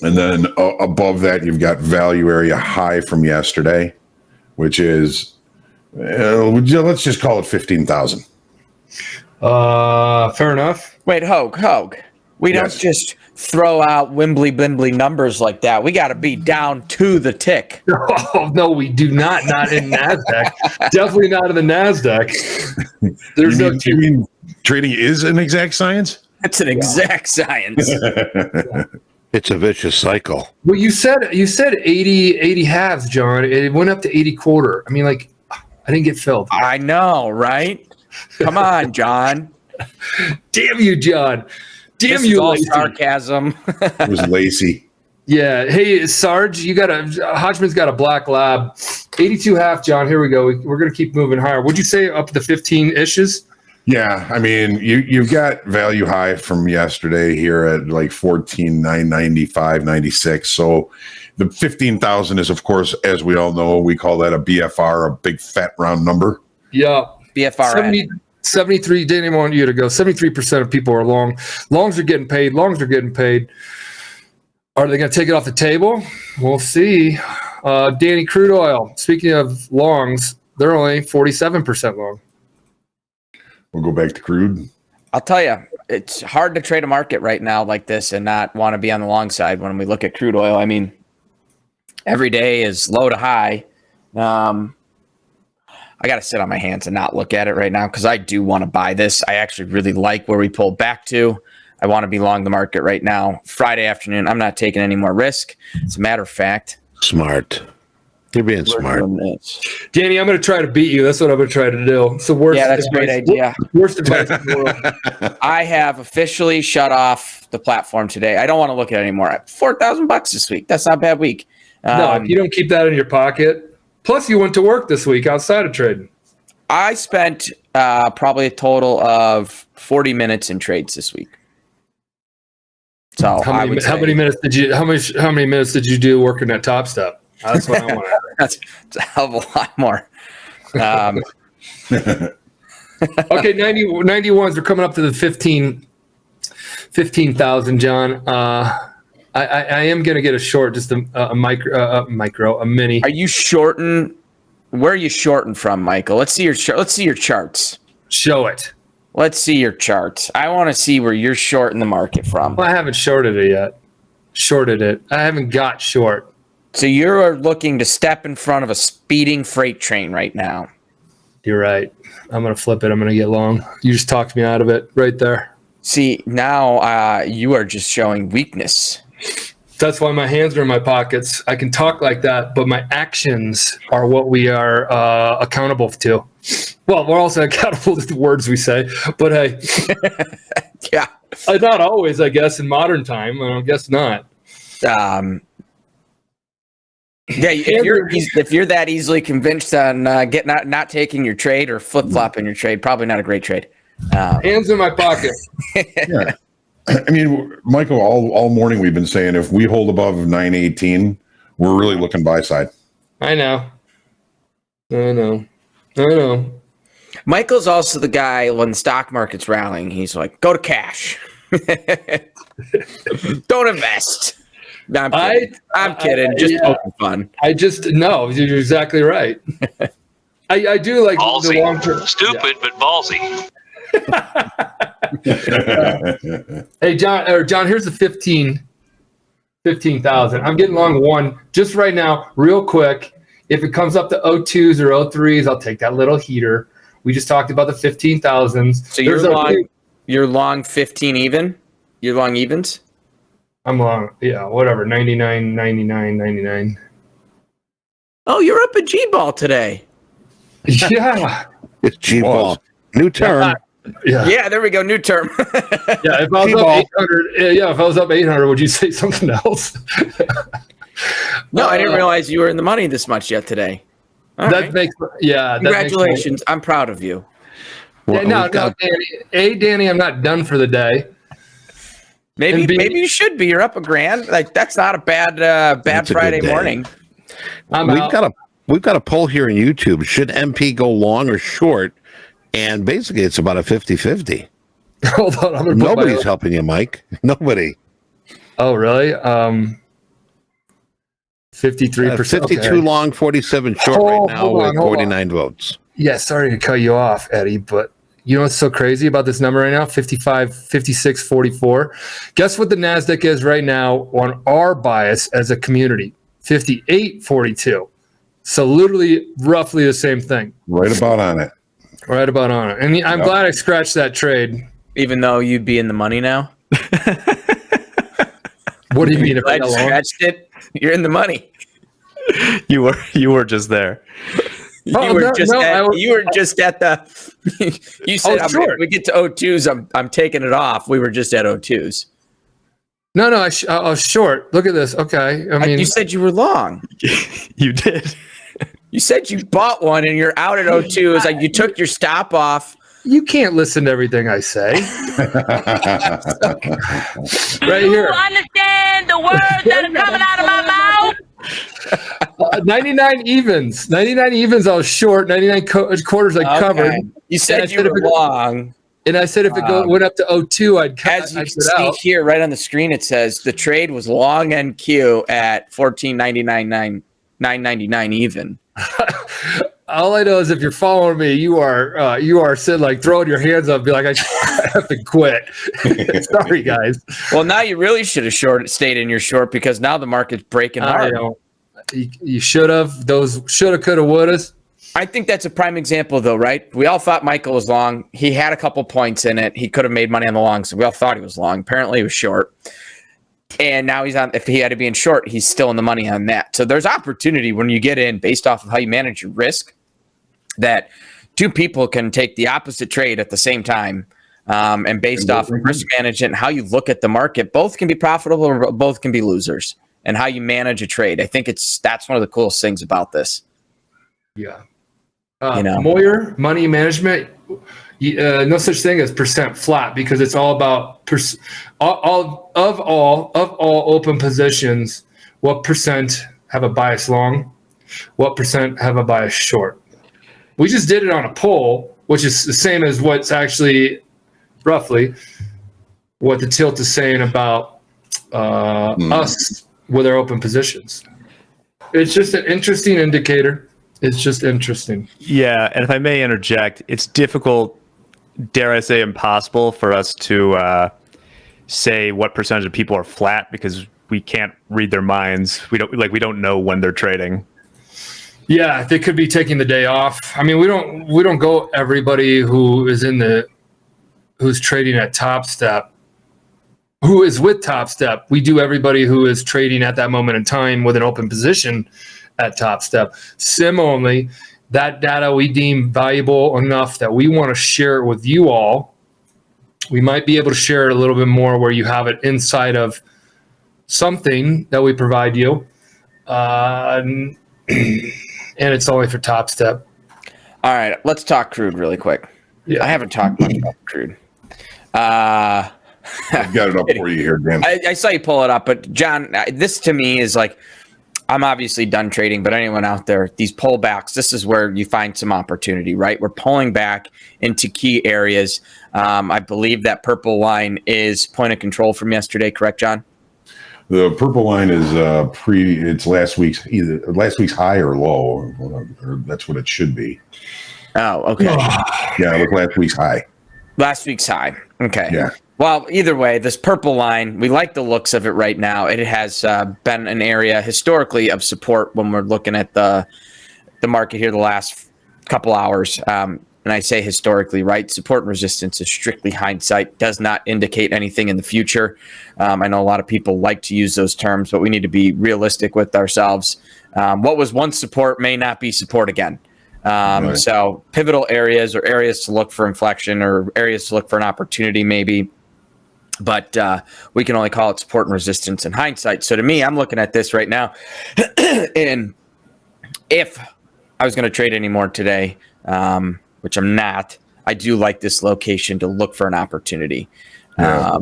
And then above that, you've got value area high from yesterday, which is, let's just call it 15,000. Fair enough. Wait, Hoag. We don't just throw out wimbly numbers like that. We got to be down to the tick. Oh, no, we do not. Not in NASDAQ. Definitely not in the NASDAQ. There's you mean trading is an exact science? It's an exact science. It's a vicious cycle. Well, you said 80 halves, John. It went up to 80 quarter. I mean, like, I didn't get filled. I know, right? Come on, John. Damn you, John. Damn this you, all Lacey. sarcasm. It was Lacey. Yeah. Hey, Sarge, Hodgman's got a black lab. 82 half, John. Here we go. We're going to keep moving higher. Would you say up to 15-ishes? Yeah, I mean, you've got value high from yesterday here at like 14,995.96. So the 15,000 is, of course, as we all know, we call that a BFR, a big fat round number. Yeah. BFR. 73, Danny, I want you to go. 73% of people are long. Longs are getting paid. Are they going to take it off the table? We'll see. Danny, crude oil. Speaking of longs, they're only 47% long. We'll go back to crude. I'll tell you, it's hard to trade a market right now like this and not want to be on the long side when we look at crude oil. I mean, every day is low to high. I got to sit on my hands and not look at it right now because I do want to buy this. I actually really like where we pulled back to. I want to be long the market right now. Friday afternoon, I'm not taking any more risk. As a matter of fact. Smart. You're being smart. Danny, I'm going to try to beat you. That's what I'm going to try to do. So that's a great idea. Worst advice in the world. I have officially shut off the platform today. I don't want to look at it anymore. $4,000 this week. That's not a bad week. No, if you don't keep that in your pocket. Plus, you went to work this week outside of trading. I spent probably a total of 40 minutes in trades this week. So how many minutes did you do working at Topstep? That's what I want to ask. That's a hell of a lot more. Okay, 91s are coming up to the 15,000, John. I am going to get a short, just a micro, a mini. Are you shorting? Where are you shorting from, Michael? Let's see your charts. Show it. Let's see your charts. I want to see where you're shorting the market from. Well, I haven't shorted it yet. Shorted it. I haven't got short. So you're looking to step in front of a speeding freight train right now. You're right. I'm going to flip it. I'm going to get long. You just talked me out of it right there. See, now you are just showing weakness. That's why my hands are in my pockets. I can talk like that, but my actions are what we are accountable to. Well, we're also accountable to the words we say, but hey. Yeah. Not always, I guess, in modern time. I guess not. Yeah, if you're that easily convinced on not taking your trade or flip-flopping your trade, probably not a great trade. Hands in my pocket. Yeah. I mean, Michael, all morning we've been saying if we hold above 918, we're really looking buy side. I know. Michael's also the guy when the stock market's rallying, he's like, go to cash. Don't invest. No, I'm kidding. Just poking fun. No, you're exactly right. I do like ballsy. The long term. Stupid, but ballsy. Hey, John, here's the 15,000. I'm getting long one just right now, real quick. If it comes up to 02s or 03s, I'll take that little heater. We just talked about the 15,000s. So you're long 15 even? You're long evens? I'm long, yeah, whatever, 99, 99, 99. Oh, you're up at G-ball today. Yeah. It's G-ball. New term. Yeah, there we go. New term. Yeah, if I was up 800, if I was up 800, would you say something else? No, I didn't realize you were in the money this much yet today. Congratulations. I'm proud of you. Well, no, Danny. Danny, I'm not done for the day. Maybe you should be. You're up $1,000. Like that's not a bad Friday morning. We've got a poll here on YouTube. Should MP go long or short? And basically, it's about a 50-50. Hold on, nobody's helping you, Mike. Nobody. Oh, really? 53%. 52 long, 47 short right now with 49 votes. Yeah, sorry to cut you off, Eddie, but you know what's so crazy about this number right now? 55, 56, 44. Guess what the NASDAQ is right now on our bias as a community? 58, 42. So literally roughly the same thing. Right about on it. Right about on it. And I'm glad I scratched that trade. Even though you'd be in the money now? What do you mean? If I scratched it, you're in the money. You were just there. You were just at the. You said sure. We get to 02s. I'm taking it off. We were just at 02s. No, I was short. Look at this. Okay, I mean, you said you were long. You did. You said you bought one and you're out at 02. It's like you took your stop off. You can't listen to everything I say. Right here. You understand the words that are coming out of my mouth? 99 evens. 99 evens, I was short. 99 quarters, I covered. You said you were long. And I said if it went up to 02, I'd cut. As you can see here, right on the screen, it says the trade was long NQ at 14.99, 9.99 even. All I know is if you're following me, you are sitting like throwing your hands up, be like, I have to quit. Sorry, guys. Well, now you really should have stayed in your short because now the market's breaking hard. You should have. Those shoulda, coulda, wouldas. I think that's a prime example, though, right? We all thought Michael was long. He had a couple points in it. He could have made money on the long, so we all thought he was long. Apparently, he was short. And now he's on. If he had to be in short, he's still in the money on that. So there's opportunity when you get in based off of how you manage your risk. That two people can take the opposite trade at the same time, and based off of risk management and how you look at the market, both can be profitable or both can be losers. And how you manage a trade, I think that's one of the coolest things about this. Yeah. Moyer money management. No such thing as percent flat because it's all about all open positions. What percent have a bias long? What percent have a bias short? We just did it on a poll, which is the same as what's actually roughly what the tilt is saying about us with our open positions. It's just an interesting indicator. It's just interesting. Yeah, and if I may interject, it's difficult, dare I say impossible, for us to say what percentage of people are flat because we can't read their minds. We don't know when they're trading. Yeah, they could be taking the day off. I mean, we don't go everybody who's trading at Topstep, who is with Topstep. We do everybody who is trading at that moment in time with an open position at Topstep. Sim only, that data we deem valuable enough that we want to share it with you all. We might be able to share it a little bit more where you have it inside of something that we provide you. And it's only for Topstep. All right, let's talk crude really quick. Yeah. I haven't talked much about crude. I've got it up for you here, Dan. I saw you pull it up, but John, this to me is like, I'm obviously done trading, but anyone out there, these pullbacks, this is where you find some opportunity, right? We're pulling back into key areas. I believe that purple line is point of control from yesterday, correct, John? The purple line is it's last week's high or low, or that's what it should be. Oh, okay. Yeah, it was last week's high. Last week's high. Okay. Yeah. Well, either way, this purple line, we like the looks of it right now. It has been an area historically of support when we're looking at the market here the last couple hours. And I say historically, right? Support and resistance is strictly hindsight, does not indicate anything in the future. I know a lot of people like to use those terms, but we need to be realistic with ourselves. What was once support may not be support again. Right. So pivotal areas or areas to look for inflection or areas to look for an opportunity maybe. But we can only call it support and resistance in hindsight. So to me, I'm looking at this right now. And if I was going to trade any more today, which I'm not, I do like this location to look for an opportunity. Yeah.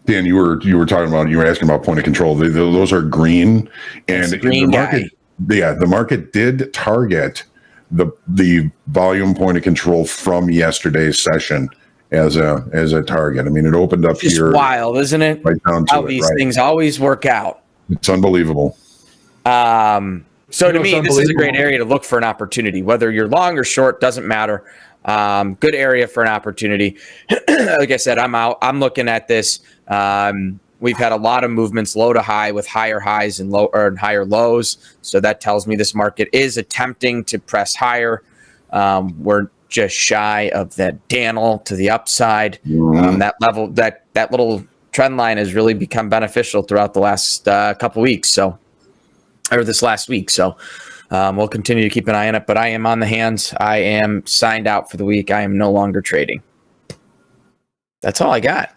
Dan, you were talking about, you were asking about point of control. Those are green, and green the market, the market did target the volume point of control from yesterday's session as a target. I mean, it opened up just here. Wild, isn't it? Right down to how it, these right. things always work out. It's unbelievable. So to me, this is a great area to look for an opportunity. Whether you're long or short, doesn't matter. Good area for an opportunity. Like I said, I'm out. I'm looking at this. We've had a lot of movements low to high with higher highs and higher lows. So that tells me this market is attempting to press higher. We're just shy of that Daniel to the upside. That level, that little trend line has really become beneficial throughout the last couple weeks. So, or this last week. So we'll continue to keep an eye on it, but I am on the hands. I am signed out for the week. I am no longer trading. That's all I got.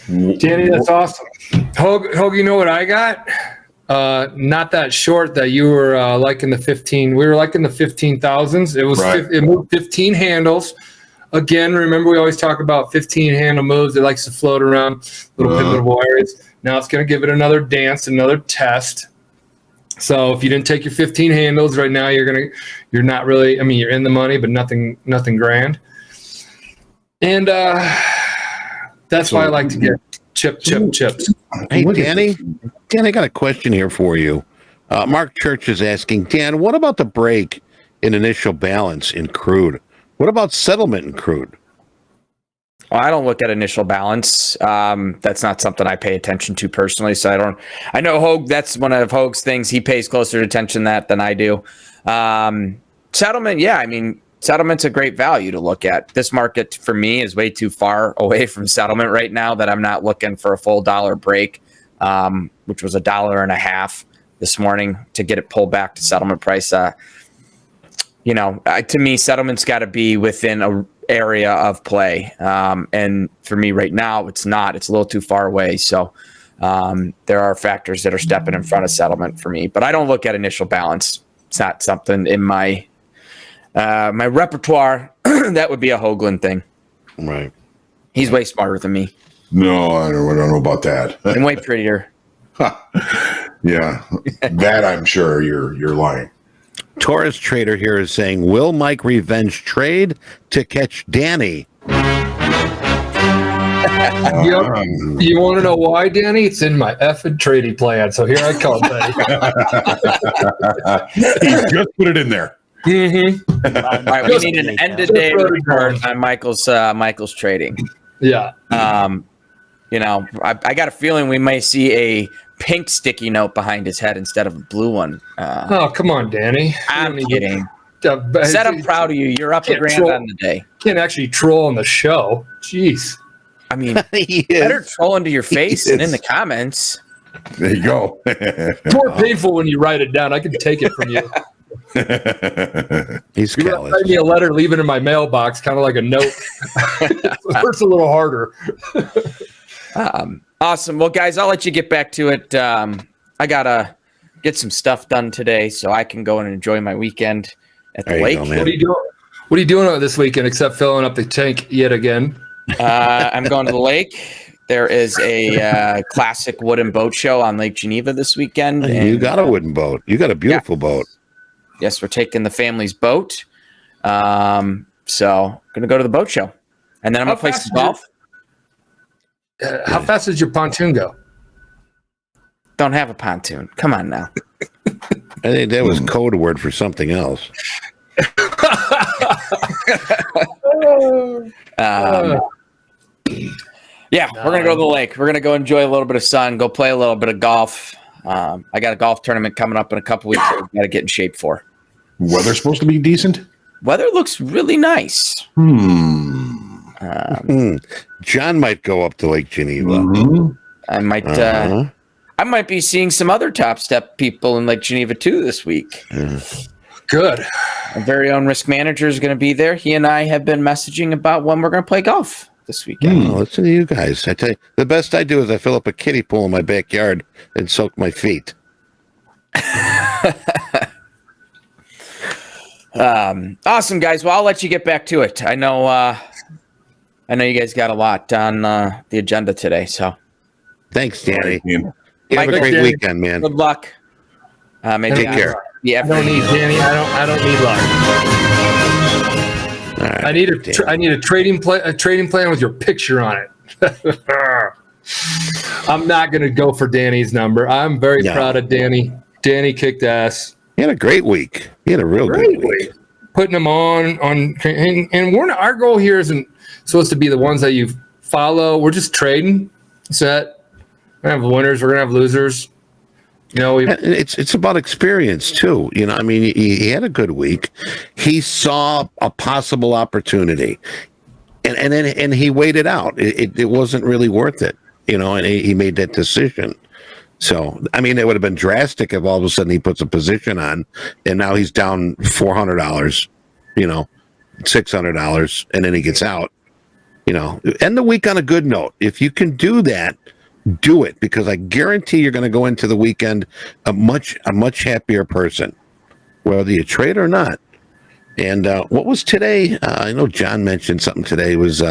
Danny, that's awesome. Hoag, you know what I got? Not that short that you were liking the 15. We were liking the 15,000s. It was right. It moved 15 handles. Again, remember we always talk about 15 handle moves. It likes to float around little pivotal areas. Now it's going to give it another dance, another test. So if you didn't take your 15 handles right now, you're not really. I mean, you're in the money, but nothing grand. And that's why I like to get chips. Hey, Danny, I got a question here for you. Mark Church is asking, Dan, what about the break in initial balance in crude? What about settlement in crude? Well, I don't look at initial balance. That's not something I pay attention to personally. So I know Hoag, that's one of Hoag's things. He pays closer attention to that than I do. Settlement, yeah, I mean, settlement's a great value to look at. This market for me is way too far away from settlement right now that I'm not looking for a full dollar break, which was $1.50 this morning to get it pulled back to settlement price. To me, settlement's got to be within a area of play. And for me right now, it's not. It's a little too far away. So there are factors that are stepping in front of settlement for me. But I don't look at initial balance. It's not something in my my repertoire. That would be a Hoagland thing. Right. He's way smarter than me. No, I don't know about that. And way prettier. Yeah, that I'm sure you're lying. Taurus Trader here is saying, will Mike revenge trade to catch Danny? You want to know why, Danny? It's in my effing trading plan. So here I come, buddy. He just put it in there. All right, we need an end of day report on Michael's trading. Yeah. You know, I got a feeling we may see a pink sticky note behind his head instead of a blue one. Oh, come on, Danny. I'm kidding. Said I'm proud of you. You're up a grand on the day. Can't actually troll on the show. Jeez. I mean, better troll into your face and in the comments. There you go. More painful when you write it down. I can take it from you. He's You're callous. write me a letter, leave it in my mailbox, kind of like a note. It hurts a little harder. Awesome. Well, guys, I'll let you get back to it. I gotta get some stuff done today so I can go and enjoy my weekend at the lake. Go, man. What are you doing this weekend except filling up the tank yet again? I'm going to the lake. There is a classic wooden boat show on Lake Geneva this weekend. You got a wooden boat. You got a beautiful boat. Yes, we're taking the family's boat. So going to go to the boat show. And then I'm going to play some golf. How fast does your pontoon go? Don't have a pontoon. Come on now. I think that was code word for something else. Yeah, we're going to go to the lake. We're going to go enjoy a little bit of sun, go play a little bit of golf. I got a golf tournament coming up in a couple weeks that we got to get in shape for. Weather's supposed to be decent? Weather looks really nice. John might go up to Lake Geneva. Mm-hmm. I might be seeing some other Top Step people in Lake Geneva too this week. Good. Our very own risk manager is going to be there. He and I have been messaging about when we're going to play golf this weekend. Oh, listen to you guys. I tell you, the best I do is I fill up a kiddie pool in my backyard and soak my feet. Awesome, guys. Well, I'll let you get back to it. I know you guys got a lot on the agenda today. So, thanks, Danny. Ian. You have a Michael, great Danny. weekend, man. good luck. Maybe Take care. Yeah, I don't need Danny. I don't need luck. All right, I need a trading plan with your picture on it. I'm not going to go for Danny's number. I'm very proud of Danny. Danny kicked ass. He had a great week. He had a real good week. Putting them on, and our goal here isn't supposed to be the ones that you follow. We're just trading. Set. We're gonna have winners. We're gonna have losers. You know, It's about experience too. You know, I mean, he had a good week. He saw a possible opportunity, and then he waited out. It wasn't really worth it. You know, and he made that decision. So, I mean, it would have been drastic if all of a sudden he puts a position on, and now he's down $400. You know, $600, and then he gets out. You know, end the week on a good note. If you can do that, do it, because I guarantee you're going to go into the weekend a much happier person, whether you trade or not. And what was today? I know John mentioned something today. Was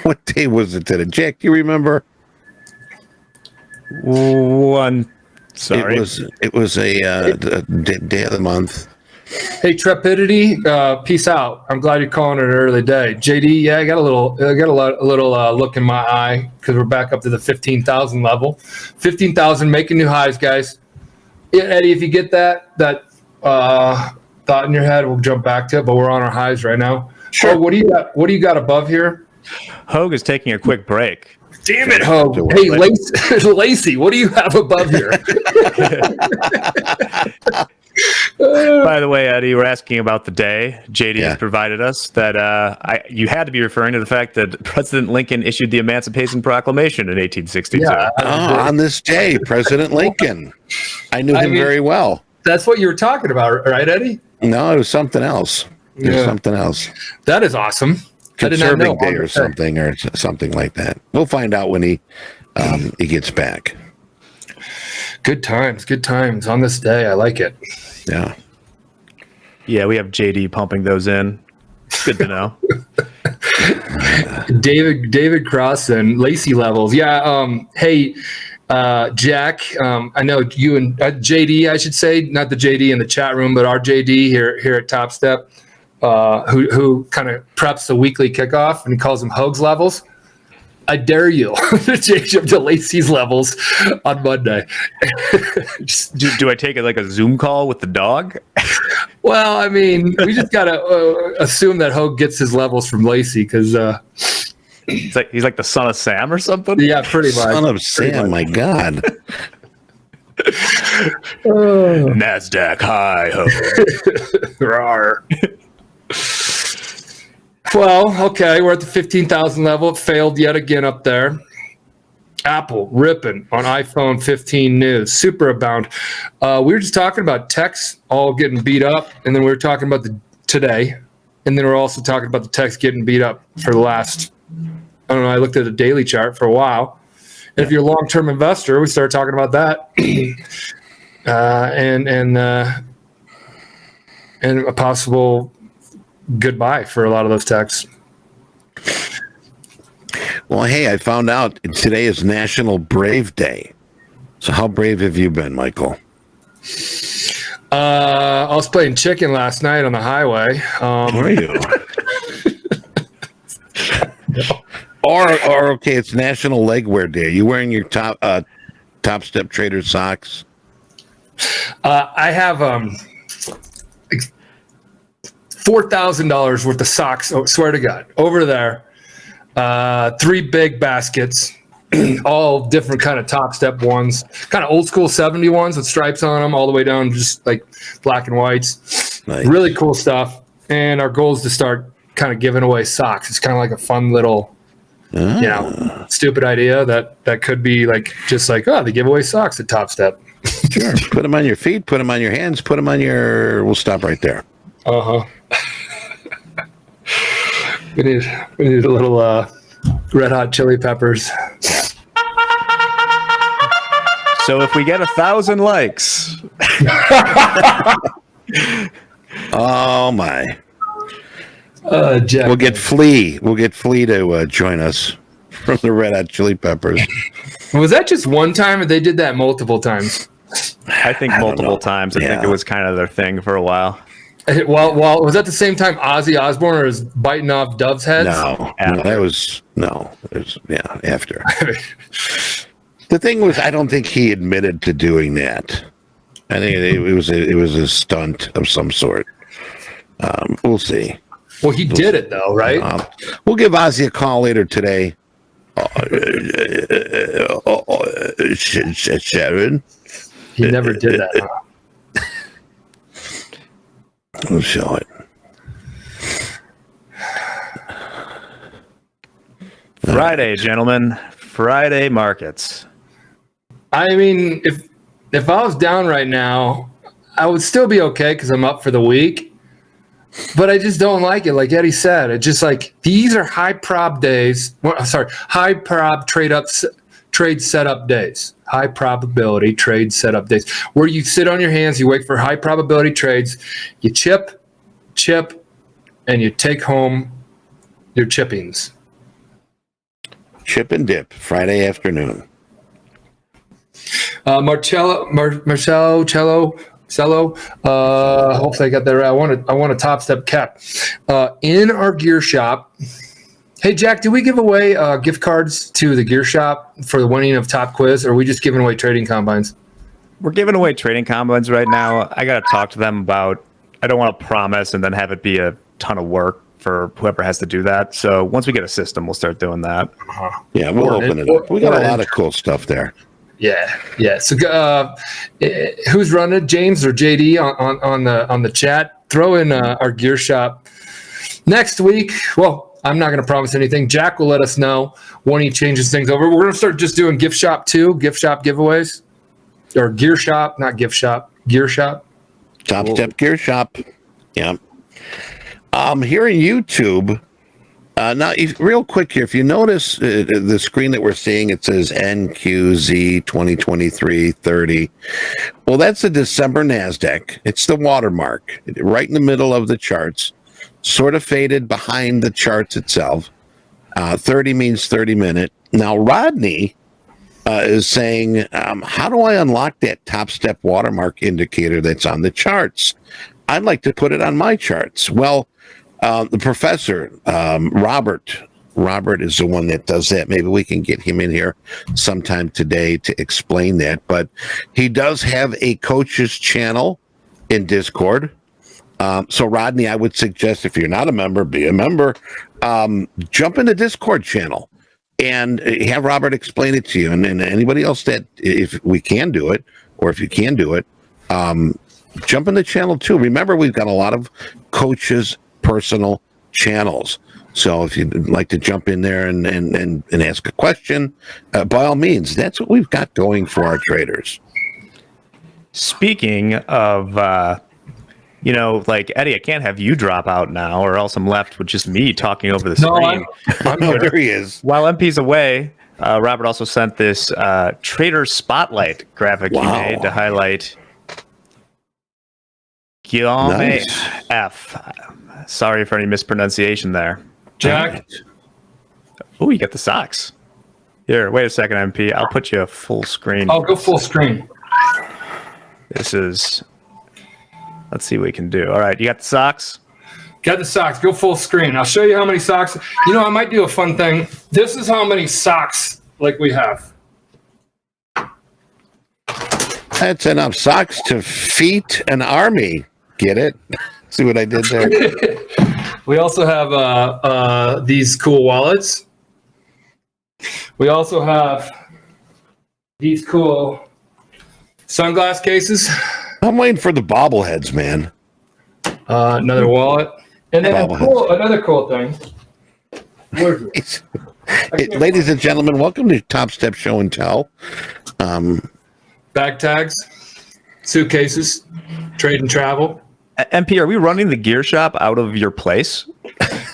what day was it today? Jack, do you remember? Sorry. It was a day of the month. hey, Trepidity, peace out. I'm glad you're calling it an early day. JD, yeah, I got a little look in my eye because we're back up to the 15,000 level. 15,000, making new highs, guys. Yeah, Eddie, if you get that thought in your head, we'll jump back to it. But we're on our highs right now. Sure. Oh, what do you got? What do you got above here? Hoag is taking a quick break. Damn it, Ho. Hey, Lacey, what do you have above here? By the way, Eddie, we're asking about the day. JD has provided us that you had to be referring to the fact that President Lincoln issued the Emancipation Proclamation in 1862. Yeah, on this day, President Lincoln. I knew him very well. That's what you were talking about, right, Eddie? No, it was something else. It was something else. That is awesome. Conserving Day or something like that. We'll find out when he gets back. Good times on this day. I like it. Yeah. Yeah, we have JD pumping those in. Good to know. David Cross and Lacey levels. Yeah. Hey, Jack. I know you and JD. I should say, not the JD in the chat room, but our JD here at Topstep. who kind of preps the weekly kickoff and calls them Hoag's levels. I dare you to change them to Lacey's levels on Monday. Do I take it like a Zoom call with the dog? Well, I mean, we just got to assume that Hoag gets his levels from Lacey because he's like the son of Sam or something. Yeah, pretty much. Son of Sam, my God. NASDAQ high, Hoag. Rawr. Well, okay, we're at the 15,000 level. It failed yet again up there. Apple ripping on iPhone 15 news. Super abound. We were just talking about techs all getting beat up, and then we were talking about today, and then we're also talking about the techs getting beat up for the last. I don't know. I looked at the daily chart for a while. And if you're a long-term investor, we started talking about that, and a possible goodbye for a lot of those techs. Well, hey, I found out today is National Brave Day. So how brave have you been, Michael? I was playing chicken last night on the highway. Were you? Or okay, it's National Legwear Day. Are you wearing your Topstep Trader socks? I have $4,000 worth of socks. Oh, swear to God, over there. 3 big baskets, all different kind of Topstep ones, kind of old school 70 ones with stripes on them, all the way down just like black and whites. Nice. Really cool stuff. And our goal is to start kind of giving away socks. It's kind of like a fun little, stupid idea that could be like just like, oh, they give away socks at Topstep. Sure. Put them on your feet, put them on your hands, put them on your. We'll stop right there. We need a little Red Hot Chili Peppers. So if we get 1,000 likes, oh my! Jack, We'll get Flea. We'll get Flea to join us from the Red Hot Chili Peppers. Was that just one time, or they did that multiple times? I think multiple times. I think it was kind of their thing for a while. Well, was that the same time Ozzy Osbourne was biting off doves' heads? No, that was after. The thing was, I don't think he admitted to doing that. I think it was a stunt of some sort. We'll see. Well, he did it though, right? We'll give Ozzy a call later today. Sharon. He never did that. Huh? We'll show it. Friday, gentlemen. Friday markets. I mean, if I was down right now, I would still be okay because I'm up for the week. But I just don't like it. Like Eddie said, it's just like these are high prob days. High prob trade setup days. High probability trade setup days where you sit on your hands, you wait for high probability trades, you chip, and you take home your chippings. Chip and dip, Friday afternoon. Marcello. Hopefully I got that right. I want a Topstep cap. In our gear shop. Hey Jack, did we give away gift cards to the gear shop for the winning of Top Quiz, or are we just giving away trading combines? We're giving away trading combines right now. I got to talk to them about. I don't want to promise and then have it be a ton of work for whoever has to do that. So once we get a system, we'll start doing that. Yeah, we'll open it up. We got a lot of cool stuff there. Yeah. So who's running it, James or JD on the chat? Throw in our gear shop next week. Well, I'm not going to promise anything. Jack will let us know when he changes things over. We're going to start just doing gift shop giveaways, or gear shop, not gift shop, gear shop. Topstep Gear Shop. Yeah. Here in YouTube. Now, real quick here, if you notice the screen that we're seeing, it says NQZ 2023-30. Well, that's the December NASDAQ. It's the watermark right in the middle of the charts, sort of faded behind the charts itself. 30 means 30 minute. Now, Rodney is saying, how do I unlock that Topstep watermark indicator that's on the charts? I'd like to put it on my charts. Well, The professor, Robert is the one that does that. Maybe we can get him in here sometime today to explain that. But he does have a coach's channel in Discord. So Rodney, I would suggest if you're not a member, be a member. Jump in the Discord channel and have Robert explain it to you. And anybody else that, if we can do it, or if you can do it, jump in the channel too. Remember, we've got a lot of coaches' personal channels. So if you'd like to jump in there and ask a question, by all means, that's what we've got going for our traders. Speaking of, like Eddie, I can't have you drop out now, or else I'm left with just me talking over the screen. Oh, there he is. While MP's away, Robert also sent this trader spotlight graphic he made to highlight Guillaume F. Sorry for any mispronunciation there. Jack. Oh, you got the socks. Here, wait a second, MP. I'll put you a full screen. I'll go full screen. This is. Let's see what we can do. All right, you got the socks? Got the socks. Go full screen. I'll show you how many socks. I might do a fun thing. This is how many socks we have. That's enough socks to feed an army. Get it? See what I did there? We also have these cool wallets. We also have these cool sunglass cases. I'm waiting for the bobbleheads, man. Another wallet. And then another cool thing. Where's it? Ladies and gentlemen, welcome to Top Step Show and Tell. Bag tags, suitcases, trade and travel. MP, are we running the gear shop out of your place?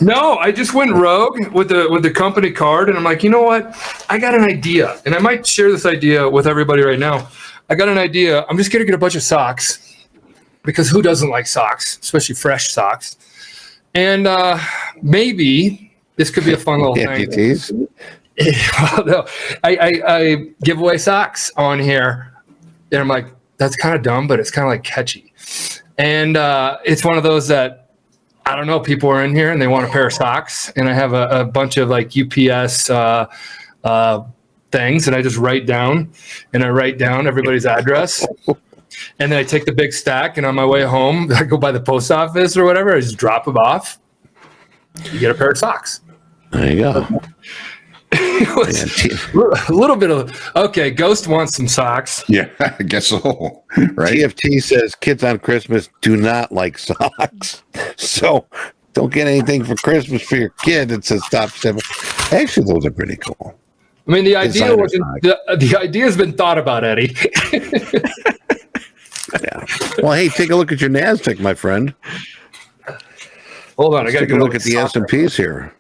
No, I just went rogue with the company card, and I'm like, you know what? I got an idea, and I might share this idea with everybody right now. I got an idea. I'm just gonna get a bunch of socks, because who doesn't like socks, especially fresh socks? And maybe this could be a fun little thing. Well, no, I give away socks on here, and I'm like, that's kind of dumb, but it's kind of like catchy. And it's one of those that, I don't know, people are in here and they want a pair of socks. And I have a bunch of like UPS things, and I just write down everybody's address. And then I take the big stack, and on my way home, I go by the post office or whatever, I just drop them off. You get a pair of socks. There you go. A little bit of, okay, Ghost wants some socks. Yeah, I guess so. Right. TFT says kids on Christmas do not like socks. So don't get anything for Christmas for your kid that says Top Step. Actually, those are pretty cool. I mean, the idea the idea has been thought about, Eddie. Yeah. Well, hey, take a look at your NASDAQ, my friend. Hold on, I got to take a look at the S&Ps here.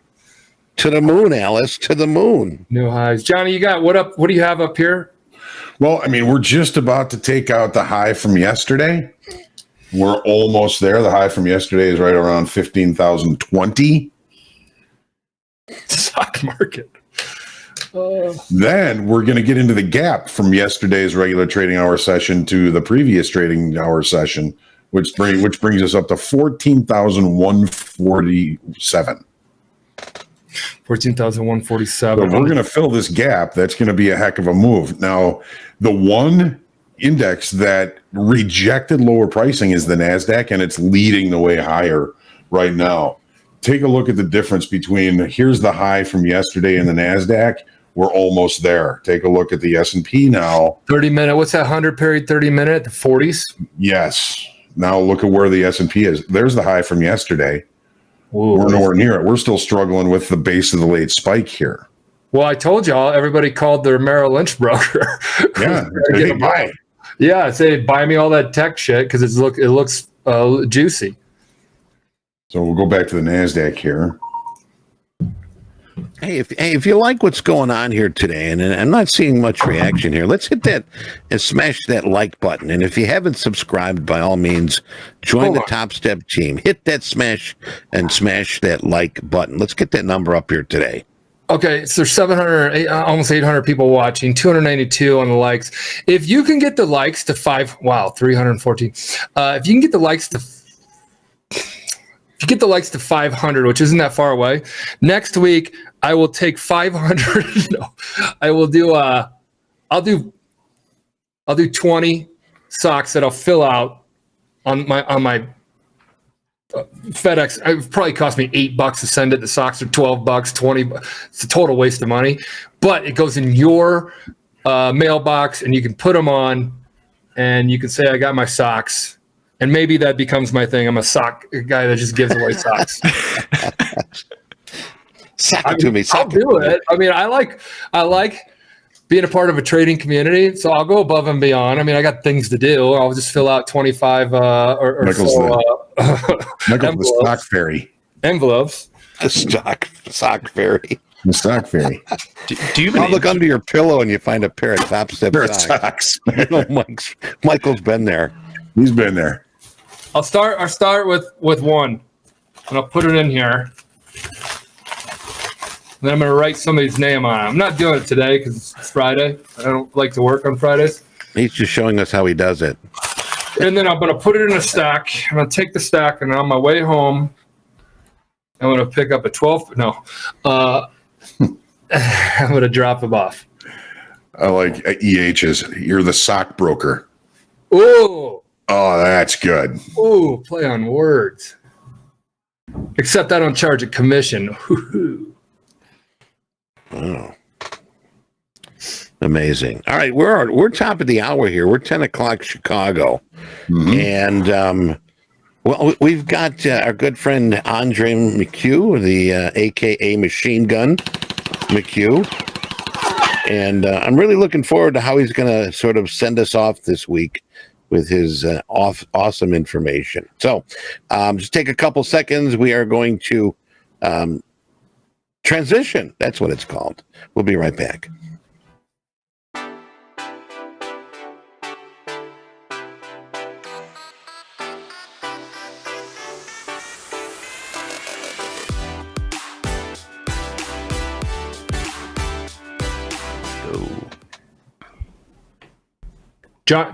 To the moon, Alice. To the moon. New highs. Johnny, you got what up? What do you have up here? Well, I mean, we're just about to take out the high from yesterday. We're almost there. The high from yesterday is right around 15,020. Stock market. Then we're going to get into the gap from yesterday's regular trading hour session to the previous trading hour session, which brings us up to 14,147. 14,147. So we're going to fill this gap. That's going to be a heck of a move. Now, the one index that rejected lower pricing is the NASDAQ, and it's leading the way higher right now. Take a look at the difference between, here's the high from yesterday in the NASDAQ. We're almost there. Take a look at the S&P now. 30-minute. What's that 100 period 30-minute? The 40s? Yes. Now look at where the S&P is. There's the high from yesterday. Ooh, we're nowhere near it. We're still struggling with the base of the late spike here. Well, I told y'all, everybody called their Merrill Lynch broker. Yeah. Hey, buy. Yeah, say buy me all that tech shit because it looks juicy. So we'll go back to the NASDAQ here. Hey, if you like what's going on here today, and I'm not seeing much reaction here, let's hit that and smash that like button. And if you haven't subscribed, by all means, join the Top Step team. Hit that smash that like button. Let's get that number up here today. Okay, so there's 700, almost 800 people watching, 292 on the likes. If you can get the likes to 314. If you can get the likes to, if you get the likes to 500, which isn't that far away, next week I will take 500. No, I will do. I'll do 20 socks that I'll fill out on my FedEx. It probably cost me $8 to send it. The socks are $12, $20. It's a total waste of money, but it goes in your mailbox, and you can put them on, and you can say, I got my socks. And maybe that becomes my thing. I'm a sock guy that just gives away socks. Sock it to me. I'll do it. I mean, I like being a part of a trading community, so I'll go above and beyond. I mean, I got things to do. I'll just fill out 25 or Michael's so Michael's the stock fairy. envelopes. A sock fairy. The stock fairy. Do you I'll look under your pillow and you find a pair of Topstep Pair of socks. socks. Michael's been there. He's been there. I'll start with one, and I'll put it in here. And then I'm going to write somebody's name on it. I'm not doing it today because it's Friday. I don't like to work on Fridays. He's just showing us how he does it. And then I'm going to put it in a stack. I'm going to take the stack, and on my way home, I'm going to pick up a 12. No. I'm going to drop them off. I like EH's. You're the sock broker. Ooh. Oh, that's good. Ooh, play on words. Except I don't charge a commission. Oh. Amazing. All right, we're top of the hour here. We're 10 o'clock Chicago. Mm-hmm. And well, we've got our good friend Andre McHugh, the AKA Machine Gun McHugh. And I'm really looking forward to how he's going to sort of send us off this week with his awesome information. So just take a couple seconds. We are going to transition. That's what it's called. We'll be right back.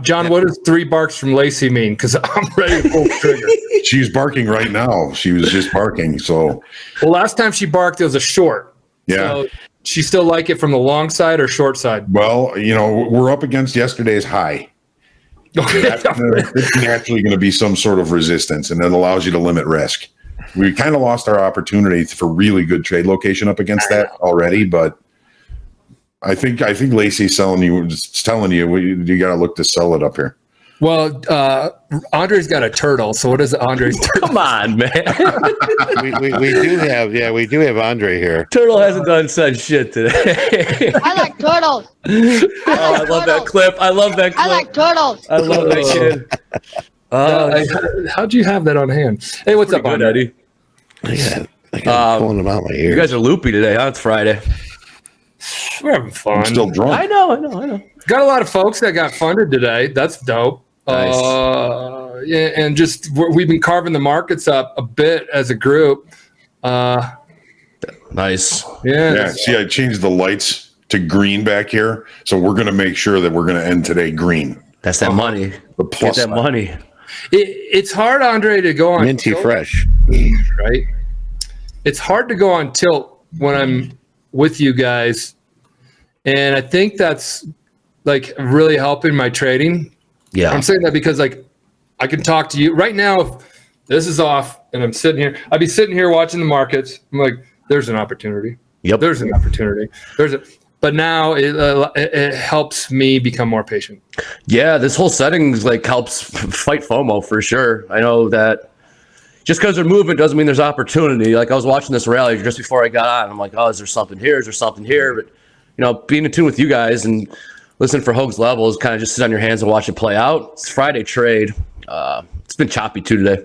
John, what does 3 barks from Lacey mean? Because I'm ready to pull the trigger. She's barking right now. She was just barking. So, Well, last time she barked, it was a short. yeah. So she still like it from the long side or short side? Well, we're up against yesterday's high. It's naturally going to be some sort of resistance, and that allows you to limit risk. We kind of lost our opportunity for really good trade location up against that already, but I think Lacey's telling you you got to look to sell it up here. Well, Andre's got a turtle. So what is Andre's turtle? Come on, man. we do have Andre here. Turtle hasn't done such shit today. I like turtles. I love that clip. I love that clip. I like turtles. I love that kid. How'd you have that on hand? Hey, what's up, Good, Andre? Eddie. I got pulling them out my ears. You guys are loopy today, huh? It's Friday. We're having fun. I'm still drunk. I know. Got a lot of folks that got funded today. That's dope. Nice. Yeah, and just we've been carving the markets up a bit as a group. Nice. Yeah. See, I changed the lights to green back here, so we're going to make sure that we're going to end today green. That's that money. The plus Get that sign. money. It's hard, Andre, to go on Minty tilt, fresh. right? It's hard to go on tilt when I'm with you guys, and I think that's like really helping my trading. Yeah. I'm saying that because like I can talk to you right now. If this is off and I'm sitting here, I'd be sitting here watching the markets. I'm like, there's an opportunity. Yep. There's an opportunity. But now it helps me become more patient. Yeah, this whole settings like helps fight FOMO for sure. I know that just because there's movement doesn't mean there's opportunity. Like I was watching this rally just before I got on. I'm like, oh, is there something here? Is there something here? But being in tune with you guys and listen for Hoag's levels, kind of just sit on your hands and watch it play out. It's Friday trade. It's been choppy too today.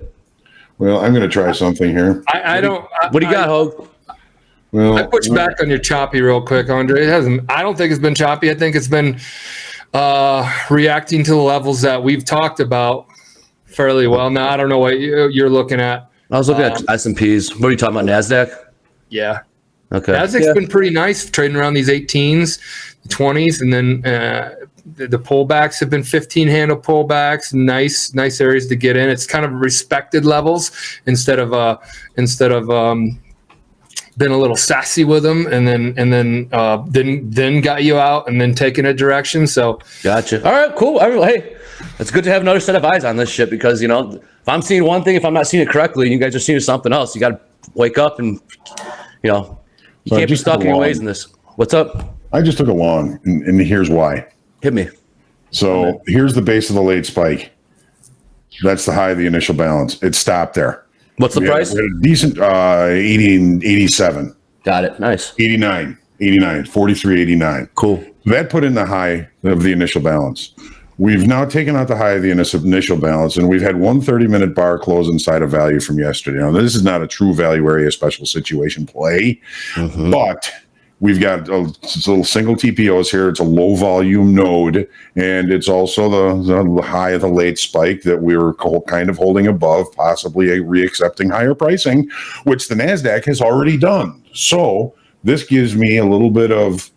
Well, I'm going to try something here. I don't. What do you got, Hoag? Well, I push back on your choppy real quick, Andre. It hasn't. I don't think it's been choppy. I think it's been reacting to the levels that we've talked about fairly well. Now I don't know what you're looking at. I was looking at S&Ps. What are you talking about, NASDAQ? Yeah. Okay. Nasdaq's been pretty nice trading around these 18s, 20s, and then The pullbacks have been 15 handle pullbacks. Nice areas to get in. It's kind of respected levels instead of been a little sassy with them and then got you out and then taken a direction. So gotcha. All right, cool. Hey, it's good to have another set of eyes on this shit because, you know, if I'm seeing one thing, if I'm not seeing it correctly, and you guys are seeing something else, you got to wake up and, you know, you can't be stuck in your ways in this. What's up? I just took a long, and here's why. Hit me. So here's the base of the late spike. That's the high of the initial balance. It stopped there. What's the price? We had a decent 80 and 87. Got it. Nice. 89, 43.89. Cool. That put in the high of the initial balance. We've now taken out the high of the initial balance, and we've had one 30-minute bar close inside of value from yesterday. Now, this is not a true value area special situation play, but we've got little single TPOs here. It's a low volume node, and it's also the high of the late spike that we were kind of holding above, possibly reaccepting higher pricing, which the NASDAQ has already done. So this gives me a little bit of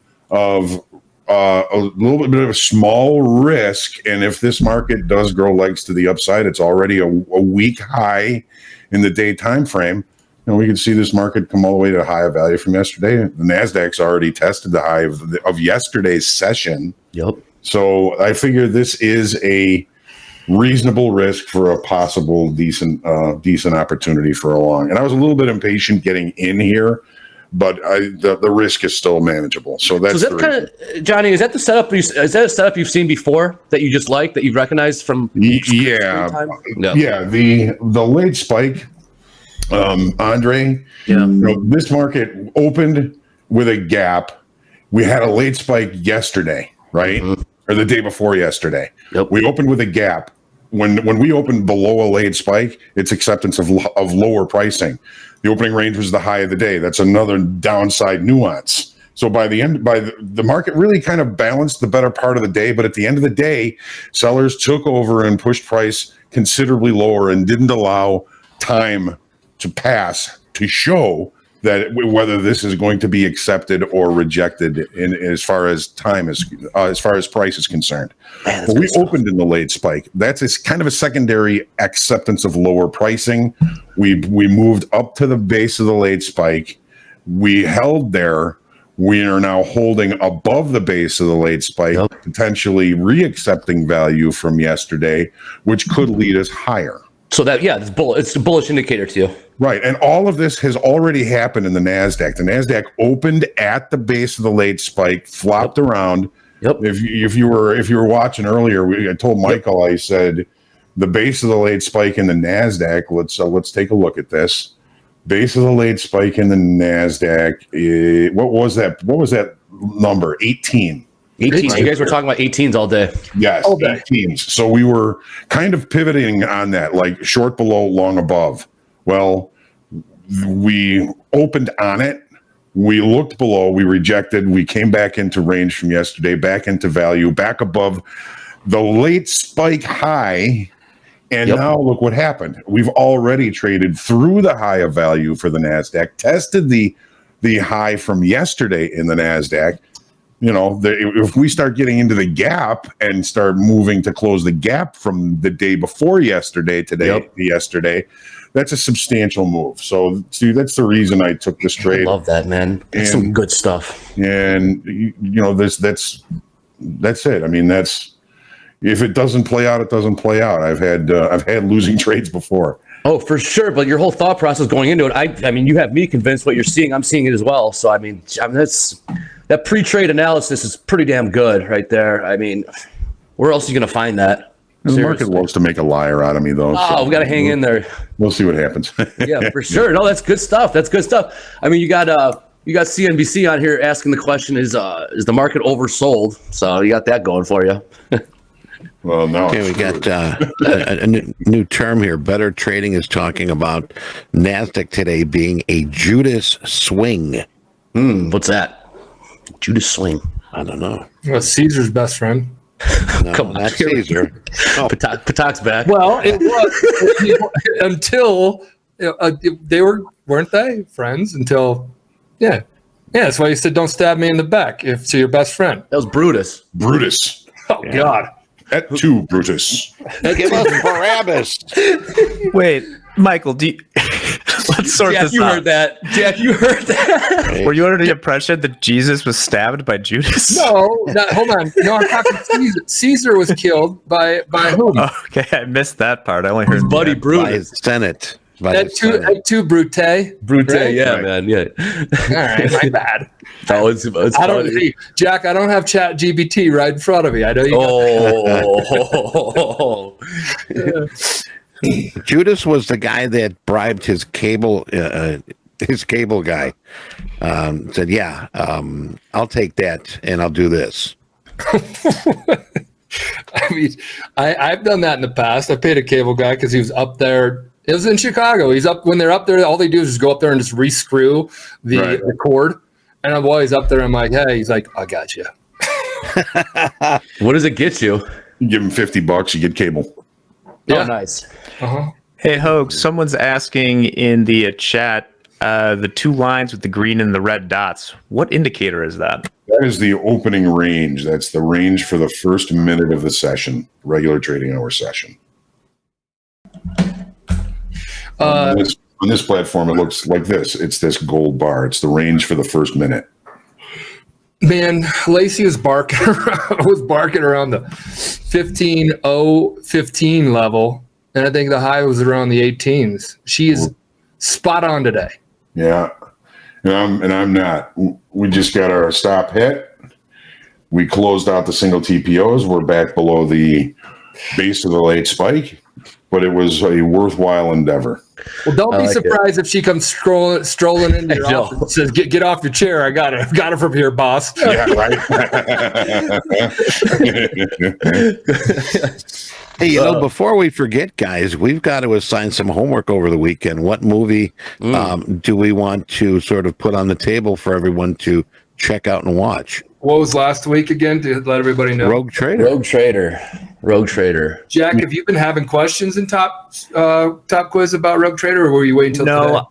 a small risk, and if this market does grow legs to the upside, it's already a week high in the day time frame. And we can see this market come all the way to a high of value from yesterday. The NASDAQ's already tested the high of yesterday's session. Yep. So I figure this is a reasonable risk for a possible decent opportunity for a long. And I was a little bit impatient getting in here, but the risk is still manageable. So that's so is that kind of, Johnny, is that the setup? Is that a setup you've seen before that you just like, that you've recognized from? Yeah. Yeah. The late spike. Andre, this market opened with a gap. We had a late spike yesterday, right? Or the day before yesterday. Yep. We opened with a gap. When we opened below a late spike, it's acceptance of lower pricing. The opening range was the high of the day. That's another downside nuance. So by the market really kind of balanced the better part of the day, but at the end of the day, sellers took over and pushed price considerably lower and didn't allow time to pass to show that whether this is going to be accepted or rejected in as far as time is as far as price is concerned. Man, we opened in the late spike. That's kind of a secondary acceptance of lower pricing. We moved up to the base of the late spike. We held there. We are now holding above the base of the late spike, potentially reaccepting value from yesterday, which could lead us higher. So that, it's a bullish indicator to you. Right. And all of this has already happened in the NASDAQ. The NASDAQ opened at the base of the late spike, flopped around. Yep. If you were watching earlier, I told Michael, I said, the base of the late spike in the NASDAQ, let's take a look at this. Base of the late spike in the NASDAQ, what was that number? 18. 18. You guys were talking about 18s all day. Yes, all day. 18s. So we were kind of pivoting on that, like short below, long above. Well, we opened on it. We looked below. We rejected. We came back into range from yesterday, back into value, back above the late spike high. And now look what happened. We've already traded through the high of value for the NASDAQ, tested the high from yesterday in the NASDAQ. You know, if we start getting into the gap and start moving to close the gap from the day before yesterday, yesterday, that's a substantial move. So, see, that's the reason I took this trade. I love that, man. That's some good stuff. And you know, that's it. I mean, if it doesn't play out, it doesn't play out. I've had losing trades before. Oh, for sure. But your whole thought process going into it, I mean, you have me convinced what you're seeing. I'm seeing it as well. So, I mean that pre-trade analysis is pretty damn good right there. I mean, where else are you going to find that? The market loves to make a liar out of me, though. Oh, we got to hang in there. We'll see what happens. Yeah, for sure. No, that's good stuff. That's good stuff. I mean, you got CNBC on here asking the question: Is the market oversold? So you got that going for you. Well, no. Okay, we got a new term here. Better Trading is talking about NASDAQ today being a Judas swing. What's that? Judas swing. I don't know. Well, Caesar's best friend. No, come on, not Caesar. Oh. Patak's back. Well, it was until they weren't they friends until that's why he said don't stab me in the back to your best friend. That was Brutus. Oh God. At 2, Brutus. Give us Barabbas. Wait, Michael, let's sort Jack, this you out. heard that. Jack, you heard that. Were you under the impression that Jesus was stabbed by Judas? No, hold on. No, I'm talking Caesar. Caesar was killed by whom? Okay, I missed that part. I only heard His buddy yeah. By Brutus. his Senate. By At his two, Senate. at two Brute. Brute, Right? yeah, Right. man, yeah. All right, my bad. Oh, it's I don't, funny. hey, Jack. I don't have Chat GBT right in front of me. I know you. Oh, Judas was the guy that bribed his cable guy. Said, "Yeah, I'll take that, and I'll do this." I mean, I've done that in the past. I paid a cable guy because he was up there. It was in Chicago. He's up when they're up there. All they do is just go up there and just re-screw the cord. And while he's up there, I'm like, "Hey," he's like, "I got you." what does it get you? You give him $50, you get cable. Yeah. Oh, nice. Uh-huh. Hey, Hoag, someone's asking in the chat the 2 lines with the green and the red dots. What indicator is that? That is the opening range. That's the range for the first minute of the session, regular trading hour session. On this platform, it looks like this. It's this gold bar. It's the range for the first minute. Man, Lacey was barking around the 15 level, and I think the high was around the 18s. She is spot on today. Yeah, and I'm not. We just got our stop hit. We closed out the single TPOs. We're back below the base of the late spike, but it was a worthwhile endeavor. Well, don't be surprised if she comes strolling into your office and says, "Get off your chair! I got it from here, boss." Yeah, right. Hey, before we forget, guys, we've got to assign some homework over the weekend. What movie do we want to sort of put on the table for everyone to check out and watch? What was last week again to let everybody know? Rogue Trader. Rogue Trader. Jack, have you been having questions in top quiz about Rogue Trader, or were you waiting until today? No,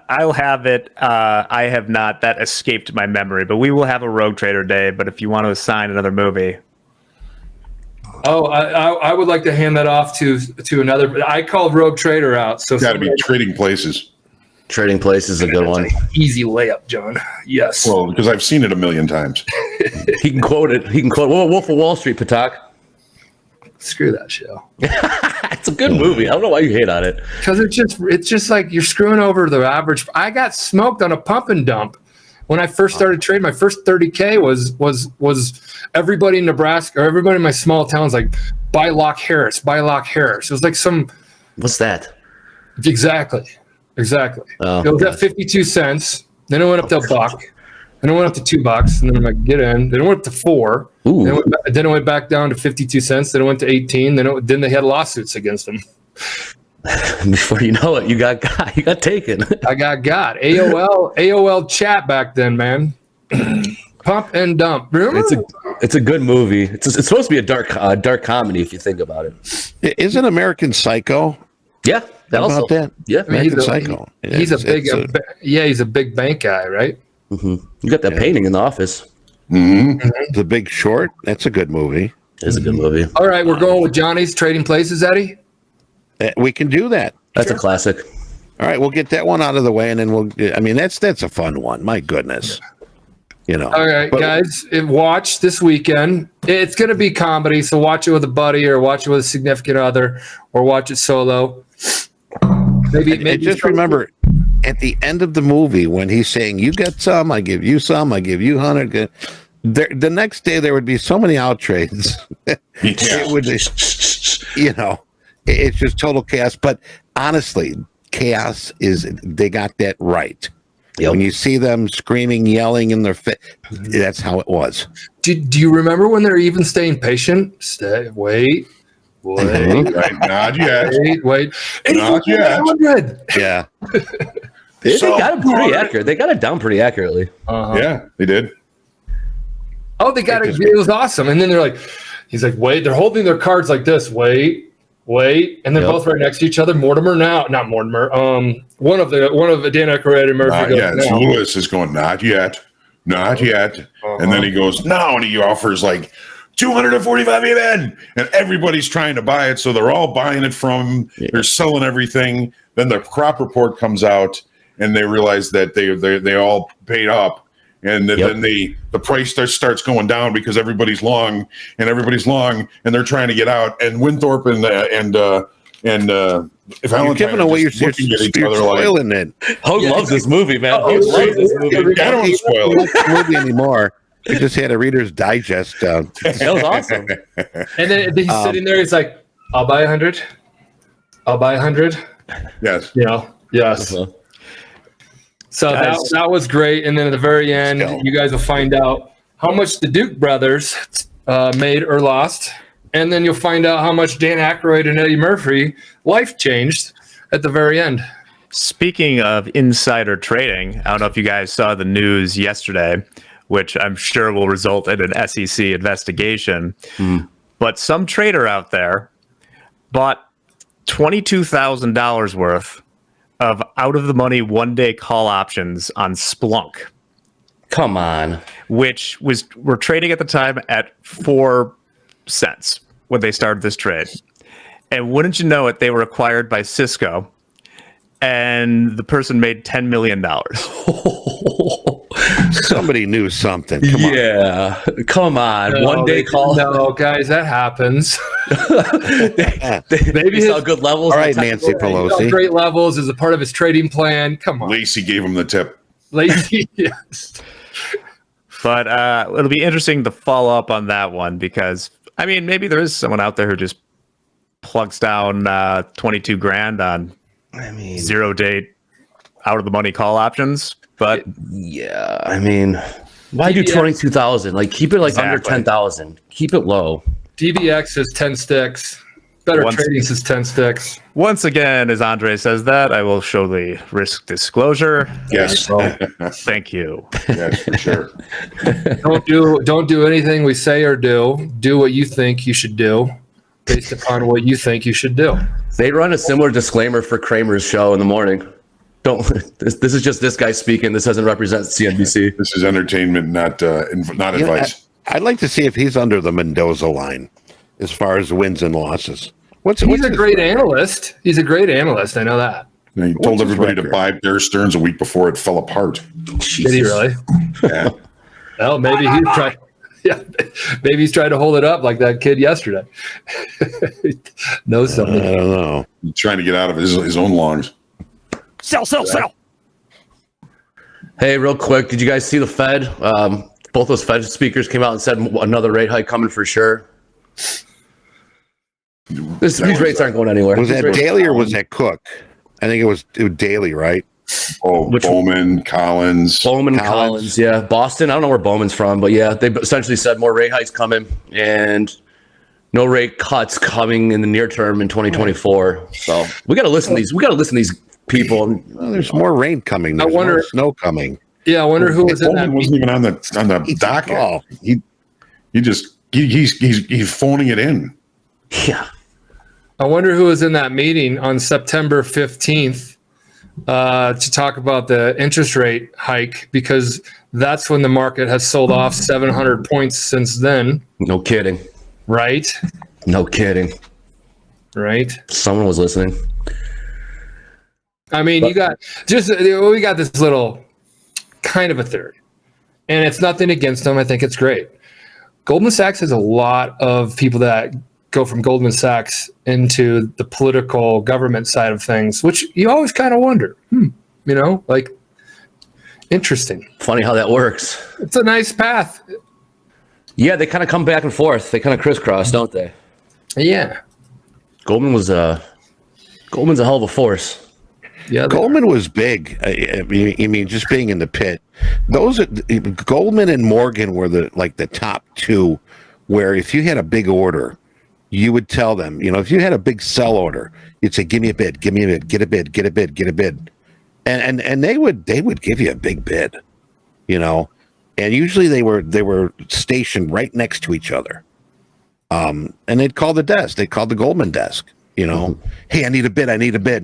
I'll have it. I have not. That escaped my memory, but we will have a Rogue Trader day. But if you want to assign another movie. Oh, I would like to hand that off to another. I called Rogue Trader out. So Got to be Trading Places. Trading Place is a good one. Easy layup, John. Yes. Well, because I've seen it a million times. He can quote it. Wolf of Wall Street, Patak. Screw that show. It's a good movie. I don't know why you hate on it. Because it's just like you're screwing over the average. I got smoked on a pump and dump when I first started trading. My first 30K was everybody in Nebraska or everybody in my small towns like buy Lock Harris. It was like some. What's that? Exactly. Oh, it was at 52 cents. Then it went up to $1. Then it went up to $2. And then I'm like, get in. Then it went up to $4. Then it went back down to 52 cents. Then it went to 18. Then they had lawsuits against them. Before you know it, you got taken. I got AOL chat back then, man. Pump and dump. Remember? It's a good movie. It's supposed to be a dark comedy if you think about it. Isn't American Psycho? Yeah, about that? Yeah, I mean, American Psycho. He's a big bank guy, right? Mm-hmm. You got that painting in the office. Mm-hmm. The Big Short. That's a good movie. It's a good movie. All right, we're going with Johnny's Trading Places, Eddie. We can do that. That's a classic. All right, we'll get that one out of the way, and then I mean, that's a fun one. My goodness, All right, guys, watch this weekend. It's going to be comedy, so watch it with a buddy, or watch it with a significant other, or watch it solo. Maybe just remember, at the end of the movie, when he's saying, "You get some, I give you some, I give you 100." The next day there would be so many out trades. It would, it's just total chaos. But honestly, chaos they got that right. Yep. When you see them screaming, yelling in their fit, that's how it was. Do you remember when they're even staying patient? Wait. Right, not yet. Wait. Not yet. Yeah. They got it pretty accurate. They got it down pretty accurately. Yeah, they did. Oh, they got it. It was awesome. And then he's like, wait. They're holding their cards like this. Wait. And they're both right next to each other. Not Mortimer. One of the Dan Aykroyd and Murphy. Lewis is going, not yet. And then he goes, no, and he offers like 245 even, and everybody's trying to buy it. So they're all buying it from. They're selling everything. Then the crop report comes out, and they realize that they all paid up. And then the price starts going down because everybody's long, and they're trying to get out. And Winthrop and if You're giving away your looking at each other spoiling it. Hoag loves this movie, man. Hoag loves this movie. I don't want to spoil it. The movie anymore. We just had a Reader's Digest down. That was awesome. And then he's sitting there. He's like, "I'll buy 100. I'll buy 100." Yes. Yes. So that was great. And then at the very end, you guys will find out how much the Duke brothers made or lost. And then you'll find out how much Dan Aykroyd and Eddie Murphy life changed at the very end. Speaking of insider trading, I don't know if you guys saw the news yesterday, which I'm sure will result in an SEC investigation. But some trader out there bought $22,000 worth of out-of-the-money one-day call options on Splunk. Come on. Which were trading at the time at 4 cents when they started this trade. And wouldn't you know it, they were acquired by Cisco, and the person made $10 million. Somebody knew something. Come on. One day call. No, guys, that happens. Maybe saw good levels. All right, Nancy Pelosi. Great levels is a part of his trading plan. Come on. Lacey gave him the tip. Lacey, yes. But it'll be interesting to follow up on that one because, I mean, maybe there is someone out there who just plugs down 22 grand on zero date out of the money call options. But yeah, I mean, why do 22,000? Like, keep it under 10,000. Keep it low. DBX is 10 sticks. Better Trading is 10 sticks. Once again, as Andre says that, I will show the risk disclosure. Yes. So, thank you. Yes, for sure. Don't do anything we say or do. Do what you think you should do based upon what you think you should do. They run a similar disclaimer for Kramer's show in the morning. This is just this guy speaking. This doesn't represent CNBC. This is entertainment, not advice. I'd like to see if he's under the Mendoza line as far as wins and losses. He's a great analyst. He's a great analyst. I know that. He told everybody to buy Bear Stearns a week before it fell apart. Jesus. Did he really? Yeah. Well, maybe he's trying. Yeah, maybe he's trying to hold it up like that kid yesterday. Knows something. I don't know. He's trying to get out of his own lungs. Sell. Hey, real quick, did you guys see the Fed? Both those Fed speakers came out and said another rate hike coming for sure. These rates aren't going anywhere. Was that Daly or was that Cook? I think it was Daly, right? Oh, Bowman, Collins. Collins, yeah. Boston, I don't know where Bowman's from, but yeah, they essentially said more rate hikes coming and no rate cuts coming in the near term in 2024. So we got to listen to these. We got to listen to these people. Well, there's more rain coming. There's more snow coming. Yeah, I wonder who was in that. Bowman wasn't even on the docket. He's phoning it in. Yeah. I wonder who was in that meeting on September 15th to talk about the interest rate hike, because that's when the market has sold off 700 points since then. No kidding. Right? No kidding. Right? Someone was listening. I mean, we got this little kind of a theory, and it's nothing against them. I think it's great. Goldman Sachs has a lot of people that go from Goldman Sachs into the political government side of things, which you always kind of wonder, like, interesting. Funny how that works. It's a nice path. Yeah, they kind of come back and forth. They kind of crisscross, don't they? Yeah. Goldman's a hell of a force. Yeah, Goldman was big. I mean, just being in the pit. Goldman and Morgan were the top two, where if you had a big order, you would tell them, if you had a big sell order, you'd say, "Give me a bid, get a bid, get a bid," and they would give you a big bid, and usually they were stationed right next to each other, and they'd call the desk. They called the Goldman desk. Hey, I need a bid, and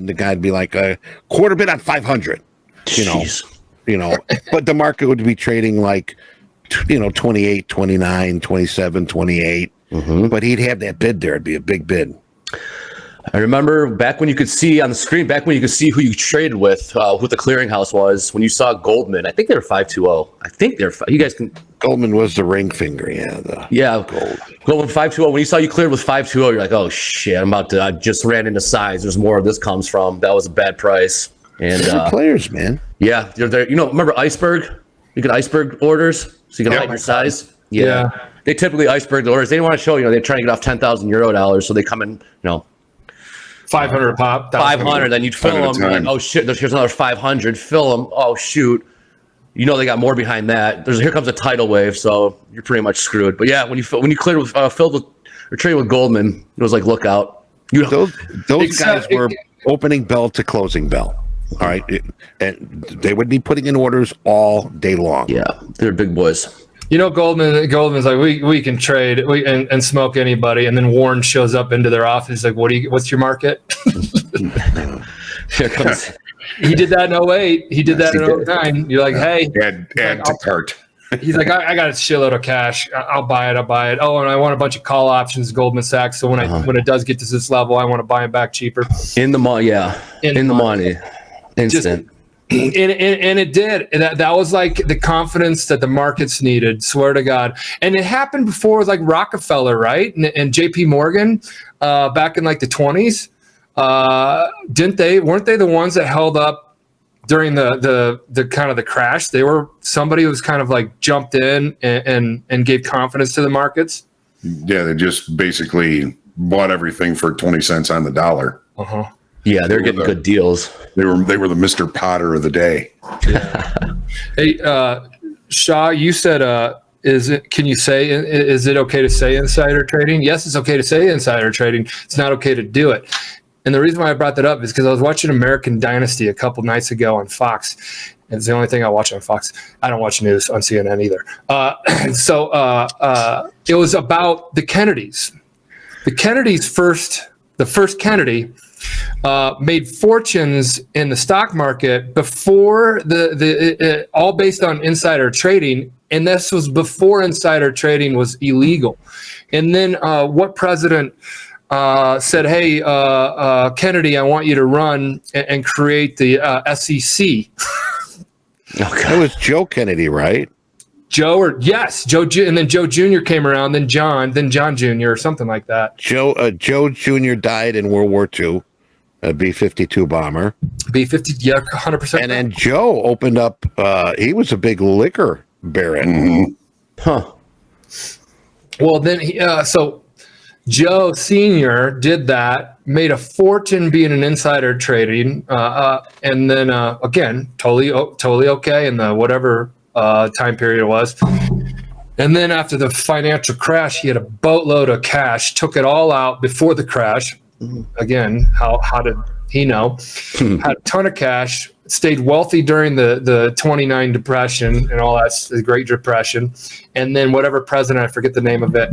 the guy'd be like, a quarter bid on 500. But the market would be trading like 28, 29, 27, 28. But he'd have that bid there. It'd be a big bid. I remember back when you could see on the screen, back when you could see who you traded with, who the clearinghouse was, when you saw Goldman. I think they were 520. I think they're you guys can. Goldman was the ring finger. Goldman 520. When you saw you cleared with 520, you're like, oh shit, I just ran into size. There's more of this comes from. That was a bad price. And players, man. Yeah, they're remember Iceberg? You get Iceberg orders, so you can hide your size. Yeah. They typically Iceberg the orders. They didn't want to show, they're trying to get off 10,000 euro dollars, so they come in, 500 a pop. 500, then you'd fill them. Like, oh shit, here's another 500. Fill them. Oh shoot, they got more behind that. Here comes a tidal wave, so you're pretty much screwed. But yeah, when you cleared with filled with or traded with Goldman, it was like look out. Those guys were opening bell to closing bell. All right, and they would be putting in orders all day long. Yeah, they're big boys. Goldman's like, we can trade and smoke anybody, and then Warren shows up into their office like, what's your market? Here comes. He did that in 08. He did that in 09. You're like, hey, add to cart. He's like, I got a shitload of cash. I'll buy it. Oh, and I want a bunch of call options, Goldman Sachs. So when it does get to this level, I want to buy them back cheaper. In the money, yeah. In the money. Instant. And it did. That was like the confidence that the markets needed. Swear to God. And it happened before with like Rockefeller, right? And J.P. Morgan, back in like the 20s. Weren't they the ones that held up during the kind of the crash? Somebody was kind of like jumped in and gave confidence to the markets. Yeah, they just basically bought everything for 20 cents on the dollar. Yeah, they're getting good deals. They were the Mr. Potter of the day. Yeah. Hey, Shaw, you said, is it okay to say insider trading? Yes, it's okay to say insider trading. It's not okay to do it. And the reason why I brought that up is because I was watching American Dynasty a couple nights ago on Fox. And it's the only thing I watch on Fox. I don't watch news on CNN either. It was about the Kennedys. The first Kennedy made fortunes in the stock market before all based on insider trading, and this was before insider trading was illegal. And then what president said, "Hey, Kennedy, I want you to run and create the SEC." That was Joe Kennedy, right? Joe, and then Joe Jr. came around, then John Jr. or something like that. Joe Jr. died in World War II. A B-52 bomber. B-50, yeah, 100%. And then Joe opened up, he was a big liquor baron. Huh. Well, then, so Joe Sr. did that, made a fortune being an insider trading, and then, again, totally okay in the whatever time period it was. And then after the financial crash, he had a boatload of cash, took it all out before the crash. Again, how did he know? Had a ton of cash, stayed wealthy during the 29 depression and all that, the Great Depression. And then whatever president, I forget the name of it,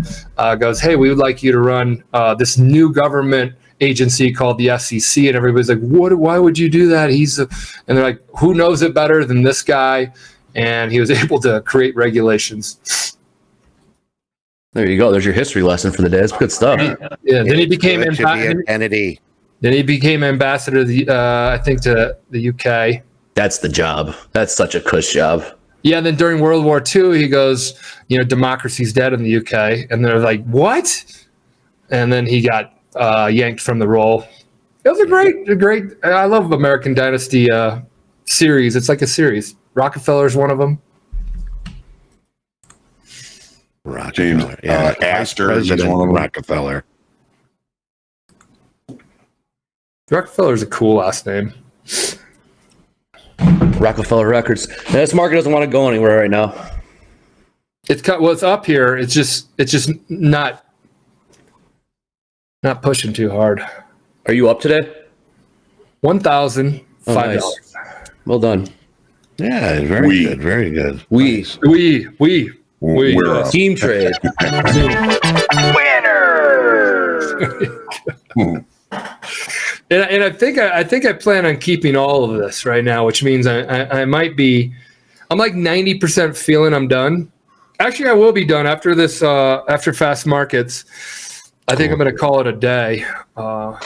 goes, hey, we would like you to run this new government agency called the SEC. And everybody's like, why would you do that? And they're like, who knows it better than this guy? And he was able to create regulations. There you go. There's your history lesson for the day. That's good stuff. Yeah. Then he became Kennedy. Then he became ambassador to the UK. That's the job. That's such a cush job. Yeah. And then during World War II, he goes, democracy's dead in the UK, and they're like, what? And then he got yanked from the role. It was a great. I love American Dynasty series. It's like a series. Rockefeller's one of them. James Astor is one of them. Rockefeller. Rockefeller's a cool last name. Rockefeller Records. This market doesn't want to go anywhere right now. It's up here. It's just not pushing too hard. Are you up today? $1,005. Nice. Well done. Yeah, very good. Very good. We team trade. And I think I plan on keeping all of this right now, which means I might be. I'm like 90% feeling I'm done. Actually, I will be done after this. After fast markets, I think I'm going to call it a day. But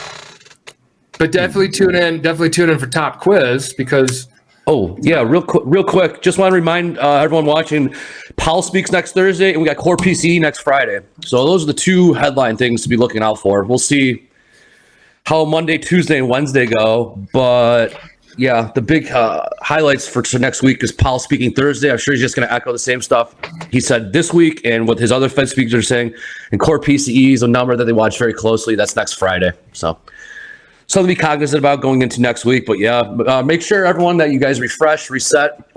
definitely tune in. Definitely tune in for Top Quiz because. Oh yeah, real quick. Just want to remind everyone watching, Powell speaks next Thursday, and we got Core PCE next Friday. So those are the two headline things to be looking out for. We'll see how Monday, Tuesday, and Wednesday go, but yeah, the big highlights for next week is Powell speaking Thursday. I'm sure he's just going to echo the same stuff he said this week, and what his other Fed speakers are saying. And Core PCE is a number that they watch very closely. That's next Friday. So. Something to be cognizant about going into next week. But yeah, make sure everyone that you guys refresh, reset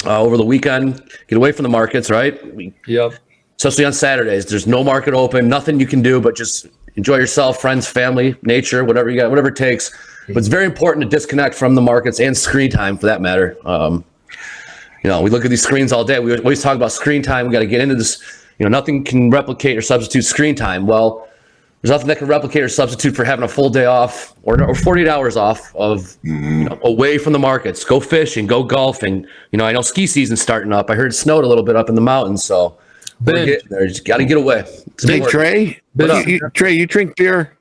over the weekend. Get away from the markets, right? Yep. Especially on Saturdays. There's no market open, nothing you can do but just enjoy yourself, friends, family, nature, whatever you got, whatever it takes. But it's very important to disconnect from the markets and screen time for that matter. We look at these screens all day. We always talk about screen time. We got to get into this. Nothing can replicate or substitute screen time. Well, there's nothing that can replicate or substitute for having a full day off or 48 hours off of away from the markets. Go fishing, go golfing. I know ski season's starting up. I heard it snowed a little bit up in the mountains, so we're getting there. Just got to get away. Hey, Trey, you drink beer?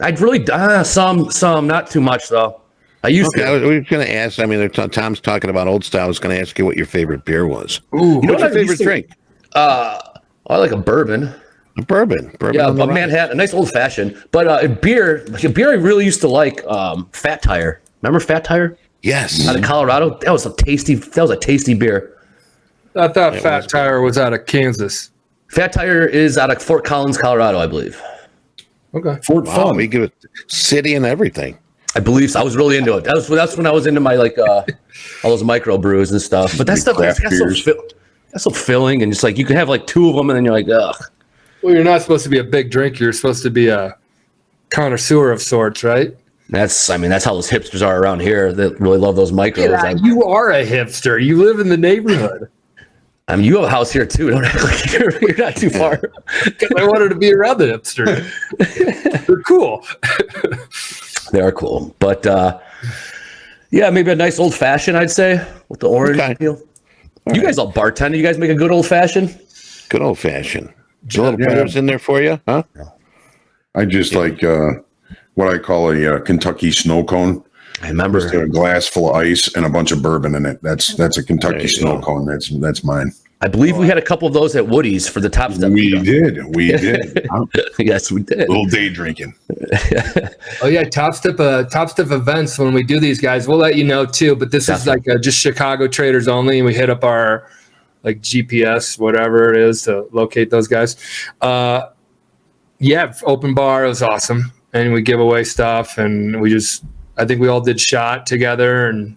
I'd really some, not too much though. I used to. I was going to ask. I mean, Tom's talking about old style. I was going to ask you what your favorite beer was. Ooh, what's your favorite drink? I like a bourbon. Bourbon. Yeah, a Manhattan, a nice old fashioned. But beer I really used to like Fat Tire. Remember Fat Tire? Yes. Out of Colorado. That was a tasty beer. I thought Fat Tire was out of Kansas. Fat Tire is out of Fort Collins, Colorado, I believe. Okay. Fort Fun. We give it city and everything. I believe so. I was really into it. That's when I was into my all those micro brews and stuff. But that stuff that's so filling, and just like you can have like two of them and then you're like, ugh. Well, you're not supposed to be a big drinker. You're supposed to be a connoisseur of sorts, right? That's how those hipsters are around here. They really love those micros. Yeah, you are a hipster. You live in the neighborhood. I mean, you have a house here too. Don't act like you're not too far. I wanted to be around the hipsters. They're cool. They are cool, but yeah, maybe a nice old fashioned. I'd say with the orange peel. You guys all bartender. You guys make a good old fashioned. Good old fashioned. A little peppers in there for you, huh? I just like what I call a Kentucky snow cone. I remember just a glass full of ice and a bunch of bourbon in it. That's a Kentucky snow cone. That's mine. I believe we had a couple of those at Woody's for the Topstep. We did. Yes, we did. A little day drinking. Oh yeah, Topstep events. When we do these, guys, we'll let you know too. But this is like just Chicago traders only, and we hit up our like GPS, whatever it is, to locate those guys. Yeah, open bar. It was awesome, and we give away stuff, and I think we all did shot together, and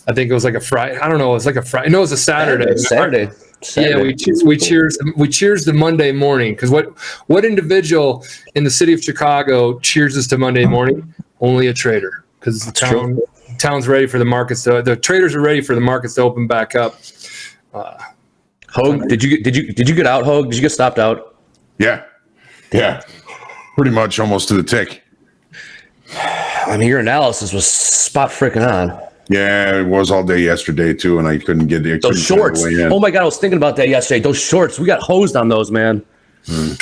I think it was like a Friday. I don't know. It was like a Friday. No, it was a Saturday. Saturday. Yeah, we cheers the Monday morning, because what individual in the city of Chicago cheers us to Monday morning? Only a trader, because the town's ready for the markets. The traders are ready for the markets to open back up. Hoag, did you get out, Hoag? Did you get stopped out? Yeah, pretty much almost to the tick. I mean, your analysis was spot freaking on. Yeah, it was all day yesterday too, and I couldn't get there. Those shorts. Oh my God, I was thinking about that yesterday. Those shorts, we got hosed on those, man. The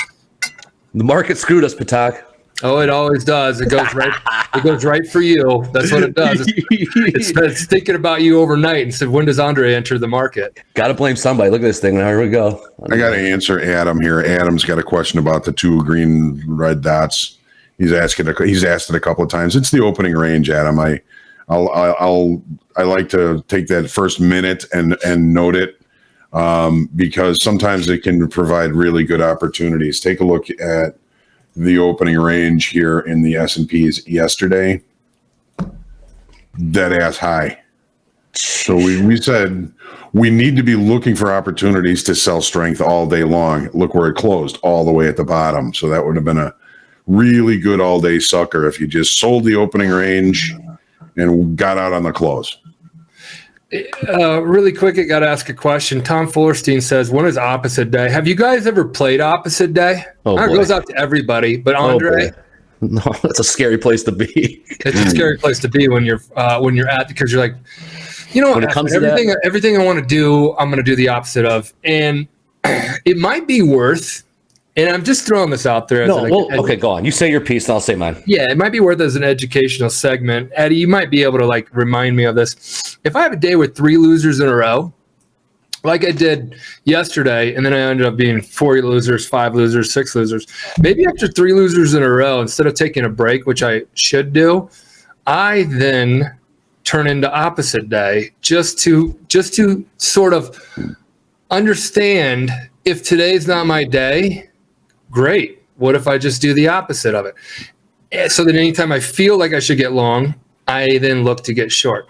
market screwed us, Patak. Oh, it always does. It goes right. It goes right for you. That's what it does. It's thinking about you overnight and said, when does Andre enter the market? Got to blame somebody. Look at this thing. Here we go. I got to answer Adam here. Adam's got a question about the two green red dots. He's asked it a couple of times. It's the opening range, Adam. I like to take that first minute and note it because sometimes it can provide really good opportunities. Take a look at the opening range here in the S&Ps yesterday. Dead ass high. So we said we need to be looking for opportunities to sell strength all day long. Look where it closed, all the way at the bottom. So that would have been a really good all day sucker if you just sold the opening range and got out on the close. Really quick, I got to ask a question. Tom Fullerstein says, when is opposite day? Have you guys ever played opposite day? It goes out to everybody, but Andre? No, that's a scary place to be. It's a scary place to be when you're at, because you're like, You know, when it comes to everything I want to do, I'm going to do the opposite of, and it might be worth. And I'm just throwing this out there. Okay, go on. You say your piece, and I'll say mine. Yeah, it might be worth as an educational segment. Eddie, you might be able to like remind me of this. If I have a day with 3 losers in a row, like I did yesterday, and then I ended up being 4 losers, 5 losers, 6 losers. Maybe after 3 losers in a row, instead of taking a break, which I should do, I then turn into opposite day just to sort of understand if today's not my day. Great. What if I just do the opposite of it? So that anytime I feel like I should get long, I then look to get short.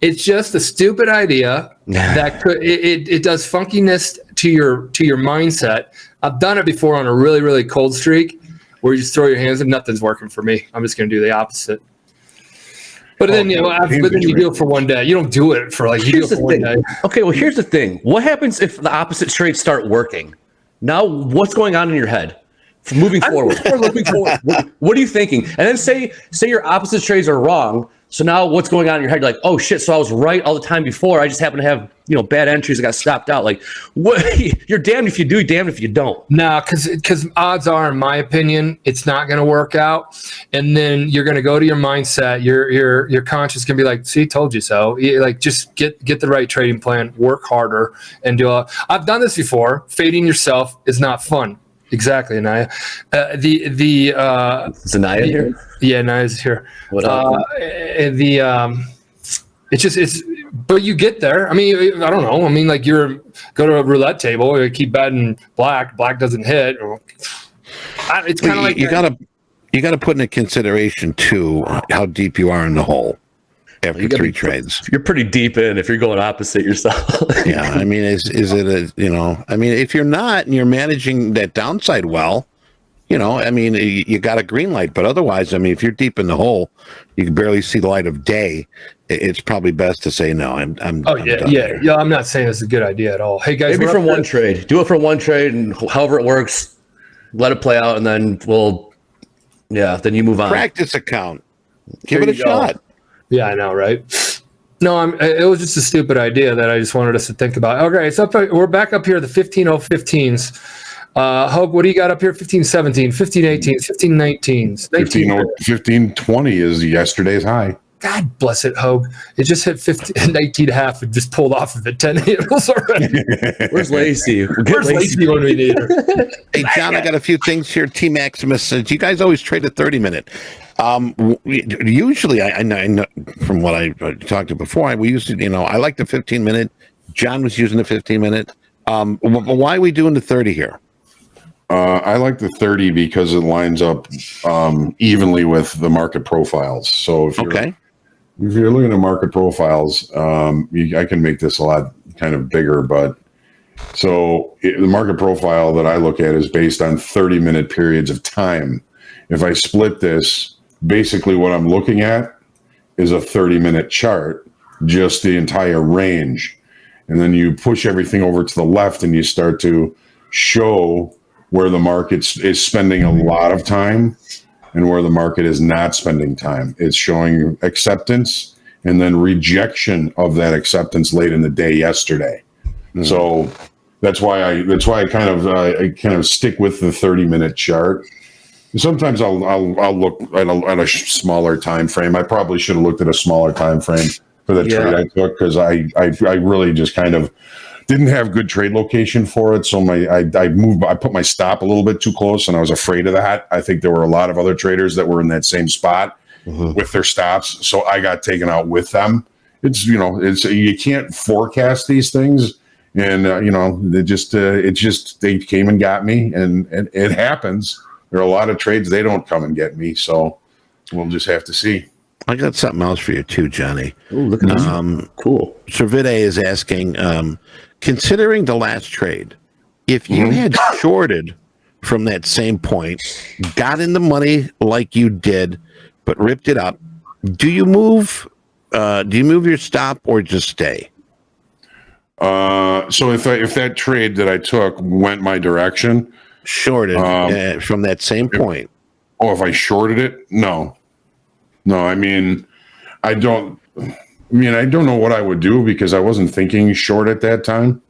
It's just a stupid idea that it does funkiness to your mindset. I've done it before on a really, really cold streak where you just throw your hands and nothing's working for me. I'm just going to do the opposite. But then, you do it for one day. You don't do it for like, you do it for one day. Okay, well, here's the thing. What happens if the opposite trades start working? Now, what's going on in your head moving forward? What are you thinking? And then say your opposite trades are wrong. So now what's going on in your head? You're like, oh shit, so I was right all the time before. I just happen to have, bad entries that got stopped out. Like, what? You're damned if you do, damned if you don't. No, because odds are, in my opinion, it's not going to work out. And then you're going to go to your mindset. Your conscience can be like, see, told you so. Like, just get the right trading plan, work harder, and do it. I've done this before. Fading yourself is not fun. Exactly, Anaya. Is Anaya here? Yeah, Anaya's here. What up? But you get there. I mean, I don't know. I mean, like go to a roulette table, you keep betting black doesn't hit. It's kind of like you gotta put into consideration too how deep you are in the hole after 3 trades. You're pretty deep in if you're going opposite yourself. Yeah, I mean, is it if you're not and you're managing that downside well, I mean, you got a green light, but otherwise, I mean, if you're deep in the hole, you can barely see the light of day. It's probably best to say no. I'm I'm not saying it's a good idea at all. Hey guys, maybe for one trade, do it for one trade, and however it works, let it play out, and then then you move on. Practice account, give it a shot. Yeah, I know, right? No, it was just a stupid idea that I just wanted us to think about. Okay, so we're back up here, the 15015s. Hope, what do you got up here? 1517, 1518s, 1519s, 1520 is yesterday's high. God bless it, Hope. It just hit 19.5 and just pulled off of it 10 handles already. Where's Lacey? Where's Lacey when we need her? Hey, John, I got a few things here. T Maximus says you guys always trade a 30-minute. Usually, I know from what I talked to before, we used to, I like the 15-minute. John was using the 15-minute. Why are we doing the 30 here? I like the 30 because it lines up evenly with the market profiles. So if you're looking at market profiles, I can make this a lot kind of bigger, but the market profile that I look at is based on 30-minute periods of time. If I split this, basically what I'm looking at is a 30-minute chart, just the entire range. And then you push everything over to the left and you start to show where the market is spending a lot of time and where the market is not spending time. It's showing acceptance and then rejection of that acceptance late in the day yesterday. Mm-hmm. So that's why I kind of stick with the 30-minute chart. Sometimes I'll look at a smaller time frame. I probably should have looked at a smaller time frame for the trade I took because I really just kind of didn't have good trade location for it. So I put my stop a little bit too close, and I was afraid of that. I think there were a lot of other traders that were in that same spot with their stops, so I got taken out with them. It's you can't forecast these things, and they came and got me, and it happens. There are a lot of trades they don't come and get me, so we'll just have to see. I got something else for you too, Johnny. Oh, look at that! Cool. Servide is asking, considering the last trade, if you had shorted from that same point, got in the money like you did, but ripped it up, do you move? Do you move your stop or just stay? So if that trade that I took went my direction. Shorted from that same point. If I shorted it? No. I mean, I don't. mean, I don't know what I would do because I wasn't thinking short at that time.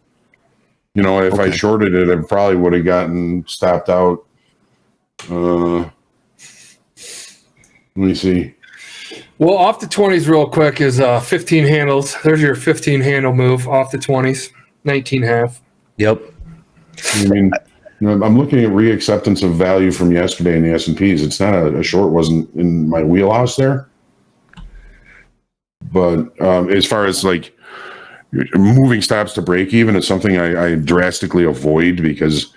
You know, if I shorted it, I probably would have gotten stopped out. Let me see. Well, off the 20s real quick is 15 handles. There's your 15 handle move off the 20s, 19.5. Yep. I mean, I'm looking at reacceptance of value from yesterday in the S&Ps. It's not a short wasn't in my wheelhouse there. But as far as like moving stops to break even, it's something I drastically avoid because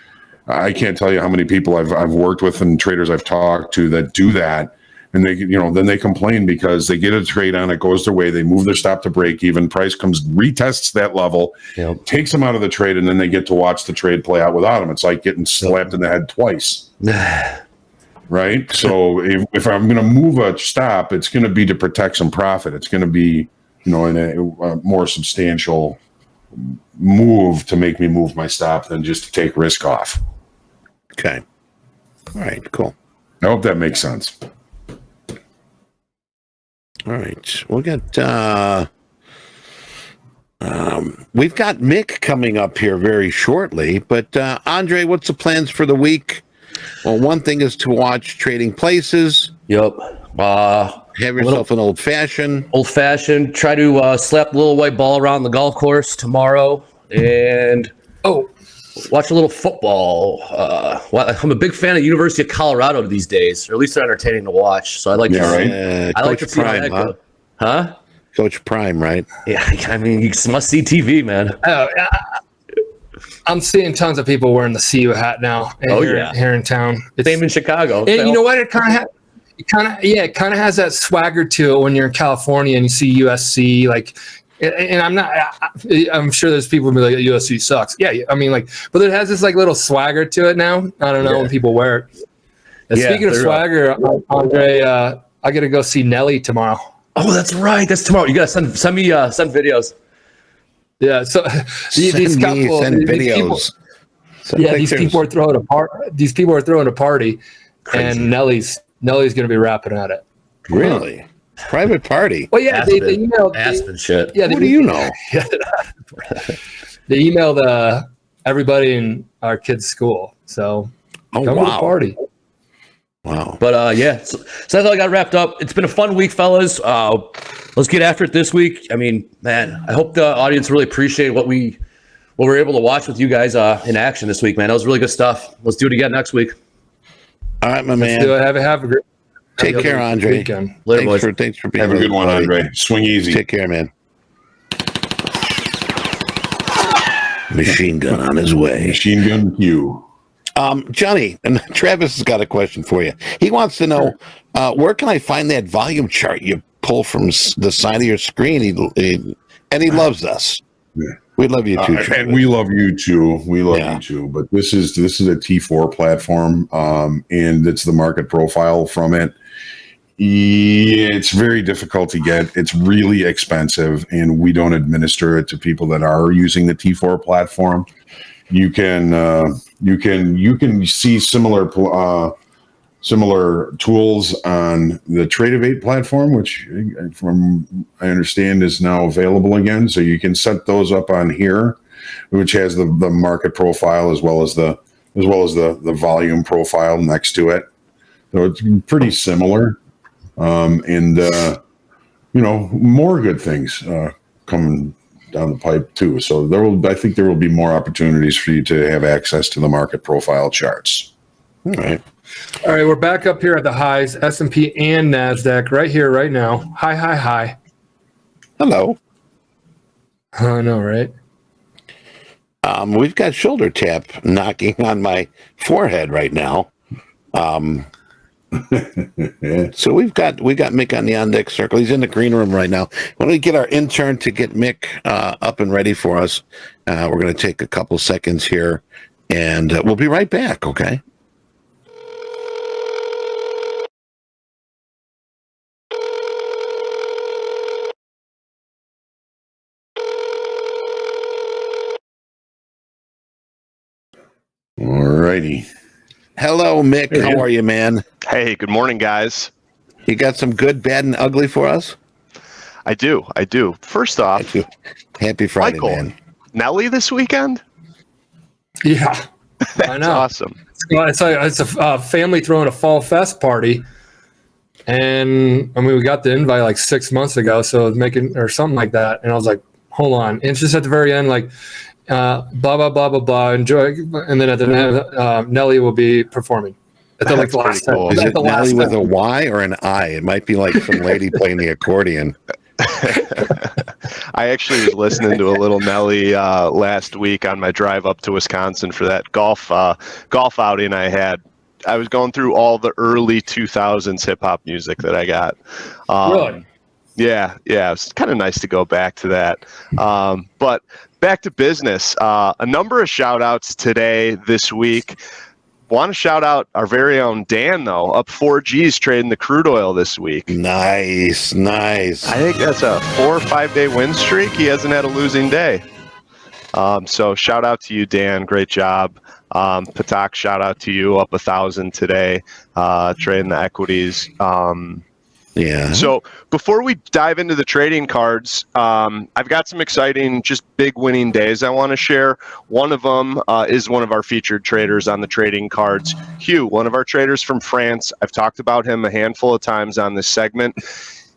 I can't tell you how many people I've worked with and traders I've talked to that do that. And they, then they complain because they get a trade on, it goes their way, they move their stop to break even, price comes, retests that level, takes them out of the trade, and then they get to watch the trade play out without them. It's like getting slapped in the head twice. Right? So if I'm going to move a stop, it's going to be to protect some profit. It's going to be, in a more substantial move to make me move my stop than just to take risk off. Okay. All right, cool. I hope that makes sense. All right, we'll get we've got Mick coming up here very shortly, but Andre, what's the plans for the week? Well, one thing is to watch Trading Places. Yep. Have yourself an old fashioned. Try to slap a little white ball around the golf course tomorrow, and watch a little football. I'm a big fan of University of Colorado these days, or at least they're entertaining to watch. So I like to. I like to see Prime, how that goes. Coach Prime, right? Yeah, I mean, you must see TV, man. I'm seeing tons of people wearing the CU hat now. Here in town. Same in Chicago. And you know what? It kind of has that swagger to it when you're in California and you see USC like. And I'm sure there's people who be like, USC sucks. Yeah, I mean, but it has this little swagger to it now. I don't know when people wear it. And speaking of swagger, Andre, I got to go see Nelly tomorrow. Oh, that's right. That's tomorrow. You got to send videos. Yeah. So these videos. These people are throwing a party. These people are throwing a party, and Nelly's going to be rapping at it. Really? Private party. Well, yeah, they emailed Aspen shit. Yeah, what do you know? They emailed everybody in our kids' school. So come to the party. Wow. But so that's all I got wrapped up. It's been a fun week, fellas. Let's get after it this week. I mean, man, I hope the audience really appreciated what we were able to watch with you guys in action this week, man. That was really good stuff. Let's do it again next week. All right, my man. Have a great. Take care, Andre. Later, thanks for being Have a good one, Andre. Swing easy. Take care, man. Machine gun on his way. Machine gun Q. Johnny, and Travis has got a question for you. He wants to know, where can I find that volume chart you pull from the side of your screen? And he loves us. Yeah. We love you too, Travis. And we love you too. We love you too. But this is a T4 platform, and it's the market profile from it. It's very difficult to get. It's really expensive, and we don't administer it to people that are using the T4 platform. You can see similar tools on the Tradeovate platform, which, from I understand, is now available again. So you can set those up on here, which has the market profile as well as the volume profile next to it. So it's pretty similar. More good things coming down the pipe too. So I think there will be more opportunities for you to have access to the market profile charts. All right, we're back up here at the highs, S&P and NASDAQ, right here, right now. High. Hello. I know, right? We've got shoulder tap knocking on my forehead right now. So we got Mick on the on-deck circle. He's in the green room right now. When we get our intern to get Mick up and ready for us, we're going to take a couple seconds here, and we'll be right back, okay? All righty. Hello, Mick. How are you, man? Hey, good morning, guys. You got some good, bad, and ugly for us? I do. First off, happy Friday, Michael, man. Nelly this weekend? Yeah, That's I know. awesome. It's a family throwing a fall fest party, and I mean we got the invite like 6 months ago, so it was making or something like that, and I was like, hold on, and it's just at the very end like, blah blah blah blah blah, enjoy, and then at the end, Nelly will be performing. At the, like, the last pretty cool. Is it Nelly with a time. Y or an I? It might be like some lady playing the accordion. I actually was listening to a little Nelly last week on my drive up to Wisconsin for that golf outing I had. I was going through all the early 2000s hip hop music that I got. Really? Yeah. It was kind of nice to go back to that. But back to business. A number of shout outs today, this week. Want to shout out our very own Dan, though, up 4Gs trading the crude oil this week. Nice. I think that's a 4 or 5 day win streak. He hasn't had a losing day. So shout out to you, Dan. Great job. Patak, shout out to you, up 1,000 today, trading the equities. Yeah. So before we dive into the trading cards, I've got some exciting, just big winning days I want to share. One of them is one of our featured traders on the trading cards, Hugh, one of our traders from France. I've talked about him a handful of times on this segment.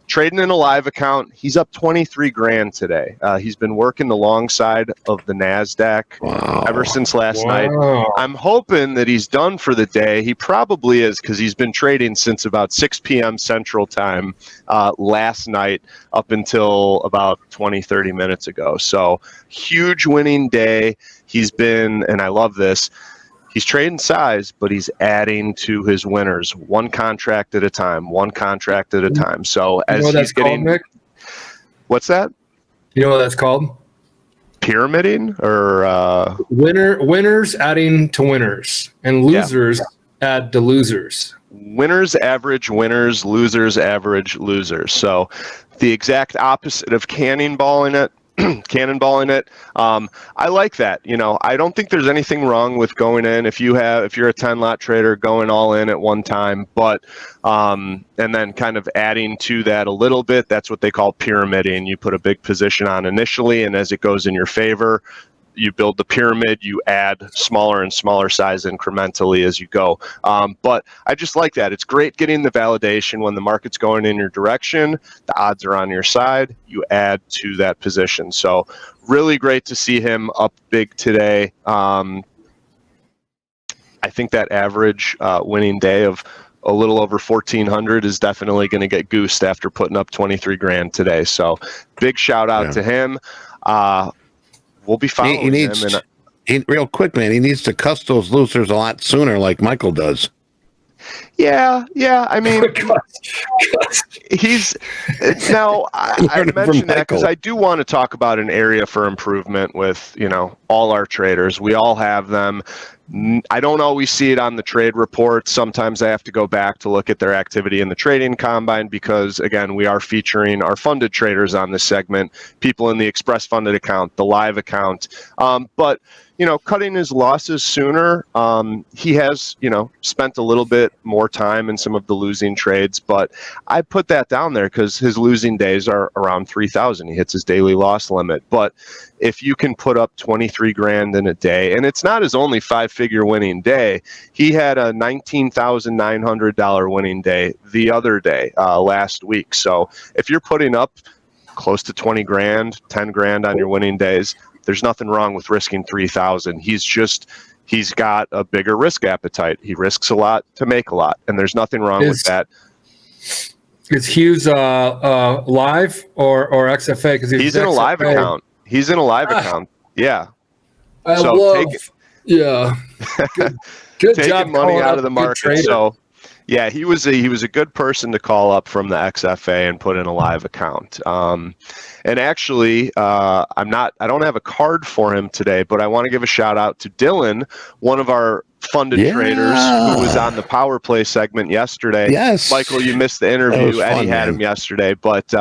Trading in a live account, he's up 23 grand today. He's been working alongside of the NASDAQ ever since last night. I'm hoping that he's done for the day. He probably is, because he's been trading since about 6 p.m. Central Time last night up until about 30 minutes ago. So huge winning day. He's been, and I love this, he's trading size, but he's adding to his winners, one contract at a time. So as he's getting, Nick? What's that? You know what that's called? Pyramiding, or winners adding to winners, and losers add to losers. Winners average winners, losers average losers. So the exact opposite of cannonballing it. I like that. I don't think there's anything wrong with going in if you're a 10 lot trader, going all in at one time, but and then kind of adding to that a little bit. That's what they call pyramiding. You put a big position on initially, and as it goes in your favor, you build the pyramid, you add smaller and smaller size incrementally as you go. But I just like that. It's great getting the validation when the market's going in your direction, the odds are on your side, you add to that position. So really great to see him up big today. I think that average winning day of a little over 1,400 is definitely going to get goosed after putting up 23 grand today. So big shout out to him. We'll be following him. Real quick, man, he needs to cuss those losers a lot sooner like Michael does. Yeah. I mean, he's now. I mentioned that because I do want to talk about an area for improvement with all our traders. We all have them. I don't always see it on the trade report. Sometimes I have to go back to look at their activity in the trading combine because, again, we are featuring our funded traders on this segment, people in the express funded account, the live account. But cutting his losses sooner. He has, spent a little bit more time in some of the losing trades, but I put that down there because his losing days are around 3,000. He hits his daily loss limit. But if you can put up 23 grand in a day, and it's not his only 5-figure winning day, he had a $19,900 winning day the other day, last week. So if you're putting up close to 20 grand, 10 grand on your winning days, there's nothing wrong with risking 3,000. He's got a bigger risk appetite. He risks a lot to make a lot, and there's nothing wrong with that. Is Hughes live or XFA? Because he's in a live account. He's in a live account. Yeah. Good taking job money out of the market. Trader. So yeah, he was a good person to call up from the XFA and put in a live account. And actually, I don't have a card for him today, but I want to give a shout out to Dylan, one of our funded traders who was on the power play segment yesterday. Yes. Michael, you missed the interview. Eddie had him yesterday, but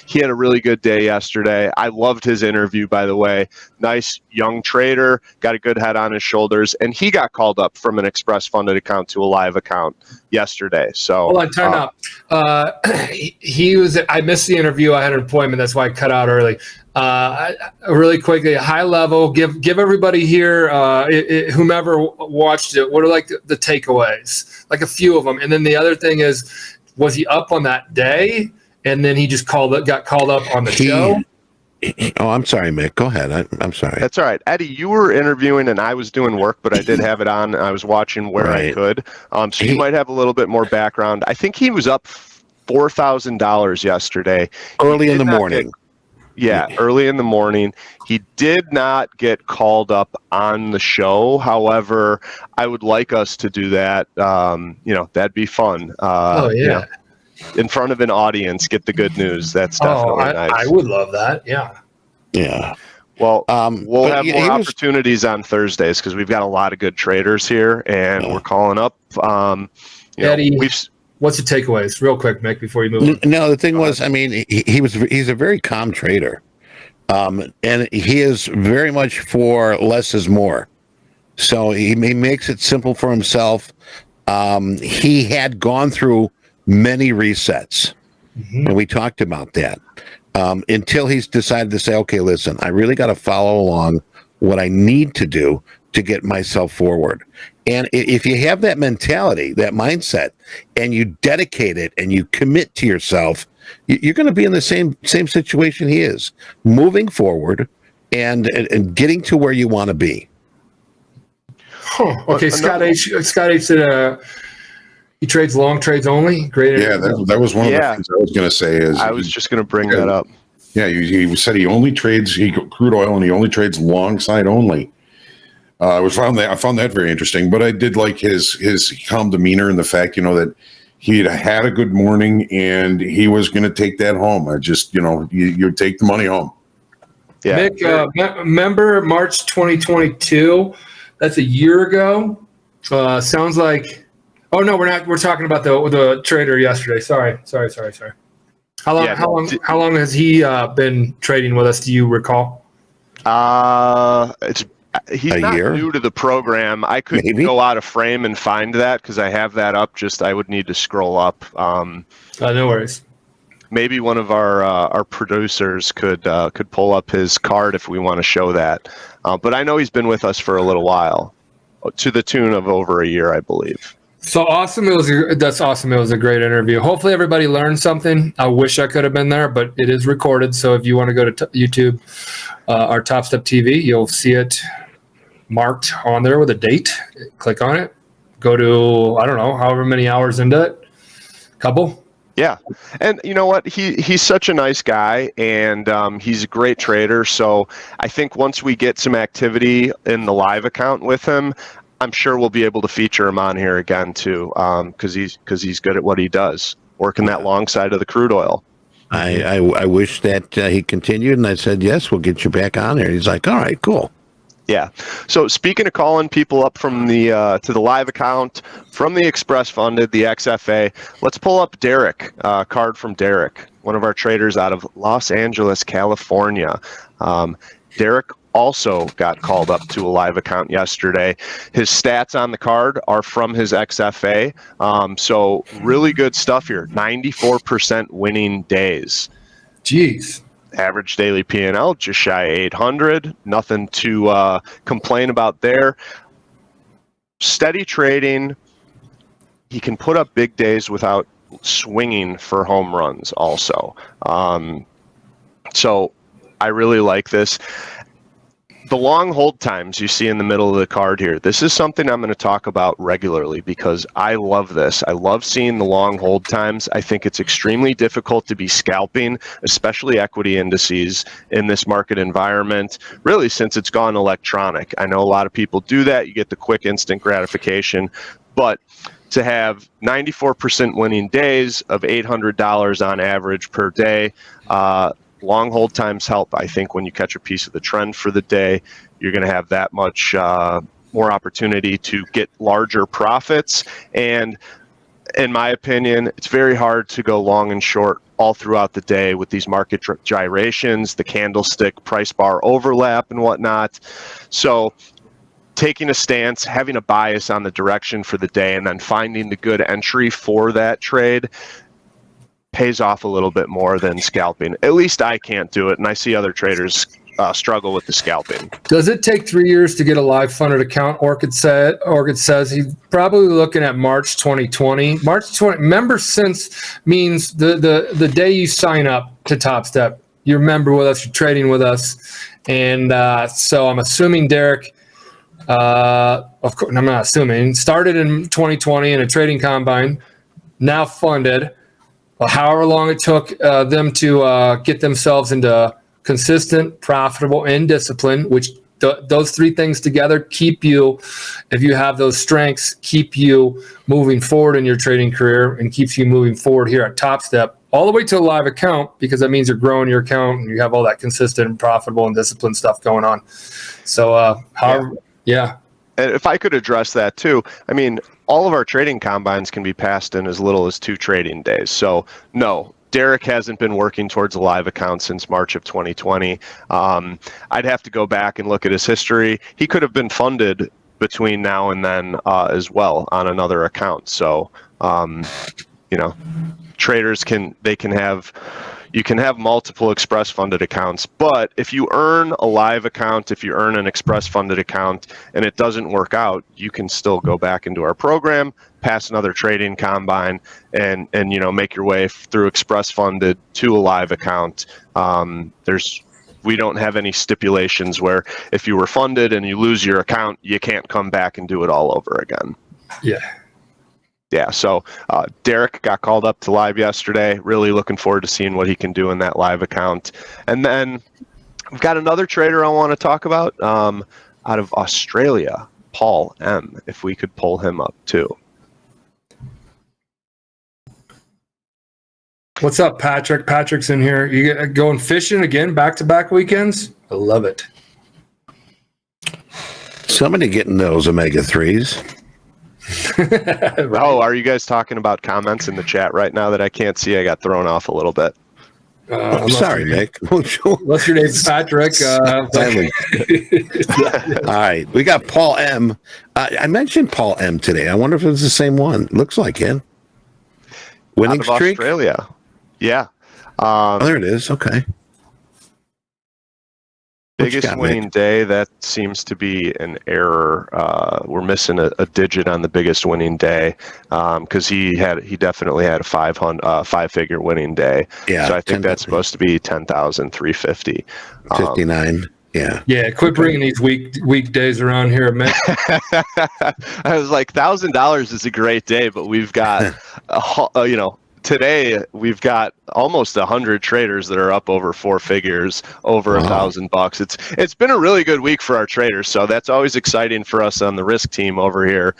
he had a really good day yesterday. I loved his interview, by the way. Nice young trader, got a good head on his shoulders, and he got called up from an express funded account to a live account yesterday. So hold on, time out. He was. I missed the interview. I had an appointment. That's why I cut out early. Really quickly, high level. Give everybody here, whomever watched it, what are like the takeaways? Like a few of them. And then the other thing is, was he up on that day, and then he just got called up on the show? Oh, I'm sorry, Mick. Go ahead. I'm sorry. That's all right. Eddie, you were interviewing and I was doing work, but I did have it on. I was watching where I could. So you might have a little bit more background. I think he was up $4,000 yesterday. Early in the morning. Early in the morning. He did not get called up on the show. However, I would like us to do that. That'd be fun. In front of an audience, get the good news. That's definitely nice. I would love that. Yeah. Yeah. Well, we'll have more opportunities on Thursdays because we've got a lot of good traders here, and we're calling up. Eddie, what's the takeaways, real quick, Mick, before you move on? No, the thing was, I mean, he's a very calm trader, and he is very much for less is more. So he makes it simple for himself. He had gone through many resets, and we talked about that until he's decided to say, okay, listen, I really got to follow along what I need to do to get myself forward. And if you have that mentality, that mindset, and you dedicate it and you commit to yourself, you're going to be in the same situation he is, moving forward and getting to where you want to be. Okay, Scott H said he trades long trades only. Great. Yeah, that was one of the things I was going to say. I was just going to bring that up. Yeah, he said he only trades crude oil and he only trades long side only. I found that very interesting, but I did like his calm demeanor and the fact, that he'd had a good morning and he was going to take that home. I just, you take the money home. Yeah. Mick, remember March 2022? That's a year ago. Sounds like. Oh no, we're not. We're talking about the trader yesterday. Sorry. How long has he been trading with us? Do you recall? He's not new to the program. I could go out of frame and find that because I have that up. I would need to scroll up. No worries. Maybe one of our producers could pull up his card if we want to show that. But I know he's been with us for a little while, to the tune of over a year, I believe. So awesome! That's awesome. It was a great interview. Hopefully, everybody learned something. I wish I could have been there, but it is recorded. So if you want to go to YouTube, our TopstepTV, you'll see it marked on there with a date. Click on it. Go to however many hours into it. Couple. Yeah, and you know what? He's such a nice guy, and he's a great trader. So I think once we get some activity in the live account with him, I'm sure we'll be able to feature him on here again too, because he's good at what he does, working that long side of the crude oil. I wish that he continued, and I said yes, we'll get you back on there. He's like, all right, cool. Yeah. So speaking of calling people up from the to the live account, from the express funded, the XFA, let's pull up Derek, card from Derek, one of our traders out of Los Angeles, California. Derek also got called up to a live account yesterday. His stats on the card are from his XFA. So really good stuff here. 94% winning days. Jeez. Average daily P&L just shy of 800. Nothing to complain about there. Steady trading. He can put up big days without swinging for home runs also. So I really like this. The long hold times you see in the middle of the card here, this is something I'm going to talk about regularly because I love this. I love seeing the long hold times. I think it's extremely difficult to be scalping, especially equity indices in this market environment, really since it's gone electronic. I know a lot of people do that. You get the quick instant gratification, but to have 94% winning days of $800 on average per day, long hold times help. I think when you catch a piece of the trend for the day, you're going to have that much more opportunity to get larger profits. And in my opinion, it's very hard to go long and short all throughout the day with these market gyrations, the candlestick price bar overlap and whatnot. So taking a stance, having a bias on the direction for the day, and then finding the good entry for that trade pays off a little bit more than scalping. At least I can't do it, and I see other traders struggle with the scalping. Does it take 3 years to get a live funded account? Orchid says he's probably looking at March 2020. March 20. Member since means the day you sign up to Topstep, you're a member with us, you're trading with us, and so I'm assuming Derek. Of course, I'm not assuming. Started in 2020 in a trading combine, now funded. However long it took them to get themselves into consistent, profitable, and discipline, which those three things together keep you, if you have those strengths, keep you moving forward in your trading career and keeps you moving forward here at Topstep all the way to a live account, because that means you're growing your account and you have all that consistent, profitable, and disciplined stuff going on. So, yeah. And if I could address that too, I mean, all of our trading combines can be passed in as little as 2 trading days. So no, Derek hasn't been working towards a live account since March of 2020. I'd have to go back and look at his history. He could have been funded between now and then as well on another account. So, traders you can have multiple express funded accounts, but if you earn a live account, if you earn an express funded account and it doesn't work out, you can still go back into our program, pass another trading combine, and make your way through express funded to a live account. We don't have any stipulations where if you were funded and you lose your account, you can't come back and do it all over again. Yeah, so Derek got called up to live yesterday. Really looking forward to seeing what he can do in that live account. And then we've got another trader I want to talk about out of Australia, Paul M., if we could pull him up too. What's up, Patrick? Patrick's in here. You going fishing again, back-to-back weekends? I love it. Somebody getting those omega-3s. Right. Oh, are you guys talking about comments in the chat right now that I can't see? I got thrown off a little bit. Sorry, Nick. What's your name, Patrick? All right, we got Paul M. I mentioned Paul M today. I wonder if it's the same one. Looks like it. Winning out of streak? Australia. Yeah. There it is. Okay. Biggest winning day, that seems to be an error. We're missing a digit on the biggest winning day because he definitely had a 5-figure winning day. Yeah, so I think that's supposed to be 10,350. 59. Yeah. Yeah. Quit bringing these weekdays around here, man. I was like, $1,000 is a great day, but we've got today we've got almost 100 traders that are up over 4 figures, over $1,000. It's been a really good week for our traders, so that's always exciting for us on the risk team over here,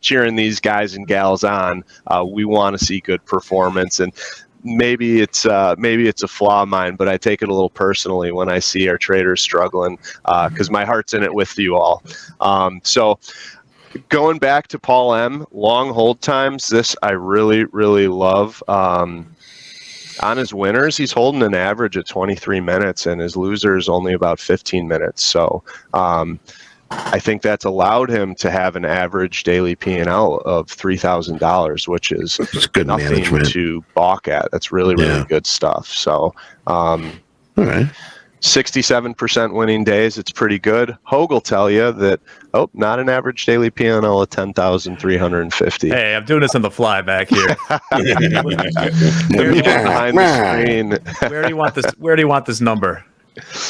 cheering these guys and gals on. We want to see good performance, and maybe it's a flaw of mine, but I take it a little personally when I see our traders struggling because my heart's in it with you all. So going back to Paul M., long hold times, this I really, really love. On his winners, he's holding an average of 23 minutes, and his losers only about 15 minutes. So I think that's allowed him to have an average daily P&L of $3,000, which is good nothing management to balk at. That's really, really good stuff. So all right. 67% winning days, it's pretty good. Hoag will tell you that, not an average daily P&L of 10,350. Hey, I'm doing this on the fly back here. Behind the screen. Where do you want this number?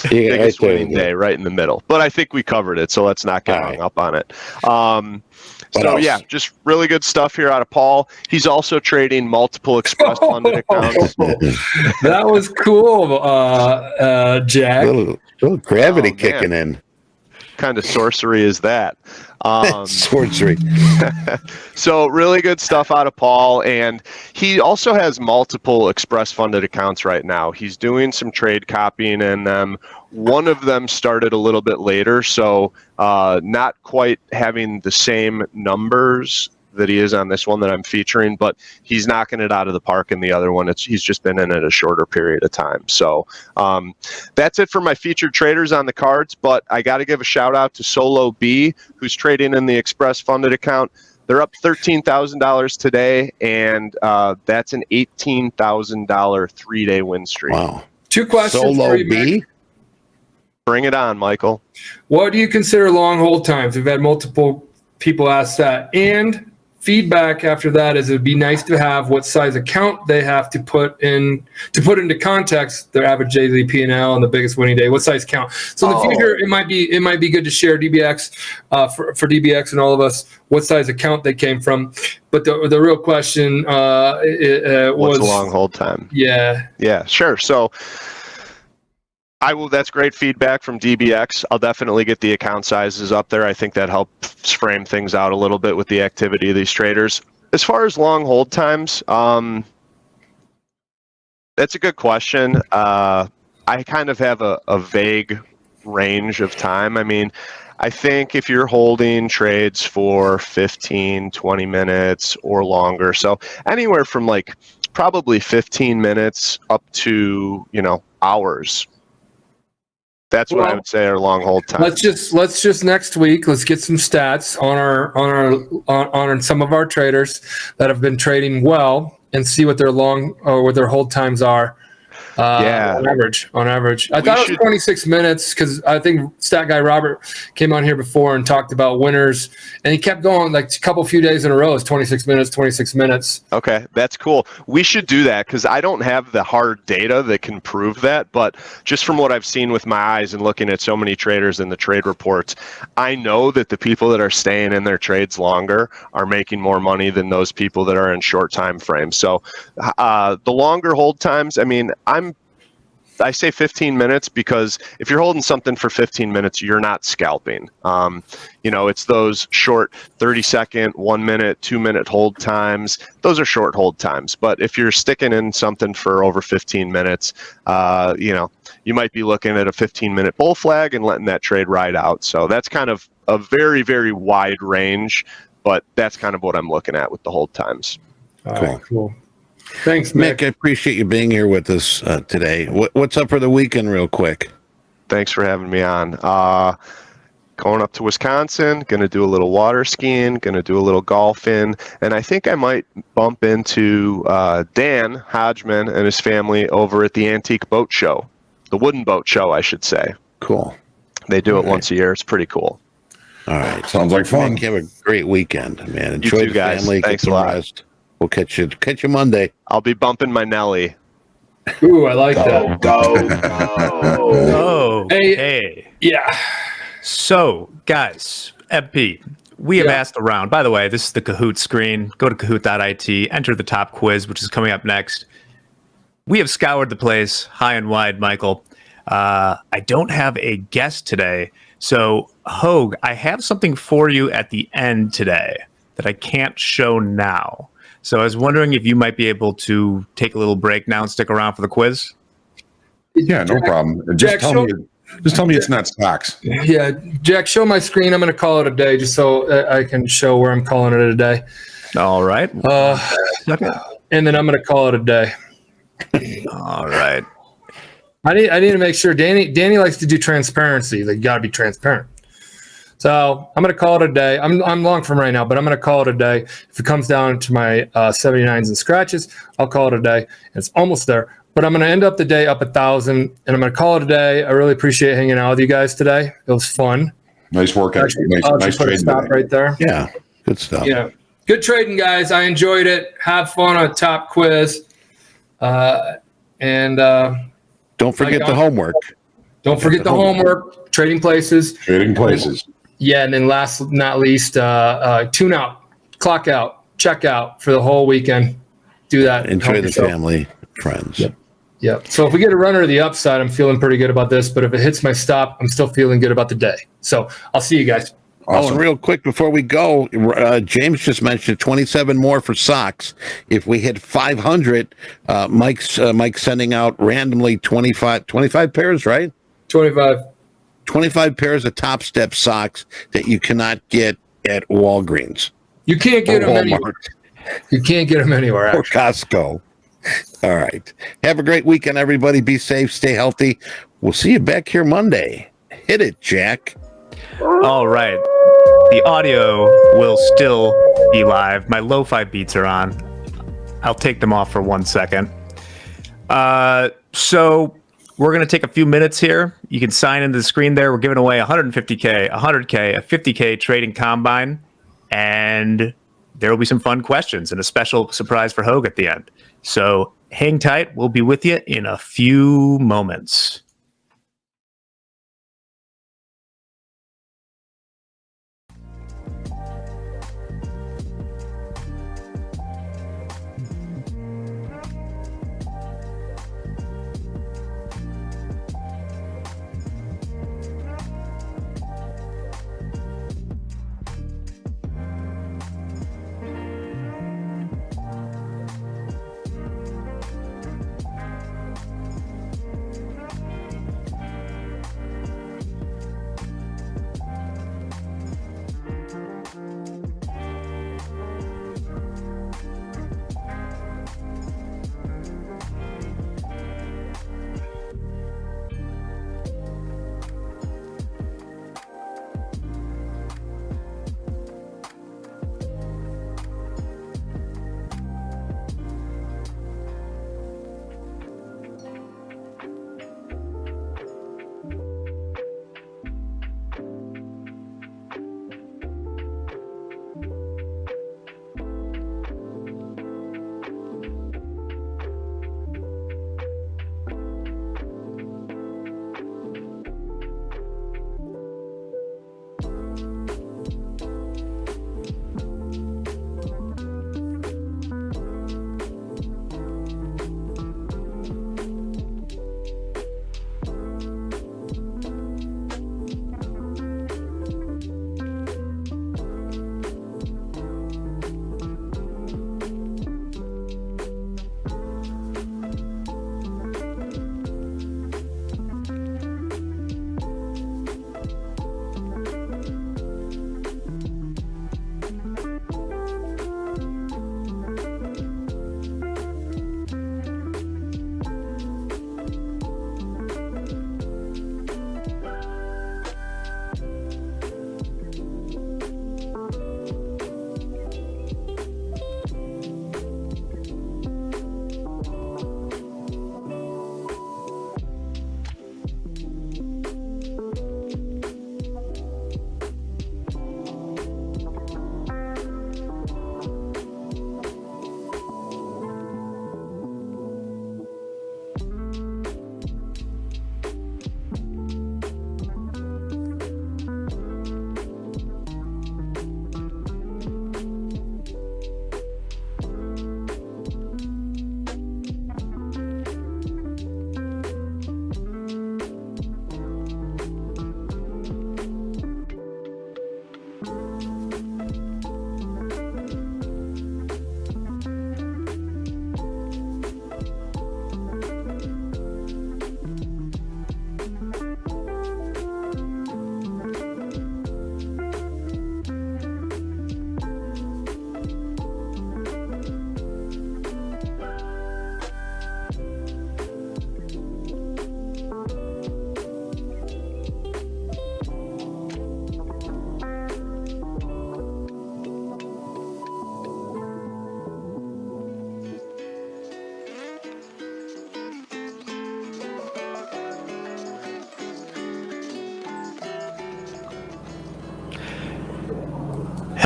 Biggest winning day, right in the middle. But I think we covered it, so let's not get hung up on it. Just really good stuff here out of Paul. He's also trading multiple express funded accounts. That was cool, Jack. Little gravity kicking in. kind of sorcery is that? Sorcery. So really good stuff out of Paul, and he also has multiple express funded accounts right now. He's doing some trade copying in them. One of them started a little bit later, so not quite having the same numbers that he is on this one that I'm featuring, but he's knocking it out of the park in the other one. He's just been in it a shorter period of time. So that's it for my featured traders on the cards, but I got to give a shout out to Solo B, who's trading in the express funded account. They're up $13,000 today, and that's an $18,000 3-day win streak. Wow. 2 questions Solo for you, B? Mick. Bring it on, Michael. What do you consider long hold times? We've had multiple people ask that. And feedback after that is it would be nice to have what size account they have to put into context their average daily P&L and the biggest winning day. What size count? So in the future, it might be good to share DBX for DBX and all of us what size account they came from. But the real question was what's the long hold time? Yeah, sure. So that's great feedback from DBX. I'll definitely get the account sizes up there. I think that helps frame things out a little bit with the activity of these traders. As far as long hold times, that's a good question. I kind of have a vague range of time. I mean, I think if you're holding trades for 15, 20 minutes or longer, so anywhere from like probably 15 minutes up to, hours. That's what I would say are long hold times. Let's just next week, let's get some stats on some of our traders that have been trading well and see what their what their hold times are. On average. I thought it was 26 minutes because I think stat guy Robert came on here before and talked about winners, and he kept going like a few days in a row. It's 26 minutes. Okay, that's cool. We should do that because I don't have the hard data that can prove that, but just from what I've seen with my eyes and looking at so many traders in the trade reports, I know that the people that are staying in their trades longer are making more money than those people that are in short time frames. So the longer hold times, I mean, I say 15 minutes because if you're holding something for 15 minutes, you're not scalping. It's those short 30-second, 1 minute, 2 minute hold times. Those are short hold times. But if you're sticking in something for over 15 minutes, you might be looking at a 15-minute bull flag and letting that trade ride out. So that's kind of a very, very wide range, but that's kind of what I'm looking at with the hold times. All right, cool. Thanks, Mick. I appreciate you being here with us today. What's up for the weekend real quick? Thanks for having me on. Going up to Wisconsin, going to do a little water skiing, going to do a little golfing, and I think I might bump into Dan Hodgman and his family over at the Antique Boat Show, the Wooden Boat Show, I should say. Cool. They do it once a year. It's pretty cool. All right. Sounds like fun. Mick, have a great weekend, man. Enjoy you too, the guys. family. Thanks Get a some lot. rest. We'll catch you Monday. I'll be bumping my Nelly. Ooh, I like that. Oh, hey. Yeah. So, guys, MP, we have asked around. By the way, this is the Kahoot screen. Go to kahoot.it, enter the top quiz, which is coming up next. We have scoured the place high and wide, Michael. I don't have a guest today. So, Hoag, I have something for you at the end today that I can't show now. So I was wondering if you might be able to take a little break now and stick around for the quiz. Yeah, no problem. Just tell me it's not stocks. Yeah, Jack, show my screen. I'm going to call it a day just so I can show where I'm calling it a day. All right. And then I'm going to call it a day. All right. I need to make sure Danny likes to do transparency. Like, you got to be transparent. So I'm going to call it a day. I'm long from right now, but I'm going to call it a day. If it comes down to my 79s and scratches, I'll call it a day. It's almost there. But I'm going to end up the day up 1,000, and I'm going to call it a day. I really appreciate hanging out with you guys today. It was fun. Nice work. Nice put a stop right there. Yeah, good stuff. Yeah, good trading, guys. I enjoyed it. Have fun on a top quiz. Don't forget the homework. Don't forget the homework. Trading places. Yeah, and then last but not least, tune out, clock out, check out for the whole weekend. Do that. Enjoy the family, friends. Yep. Yep. So if we get a runner to the upside, I'm feeling pretty good about this. But if it hits my stop, I'm still feeling good about the day. So I'll see you guys. Oh, and real quick before we go, James just mentioned 27 more for socks. If we hit 500, Mike's sending out randomly 25 pairs, right? 25 pairs of Topstep socks that you cannot get at Walgreens. You can't get them anywhere. You can't get them anywhere. Or Costco. All right. Have a great weekend, everybody. Be safe. Stay healthy. We'll see you back here Monday. Hit it, Jack. All right. The audio will still be live. My lo-fi beats are on. I'll take them off for 1 second. So we're going to take a few minutes here. You can sign into the screen there. We're giving away 150K, 100K, a 50K trading combine, and there will be some fun questions and a special surprise for Hoag at the end. So hang tight. We'll be with you in a few moments.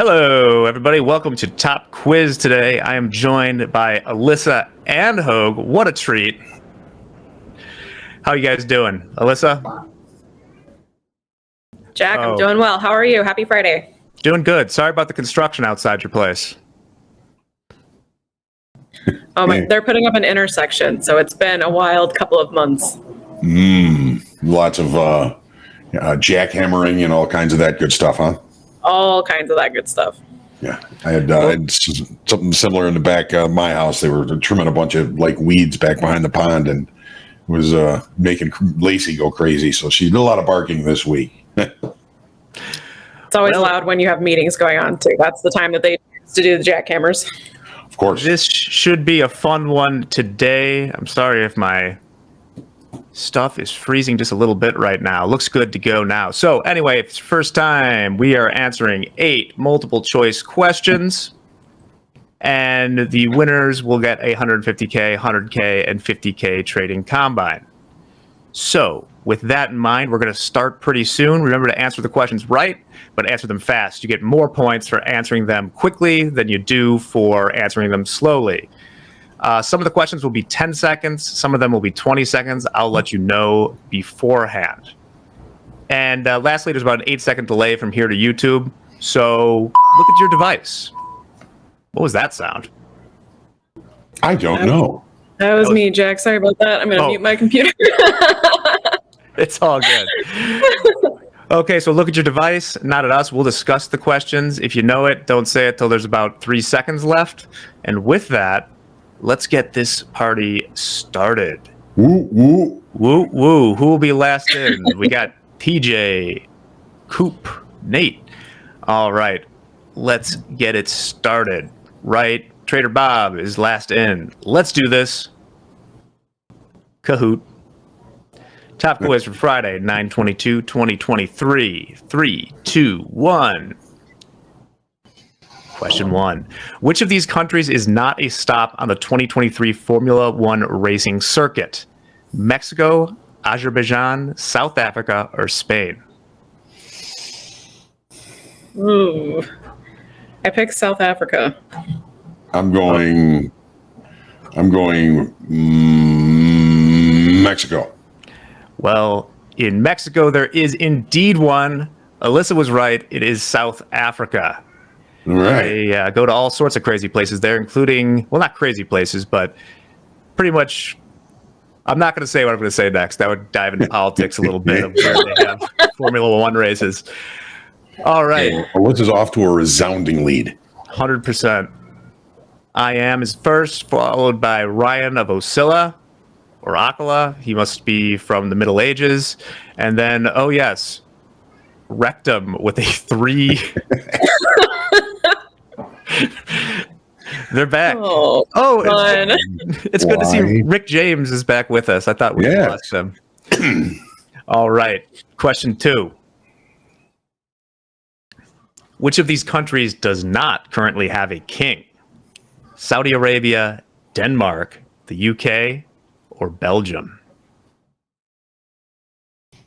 Hello, everybody. Welcome to Top Quiz today. I am joined by Alyssa and Hoag. What a treat. How are you guys doing? Alyssa? Jack, I'm doing well. How are you? Happy Friday. Doing good. Sorry about the construction outside your place. Oh my! They're putting up an intersection, so it's been a wild couple of months. Lots of jackhammering and all kinds of that good stuff, huh? All kinds of that good stuff. Yeah, I had something similar in the back of my house. They were trimming a bunch of like weeds back behind the pond, and was making Lacey go crazy. So she did a lot of barking this week. It's always loud when you have meetings going on too. That's the time that they use to do the jackhammers. Of course. This should be a fun one today. I'm sorry if my stuff is freezing just a little bit right now. Looks good to go now. So anyway, if it's your first time, we are answering 8 multiple choice questions. And the winners will get a 150K, 100K, and 50K trading combine. So with that in mind, we're going to start pretty soon. Remember to answer the questions right, but answer them fast. You get more points for answering them quickly than you do for answering them slowly. Some of the questions will be 10 seconds. Some of them will be 20 seconds. I'll let you know beforehand. And lastly, there's about an 8-second delay from here to YouTube. So look at your device. What was that sound? I don't know. That was me, Jack. Sorry about that. I'm going to mute my computer. It's all good. Okay, so look at your device, not at us. We'll discuss the questions. If you know it, don't say it till there's about 3 seconds left. And with that, let's get this party started. Woo, woo. Woo, woo. Who will be last in? We got TJ, Coop, Nate. All right, let's get it started. Right, Trader Bob is last in. Let's do this. Kahoot. Top quiz for Friday, 9/22/2023. 3, 2, 1. Question 1. Which of these countries is not a stop on the 2023 Formula One racing circuit? Mexico, Azerbaijan, South Africa, or Spain? Ooh. I picked South Africa. I'm going Mexico. Well, in Mexico, there is indeed one. Alyssa was right. It is South Africa. All right. They go to all sorts of crazy places there, including, well, not crazy places, but pretty much, I'm not going to say what I'm going to say next. That would dive into politics a little bit of where they have Formula One races. All right. Alyssa's off to a resounding lead. 100%. I am is first, followed by Ryan of Ocilla, or Ocala. He must be from the Middle Ages. And then, oh yes, Rectum with a 3. They're back. Oh, it's good to see Rick James is back with us. I thought we lost him. All right. Question 2. Which of these countries does not currently have a king? Saudi Arabia, Denmark, the UK, or Belgium?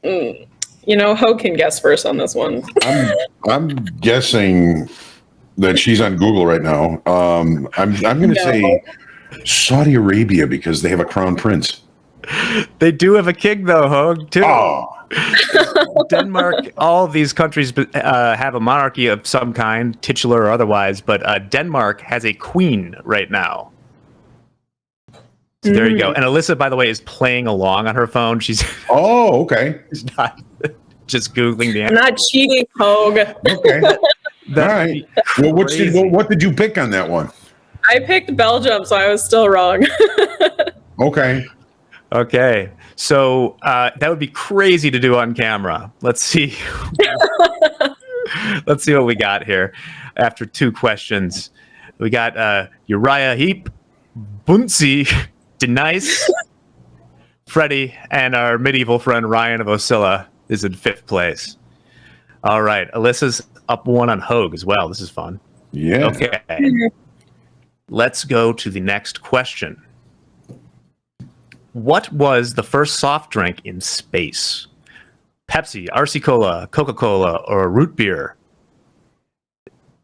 You know, Hoag can guess first on this one. I'm guessing that she's on Google right now. I'm going to say Saudi Arabia because they have a crown prince. They do have a king, though, Hoag, too. Oh. Denmark, all of these countries have a monarchy of some kind, titular or otherwise, but Denmark has a queen right now. So there you go. And Alyssa, by the way, is playing along on her phone. She's okay. She's not just Googling the answer. I'm not cheating, Hoag. Okay. All right. Well, what did you pick on that one? I picked Belgium, so I was still wrong. Okay. Okay. So that would be crazy to do on camera. Let's see. Let's see what we got here after 2 questions. We got Uriah Heep, Bunzi, Denise, Freddie, and our medieval friend Ryan of Ocilla is in 5th place. All right. Alyssa's up 1 on Hoag as well. This is fun. Yeah. Okay. Let's go to the next question. What was the first soft drink in space? Pepsi, RC Cola, Coca-Cola, or root beer?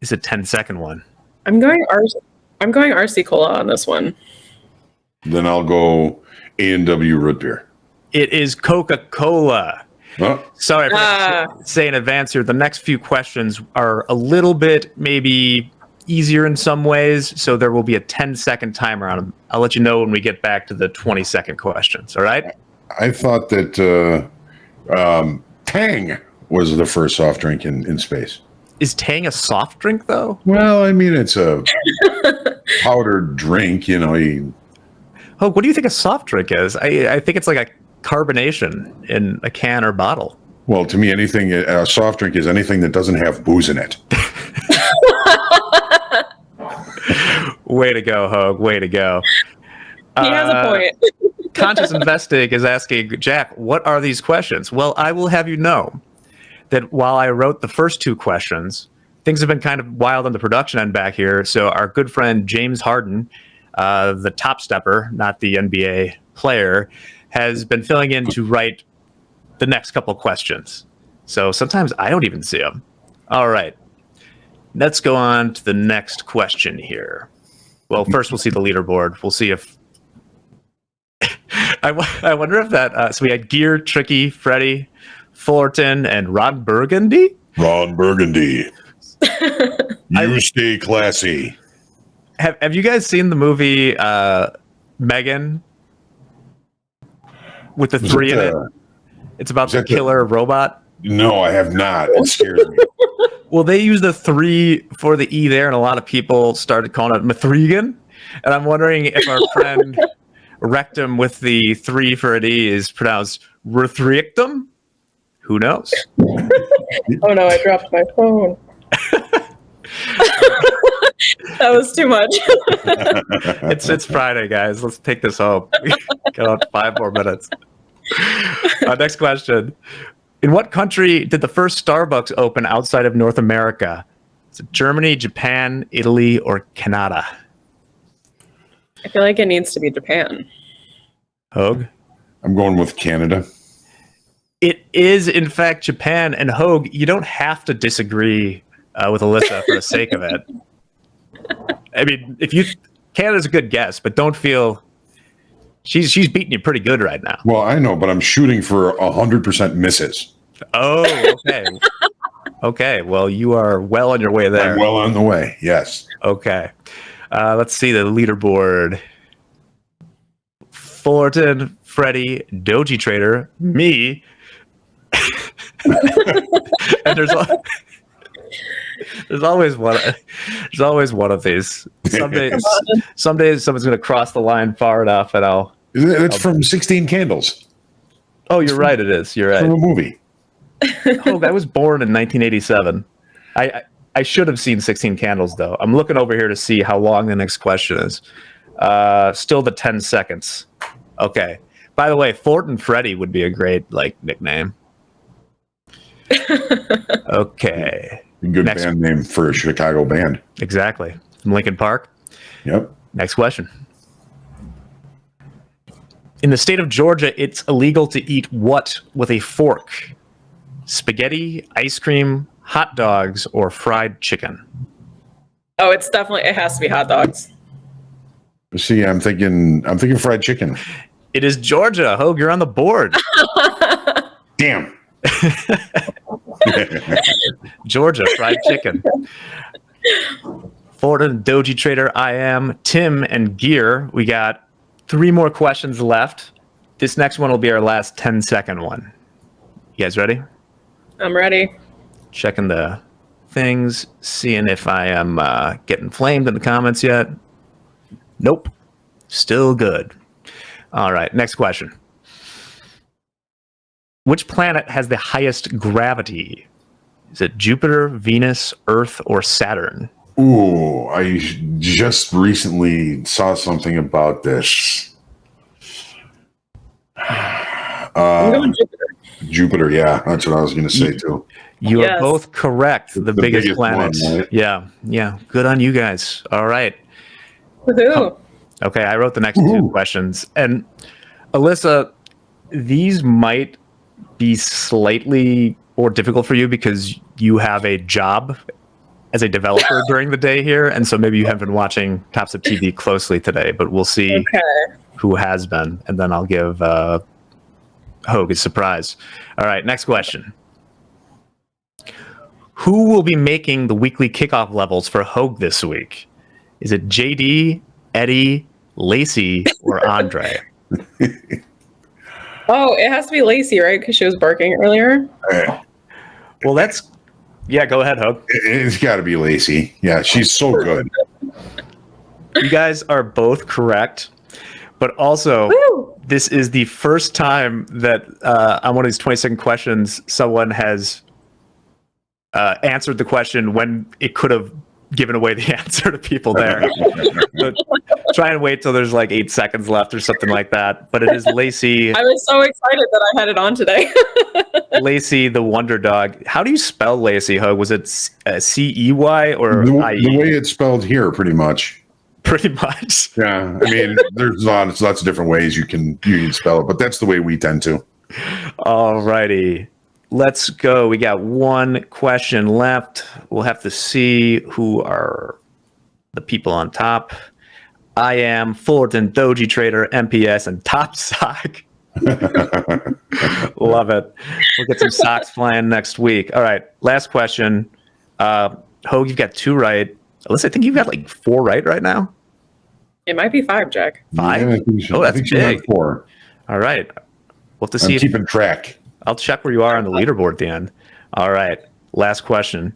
It's a 10-second one. I'm going RC Cola on this one. Then I'll go A&W root beer. It is Coca-Cola. Huh? Sorry, I say in advance here, the next few questions are a little bit maybe easier in some ways, so there will be a 10-second timer on them. I'll let you know when we get back to the 20-second questions. All right? I thought that Tang was the first soft drink in space. Is Tang a soft drink, though? Well, I mean, it's a powdered drink, you know. Oh, what do you think a soft drink is? I think it's like a carbonation in a can or bottle. Well, to me, anything a soft drink is anything that doesn't have booze in it. Way to go, Hoag. Way to go. He has a point. Conscious Investing is asking, Jack, what are these questions? Well, I will have you know that while I wrote the first two questions, things have been kind of wild on the production end back here. So our good friend James Harden, the top stepper, not the NBA player, has been filling in to write the next couple questions. So sometimes I don't even see them. All right. Let's go on to the next question here. Well, first we'll see the leaderboard. We'll see if... I wonder if that... so we had Gear, Tricky, Freddie, Fullerton, and Ron Burgundy? Ron Burgundy. You stay classy. Have you guys seen the movie Megan? With the three in it? It's about the killer robot? No, I have not. It scares me. Well, they use the 3 for the E there, and a lot of people started calling it Mithrigan. And I'm wondering if our friend Rectum with the 3 for an E is pronounced Rithriectum? Who knows? Oh no, I dropped my phone. That was too much. It's Friday, guys. Let's take this home. Got on 5 more minutes. Next question. In what country did the first Starbucks open outside of North America? Is it Germany, Japan, Italy, or Canada? I feel like it needs to be Japan. Hoag? I'm going with Canada. It is, in fact, Japan. And Hoag, you don't have to disagree with Alyssa for the sake of it. I mean, Canada's a good guess, but don't feel she's beating you pretty good right now. Well, I know, but I'm shooting for 100% misses. Oh, okay. Okay, well, you are well on your way there. I'm well on the way, yes. Okay. Let's see the leaderboard. Fullerton, Freddie, Doji Trader, me. And there's always one. There's always one of these. Some days someone's going to cross the line far enough, and It's from 16 Candles. Oh, you're right. It is. You're right. From a movie. Oh, I was born in 1987. I should have seen 16 Candles, though. I'm looking over here to see how long the next question is. Still the 10 seconds. Okay. By the way, Fort and Freddy would be a great nickname. Okay. Good band name for a Chicago band. Exactly. From Lincoln Park. Yep. Next question. In the state of Georgia, it's illegal to eat what with a fork? Spaghetti, ice cream, hot dogs, or fried chicken? Oh, it has to be hot dogs. See, I'm thinking fried chicken. It is Georgia. Hoag, you're on the board. Damn. Georgia, fried chicken. Ford and Doji Trader, I am Tim and Gear. We got 3 more questions left. This next one will be our last 10-second one. You guys ready? I'm ready. Checking the things, seeing if I am getting flamed in the comments yet. Nope. Still good. All right, next question. Which planet has the highest gravity? Is it Jupiter, Venus, Earth, or Saturn? Ooh, I just recently saw something about this. I'm going Jupiter. Jupiter, yeah, that's what I was going to say too. You are both correct. The biggest planet. One, right? Yeah. Good on you guys. All right. Woohoo. Okay, I wrote the next 2 questions. And Alyssa, these might be slightly more difficult for you because you have a job as a developer during the day here, and so maybe you haven't been watching TopstepTV closely today, but we'll see who has been, and then I'll give Hoag a surprise. All right, next question. Who will be making the weekly kickoff levels for Hoag this week? Is it JD, Eddie, Lacey, or Andre? Oh, it has to be Lacey, right? Because she was barking earlier. Well, go ahead, Hoag. It's got to be Lacey. Yeah, she's so good. You guys are both correct, but also this is the first time that on one of these 20-second questions, someone has answered the question when it could have given away the answer to people there. So try and wait till there's like 8 seconds left or something like that. But it is Lacey. I was so excited that I had it on today. Lacey, the Wonder Dog. How do you spell Lacey, Hoag? Was it C-E-Y or I-E? The way it's spelled here, pretty much. Pretty much. Yeah, I mean, there's lots of different ways you can spell it, but that's the way we tend to. All righty. Let's go. We got one question left. We'll have to see who are the people on top. I am Fullerton, Doji Trader, MPS, and Top Sock. Love it. We'll get some socks flying next week. All right. Last question. Hoag, you've got 2 right. Alyssa, I think you've got like 4 right now. It might be 5, Jack. 5? Yeah, I think so. Oh, that's I think big. 4. All right. We'll have to see. I'm keeping track. I'll check where you are on the leaderboard at the end. All right. Last question.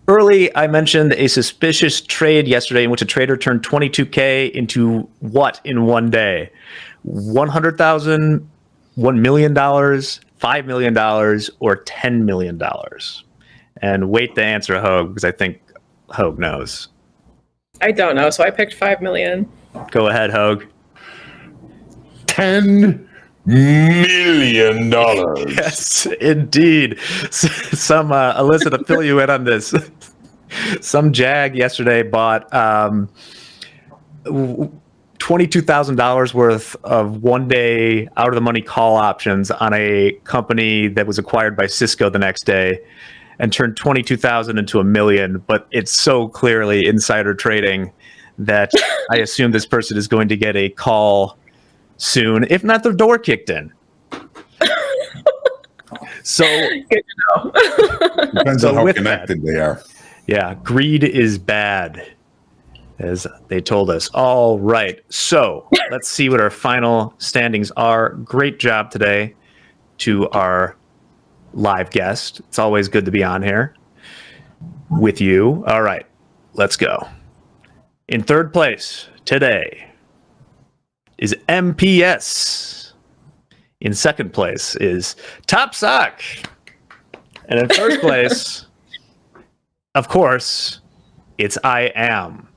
Early, I mentioned a suspicious trade yesterday in which a trader turned $22K into what in one day? $100,000, $1 million, $5 million, or $10 million? And wait to answer, Hoag, because I think Hoag knows. I don't know, so I picked 5 million. Go ahead, Hoag. $10 million. Yes, indeed. Some Alyssa, to fill you in on this. Some jag yesterday bought $22,000 worth of one-day out-of-the-money call options on a company that was acquired by Cisco the next day, and turned 22,000 into $1 million. But it's so clearly insider trading that I assume this person is going to get a call soon, if not their door kicked in. So good to know. Depends on how connected they are. Yeah, greed is bad, as they told us. All right, so let's see what our final standings are. Great job today to our live guest. It's always good to be on here with you. All right, let's go. In third place today is MPS. In second place is Top Sock. And in first place, of course, it's I Am,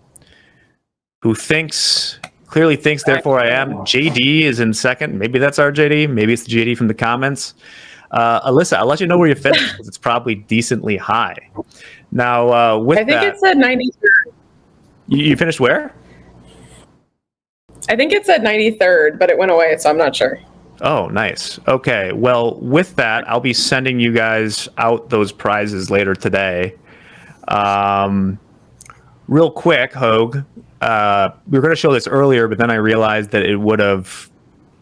who clearly thinks, therefore I am. JD is in second. Maybe that's our JD. Maybe it's the JD from the comments. Alyssa, I'll let you know where you finished because it's probably decently high. Now, I think it said 93rd. You finished where? I think it said 93rd, but it went away, so I'm not sure. Oh, nice. Okay. Well, with that, I'll be sending you guys out those prizes later today. Real quick, Hoag, we were going to show this earlier, but then I realized that it would have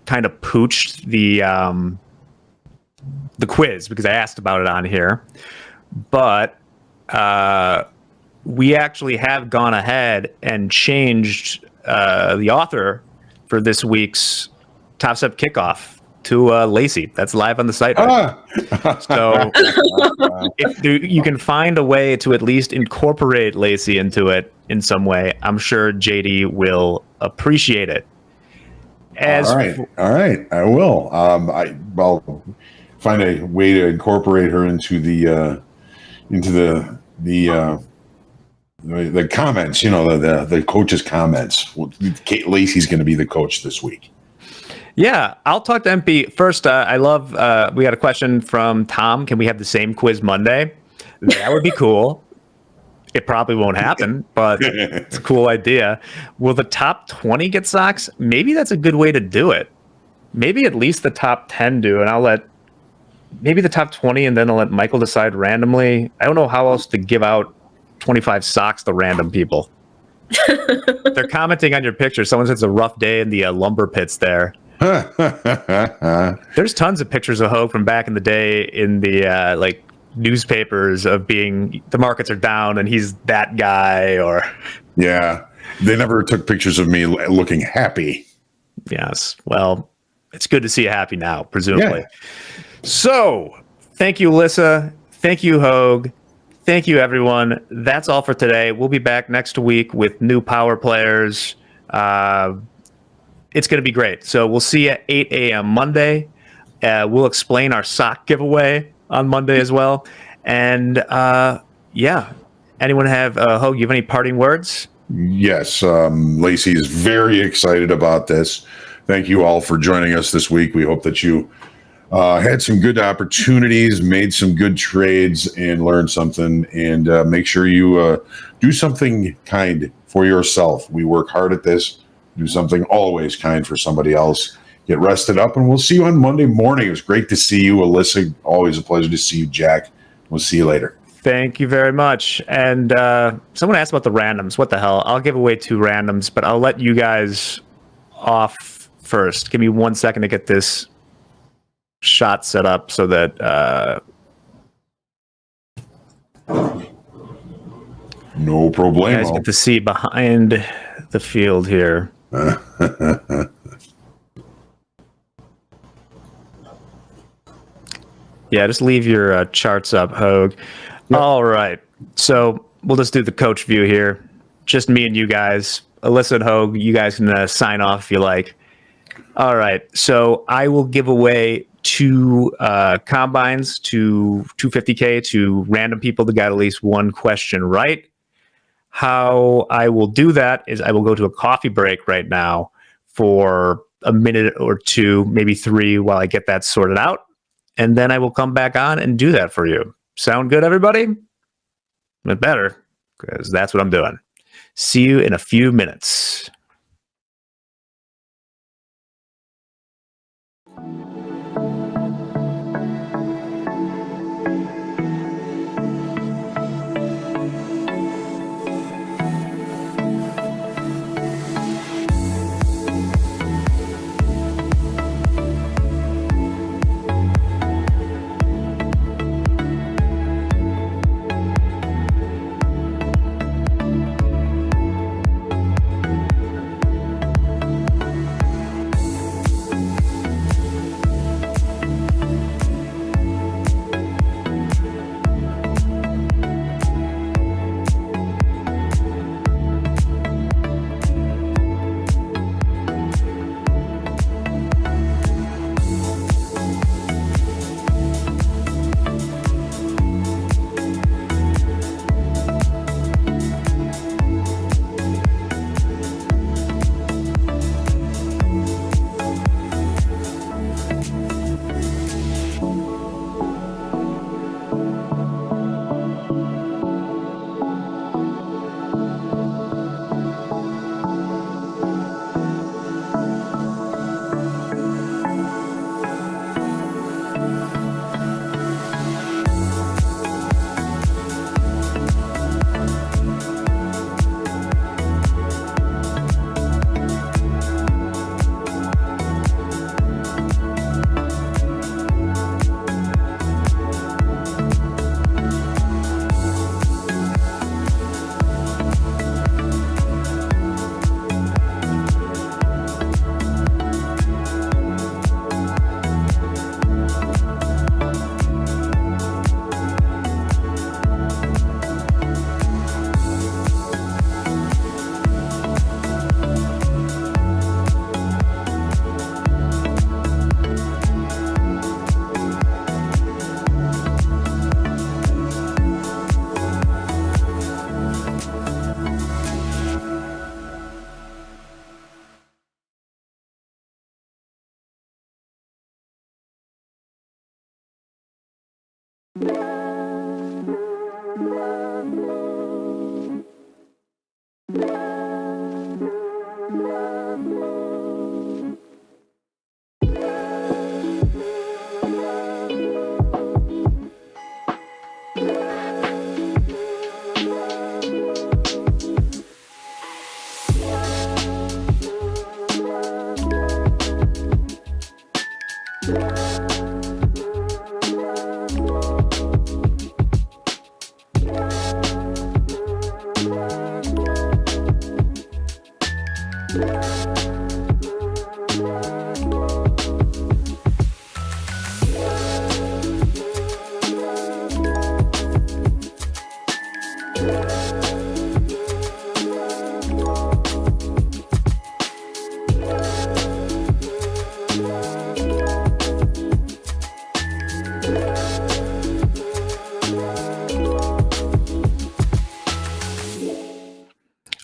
kind of pooched the quiz because I asked about it on here. But we actually have gone ahead and changed the author for this week's Topstep kickoff to Lacey. That's live on the site. So if you can find a way to at least incorporate Lacey into it in some way, I'm sure JD will appreciate it. All right, I will. I'll find a way to incorporate her into the comments. You know, the coach's comments. Lacey's going to be the coach this week. Yeah, I'll talk to MP first. I love. We got a question from Tom. Can we have the same quiz Monday? That would be cool. It probably won't happen, but it's a cool idea. Will the top 20 get socks? Maybe that's a good way to do it. Maybe at least the top 10 do, and I'll let maybe the top 20, and then I'll let Michael decide randomly. I don't know how else to give out 25 socks to random people. They're commenting on your picture. Someone says it's a rough day in the lumber pits there. There's tons of pictures of Hoag from back in the day in the like newspapers of being the markets are down and he's that guy. Or yeah, they never took pictures of me looking happy. Yes, well, it's good to see you happy now, presumably. Yeah. So thank you, Alyssa. Thank you, Hoag. Thank you, everyone. That's all for today. We'll be back next week with new power players. It's going to be great. So we'll see you at 8 a.m. Monday. We'll explain our sock giveaway on Monday as well. And yeah, anyone have, Hoag, you have any parting words? Yes, Lacey is very excited about this. Thank you all for joining us this week. We hope that you had some good opportunities, made some good trades, and learned something. And make sure you do something kind for yourself. We work hard at this. Do something always kind for somebody else. Get rested up, and we'll see you on Monday morning. It was great to see you, Alyssa. Always a pleasure to see you, Jack. We'll see you later. Thank you very much. And someone asked about the randoms. What the hell? I'll give away 2 randoms, but I'll let you guys off first. Give me 1 second to get this shot set up so that no problem. You guys get to see behind the field here. Yeah, just leave your charts up, Hoag. Yep. All right. So we'll just do the coach view here. Just me and you guys. Alyssa and Hoag, you guys can sign off if you like. All right. So I will give away 2 combines to 250K to random people that got at least 1 question right. How I will do that is I will go to a coffee break right now for a minute or 2, maybe 3 while I get that sorted out. And then I will come back on and do that for you. Sound good, everybody? It better, because that's what I'm doing. See you in a few minutes.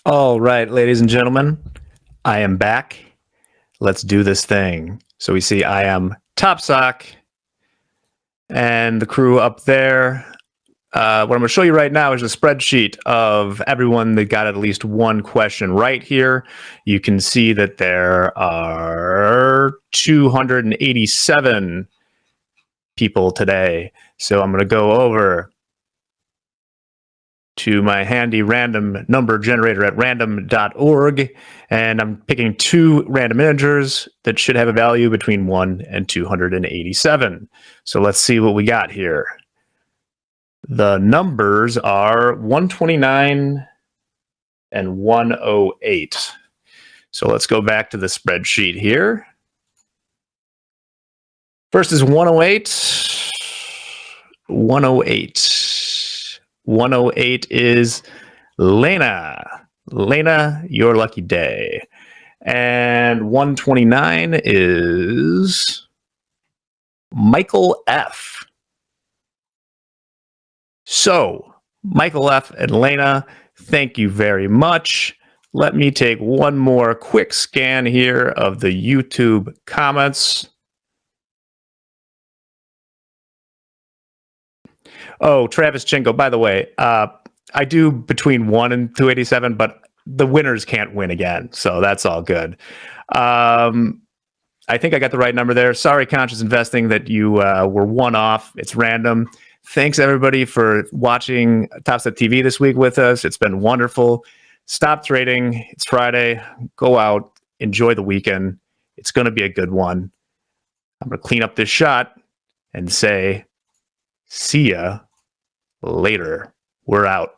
All right, ladies and gentlemen, I am back. Let's do this thing. So we see I am Top Sock and the crew up there. What I'm going to show you right now is a spreadsheet of everyone that got at least one question right here. You can see that there are 287 people today. So I'm going to go over to my handy random number generator at random.org, and I'm picking two random integers that should have a value between 1 and 287. So let's see what we got here. The numbers are 129 and 108. So let's go back to the spreadsheet here. First is 108. 108 is Lena. Lena, your lucky day. And 129 is Michael F. So, Michael F. and Lena, thank you very much. Let me take one more quick scan here of the YouTube comments. Oh, Travis Chinko, by the way, I do between 1 and 287, but the winners can't win again, so that's all good. I think I got the right number there. Sorry, Conscious Investing, that you were one off. It's random. Thanks, everybody, for watching Topstep TV this week with us. It's been wonderful. Stop trading. It's Friday. Go out. Enjoy the weekend. It's going to be a good one. I'm going to clean up this shot and say, see ya later. We're out.